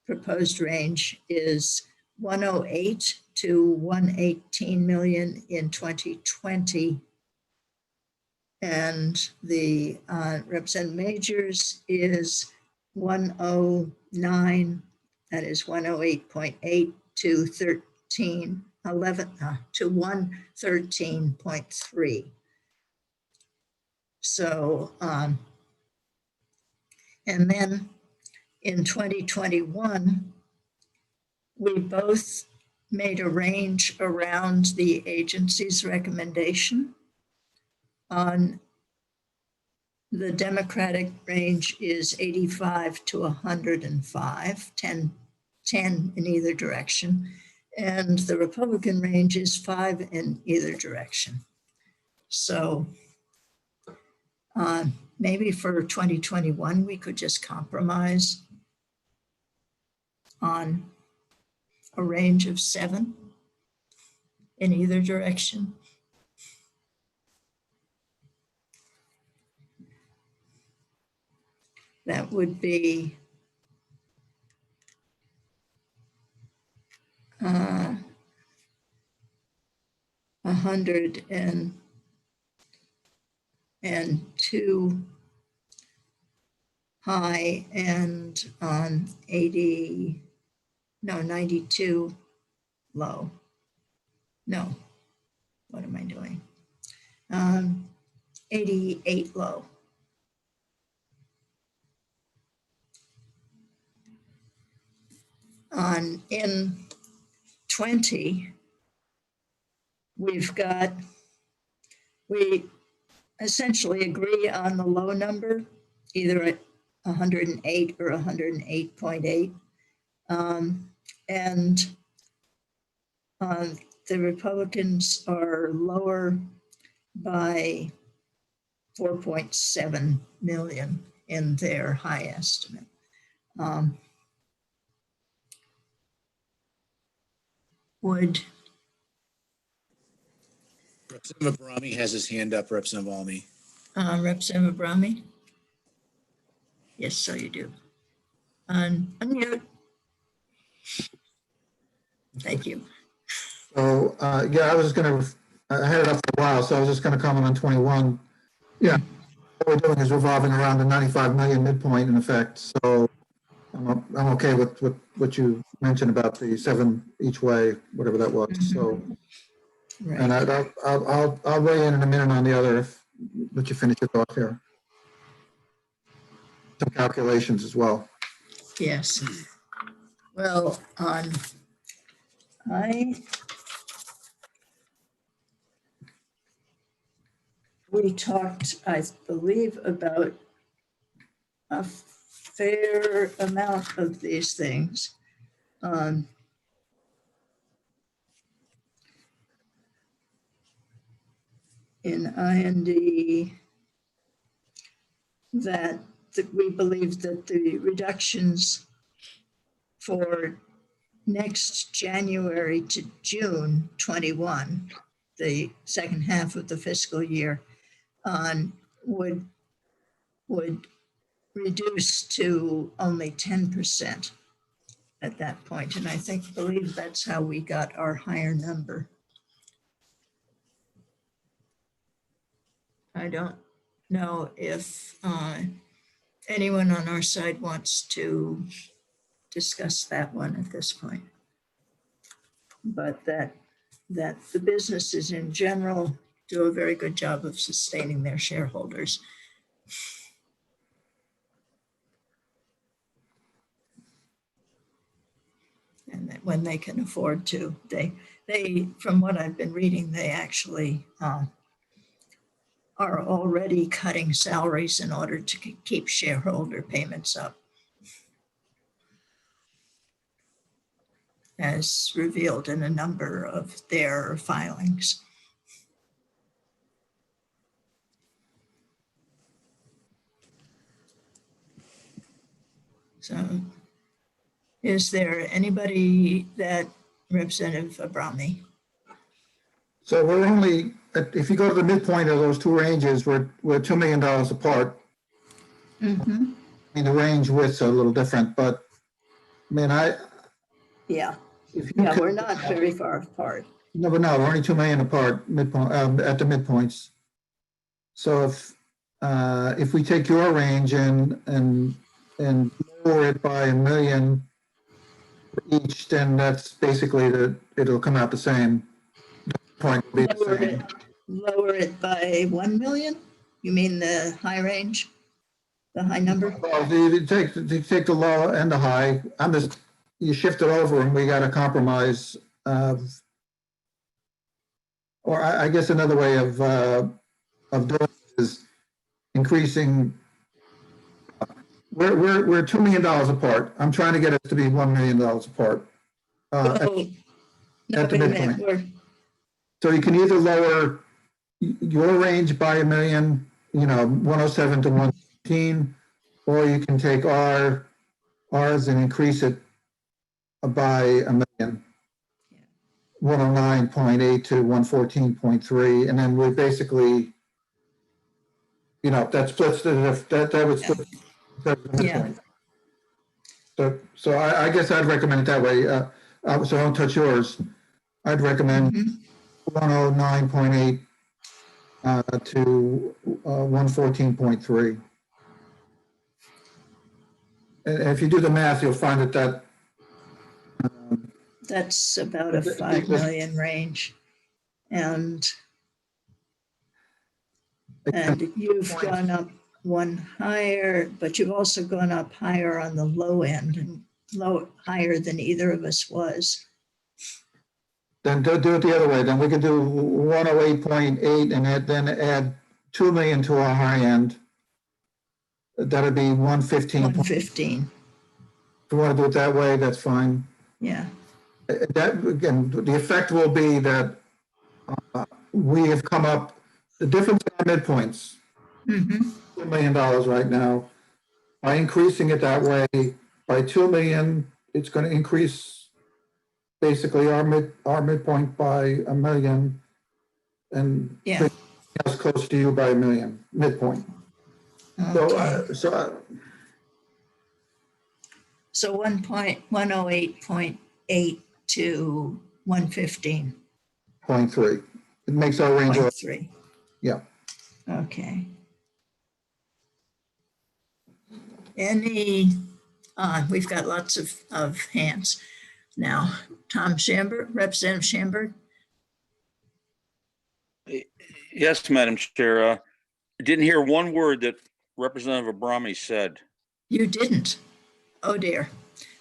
S1: proposed range is 108 to 118 million in 2020. And the Representative Majors is 109, that is 108.8 to 113.3. So, and then in 2021, we both made a range around the agency's recommendation. On the Democratic range is 85 to 105, 10 in either direction. And the Republican range is 5 in either direction. So maybe for 2021, we could just compromise on a range of 7 in either direction. That would be 102 high and 92 low. No, what am I doing? 88 low. In 20, we essentially agree on the low number, either at 108 or 108.8. And the Republicans are lower by 4.7 million in their high estimate. Would
S18: Representative Brahmi has his hand up, Representative Almy.
S1: Representative Brahmi? Yes, so you do. Unmute. Thank you.
S15: So, yeah, I was just gonna, I had it up for a while, so I was just gonna comment on 21. Yeah, what we're doing is revolving around the 95 million midpoint in effect, so I'm okay with what you mentioned about the 7 each way, whatever that was, so.
S1: Right.
S15: And I'll weigh in a minute on the other, let you finish your thoughts here. Some calculations as well.
S1: Yes. Well, we talked, I believe, about a fair amount of these things. In IND, that we believe that the reductions for next January to June 21, the second half of the fiscal year, would reduce to only 10% at that point. And I believe that's how we got our higher number. I don't know if anyone on our side wants to discuss that one at this point. But that the businesses in general do a very good job of sustaining their shareholders. And that when they can afford to, they from what I've been reading, they actually are already cutting salaries in order to keep shareholder payments up, as revealed in a number of their filings. So is there anybody that Representative Abrami?
S15: So we're only, if you go to the midpoint of those two ranges, we're $2 million apart.
S1: Mm-hmm.
S15: I mean, the range width's a little different, but I mean,
S1: Yeah.
S15: if you
S1: Yeah,
S15: could,
S1: we're not very far apart.
S15: no, we're only 2 million apart midpoint, at the midpoints. So if we take your range and lower it by $1 million for each, then that's basically it'll come out the same. The point will be the same.
S1: Lower it by 1 million? You mean the high range? The high number?
S15: Well, you take the low and the high. You shift it over and we got a compromise. Or I guess another way of doing it is increasing. We're $2 million apart. I'm trying to get it to be $1 million apart.
S1: No,
S15: at the
S1: wait a minute,
S15: midpoint.
S1: we're,
S15: So you can either lower your range by $1 million, 107 to 115, or you can take ours and increase it by $1 million. 109.8 to 114.3, and then we basically, that splits that would split. the
S1: Yeah.
S15: midpoint. So I guess I'd recommend it that way. So don't touch yours. I'd recommend 109.8 to 114.3. And if you do the math, you'll find that
S1: that's about a 5 million range. And you've gone up one higher, but you've also gone up higher on the low end and higher than either of us was.
S15: then do it the other way. Then we could do 108.8 and then add 2 million to our high end. That'd be 115.
S1: 115.
S15: If you want to do it that way, that's fine.
S1: Yeah.
S15: That, again, the effect will be that we have come up, the difference in our midpoints, $2 million right now. By increasing it that way by 2 million, it's going to increase basically our midpoint by $1 million, and
S1: yeah,
S15: us close to you by $1 million midpoint.
S1: Okay.
S15: So
S1: 108.8 to 115.
S15: 0.3. It makes our range.
S1: 0.3.
S15: Yeah.
S1: Okay. We've got lots of hands now. Tom Schamberg, Representative Schamberg.
S7: Yes, Madam Chair. I didn't hear one word that Representative Abrami said.
S1: You didn't? Oh dear.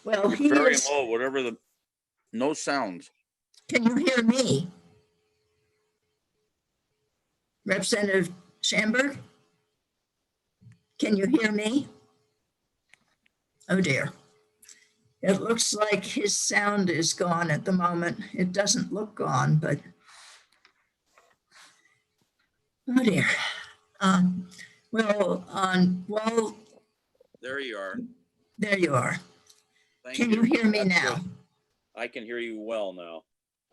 S1: Well, he
S7: Very
S1: is,
S7: low, whatever no sounds.
S1: can you hear me? Representative Schamberg? Can you hear me? Oh dear. It looks like his sound is gone at the moment. It doesn't look gone, but oh dear. Well,
S7: There you are.
S1: there you are.
S7: Thank
S1: Can you hear me
S7: That's
S1: now?
S7: good. I can hear you well now.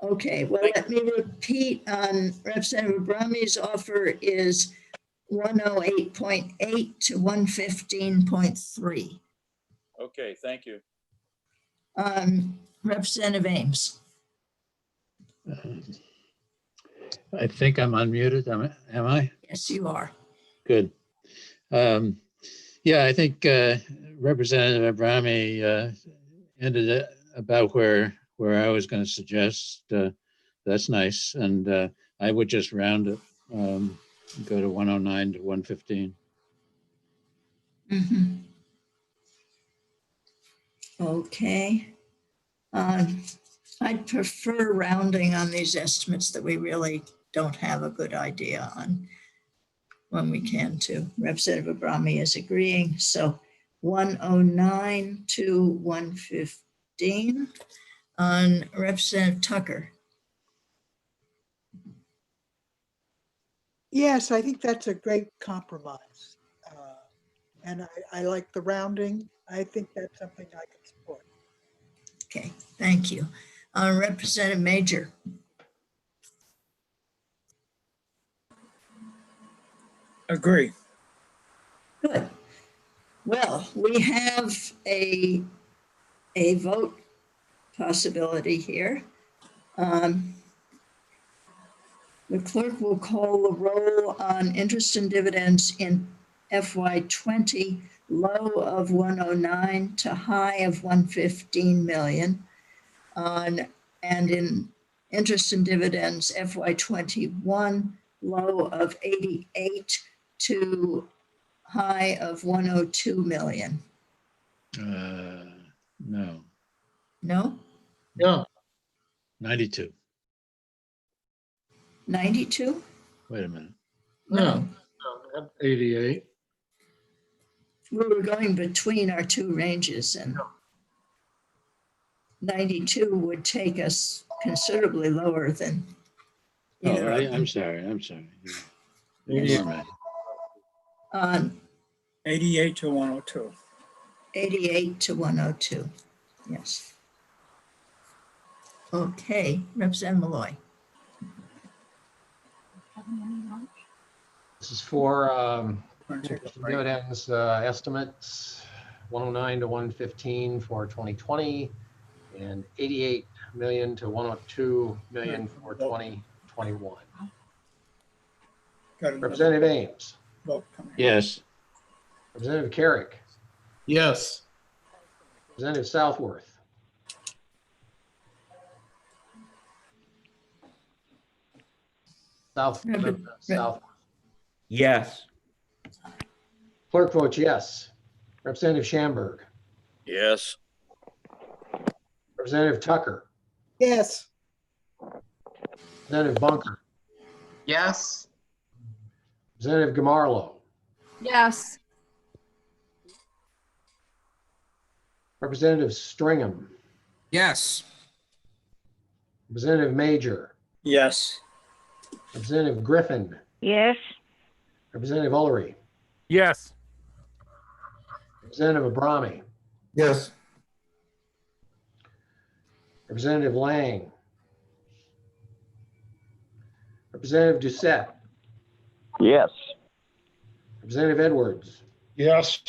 S1: Okay, well, let me repeat on Representative Brami's offer is 108.8 to 115.3.
S7: Okay, thank you.
S1: Representative Ames.
S5: I think I'm unmuted. Am I?
S1: Yes, you are.
S5: Good. Yeah, I think Representative Abrami ended it about where I was going to suggest. That's nice. And I would just round it, go to 109 to 115.
S1: Okay. I'd prefer rounding on these estimates that we really don't have a good idea on when we can to. Representative Abrami is agreeing. So 109 to 115 on Representative Tucker.
S8: Yes, I think that's a great compromise. And I like the rounding. I think that's something I can support.
S1: Okay, thank you. Representative Major.
S19: Agree.
S1: Good. Well, we have a vote possibility here. The clerk will call the roll on interest and dividends in FY20, low of 109 to high of 115 million. And in interest and dividends FY21, low of 88 to high of 102 million.
S5: No.
S1: No?
S6: Yeah.
S5: 92.
S1: 92?
S5: Wait a minute.
S1: No.
S6: 88.
S1: We were going between our two ranges, and 92 would take us considerably lower than
S5: Oh,
S1: either of them.
S5: I'm sorry.
S1: Yes.
S5: Ignore me.
S19: 88 to 102.
S1: 88 to 102. Yes. Okay, Representative Malloy.
S4: This is for dividends estimates, 109 to 115 for 2020 and 88 million to 102 million for 2021. Representative Ames.
S5: Yes.
S4: Representative Carrick.
S6: Yes.
S4: Representative Southworth. Southworth.
S10: Yes.
S4: Clerk votes yes. Representative Schamberg.
S7: Yes.
S4: Representative Tucker.
S8: Yes.
S4: Representative Bunker.
S11: Yes.
S4: Representative Gamarlo.
S11: Yes.
S4: Representative Stringham.
S2: Yes.
S4: Representative Major.
S19: Yes.
S4: Representative Griffin.
S13: Yes.
S4: Representative Ullery.
S14: Yes.
S4: Representative Abrami.
S15: Yes.
S4: Representative Lang. Representative Doucette.
S9: Yes.
S4: Representative Edwards.
S16: Yes.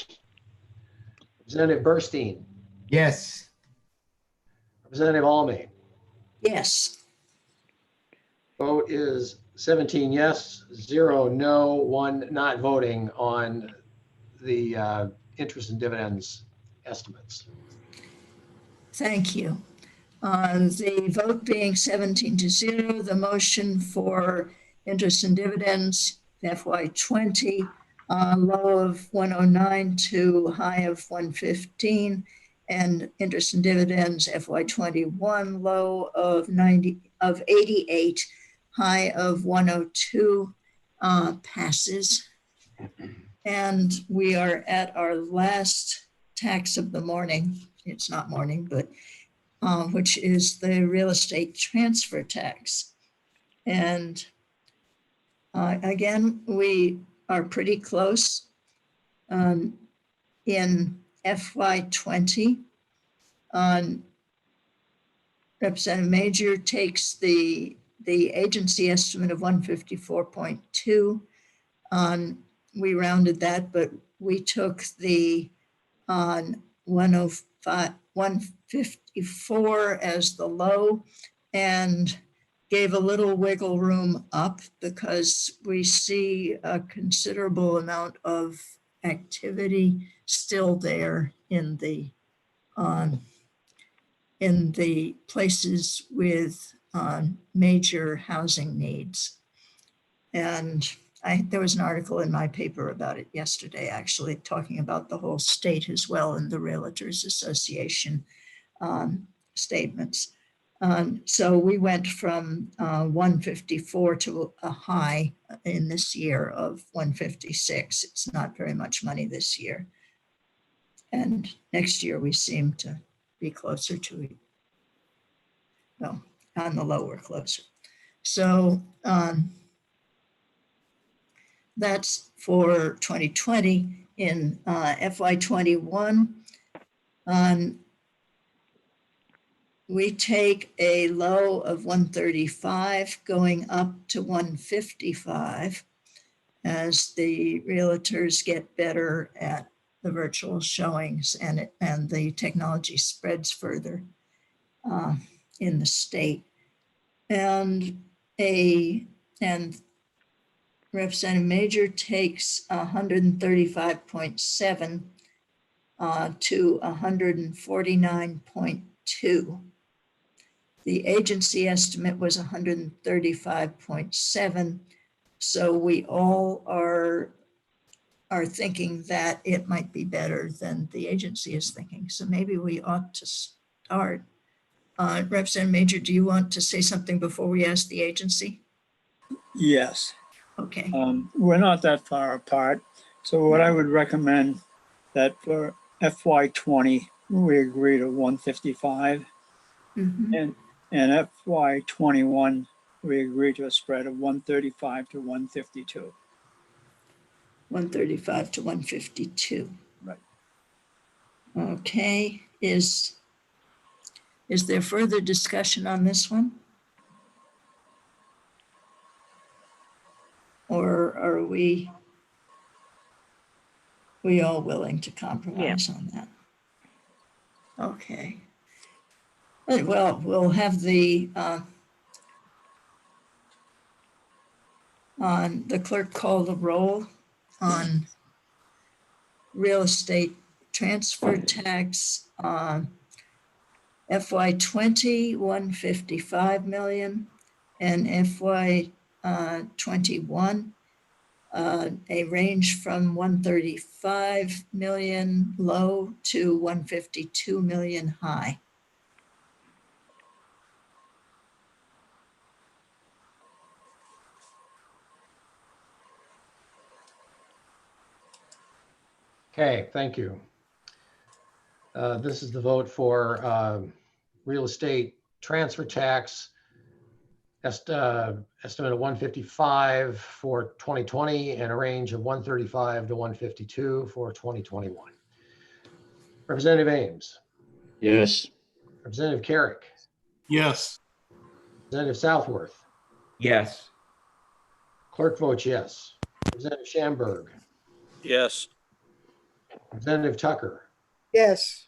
S4: Representative Burstein.
S17: Yes.
S4: Representative Alme.
S1: Yes.
S4: Vote is 17 yes, 0 no, 1 not voting on the interest and dividends estimates.
S1: Thank you. The vote being 17 to 0, the motion for interest and dividends FY20, low of 109 to high of 115, and interest and dividends FY21, low of 88, high of 102, passes. And we are at our last tax of the morning. It's not morning, but which is the real estate transfer tax. And again, we are pretty close. In FY20, Representative Major takes the agency estimate of 154.2. We rounded that, but we took the 154 as the low and gave a little wiggle room up because we see a considerable amount of activity still there in the places with major housing needs. And there was an article in my paper about it yesterday, actually talking about the whole state as well in the Realtors Association statements. So we went from 154 to a high in this year of 156. It's not very much money this year. And next year we seem to be closer to it. Well, on the lower closer. So that's for 2020. In FY21, we take a low of 135 going up to 155 as the realtors get better at the virtual showings and the technology spreads further in the state. And Representative Major takes 135.7 to 149.2. The agency estimate was 135.7. So we all are thinking that it might be better than the agency is thinking. So maybe we ought to start. Representative Major, do you want to say something before we ask the agency?
S19: Yes.
S1: Okay.
S19: We're not that far apart. So what I would recommend that for FY20, we agree to 155.
S1: Mm-hmm.
S19: And And FY 21, we agreed to a spread of 135 to 152.
S1: 135 to 152.
S19: Right.
S1: Okay, is there further discussion on this one? Or are we all willing to compromise on that? Okay. Well, we'll have the on the clerk call the roll on real estate transfer tax FY 20, 155 million, and FY 21, a range from 135 million low to 152 million high.
S4: Okay, thank you. This is the vote for real estate transfer tax. Estimate of 155 for 2020 and a range of 135 to 152 for 2021. Representative Ames.
S5: Yes.
S4: Representative Carrick.
S6: Yes.
S4: Representative Southworth.
S10: Yes.
S4: Clerk votes yes. Representative Schamberg.
S7: Yes.
S4: Representative Tucker.
S8: Yes.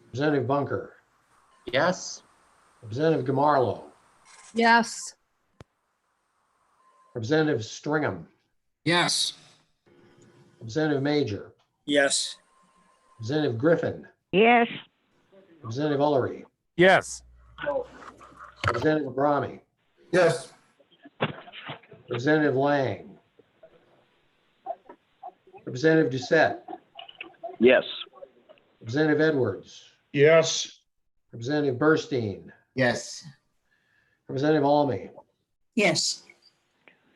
S4: Representative Bunker.
S11: Yes.
S4: Representative Gamarlo.
S11: Yes.
S4: Representative Stringham.
S2: Yes.
S4: Representative Major.
S19: Yes.
S4: Representative Griffin.
S13: Yes.
S4: Representative Ullery.
S14: Yes.
S4: Representative Abrami.
S15: Yes.
S4: Representative Lang. Representative Doucette.
S9: Yes.
S4: Representative Edwards.
S16: Yes.
S4: Representative Burstein.
S17: Yes.
S4: Representative Almy.
S1: Yes.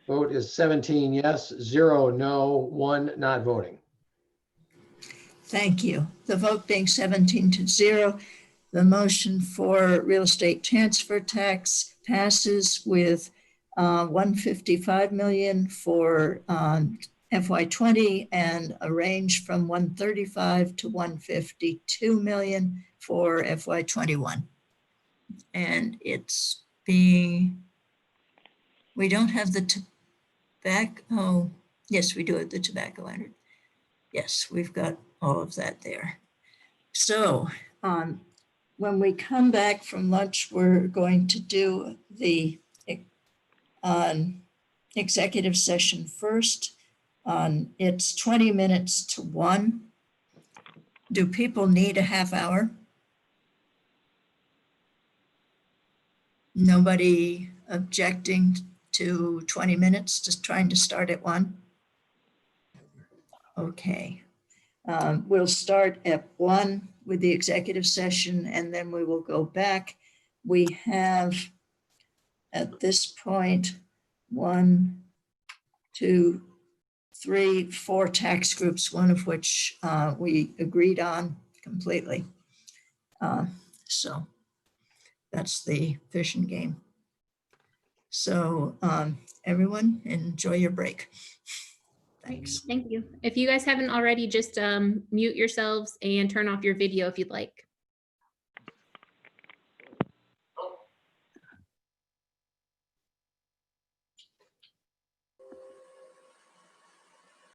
S4: Vote is 17 yes, 0 no, 1 not voting.
S1: Thank you. The vote being 17 to 0, the motion for real estate transfer tax passes with 155 million for FY 20 and a range from 135 to 152 million for FY 21. And it's being, we don't have the tobacco, oh, yes, we do have the tobacco entered. Yes, we've got all of that there. So when we come back from lunch, we're going to do the executive session first. It's 20 minutes to 1. Do people need a half hour? Nobody objecting to 20 minutes, just trying to start at 1? Okay. We'll start at 1 with the executive session, and then we will go back. We have at this point 1, 2, 3, 4 tax groups, one of which we agreed on completely. So that's the fish and game. So everyone, enjoy your break. Thanks.
S3: Thank you. If you guys haven't already, just mute yourselves and turn off your video if you'd like.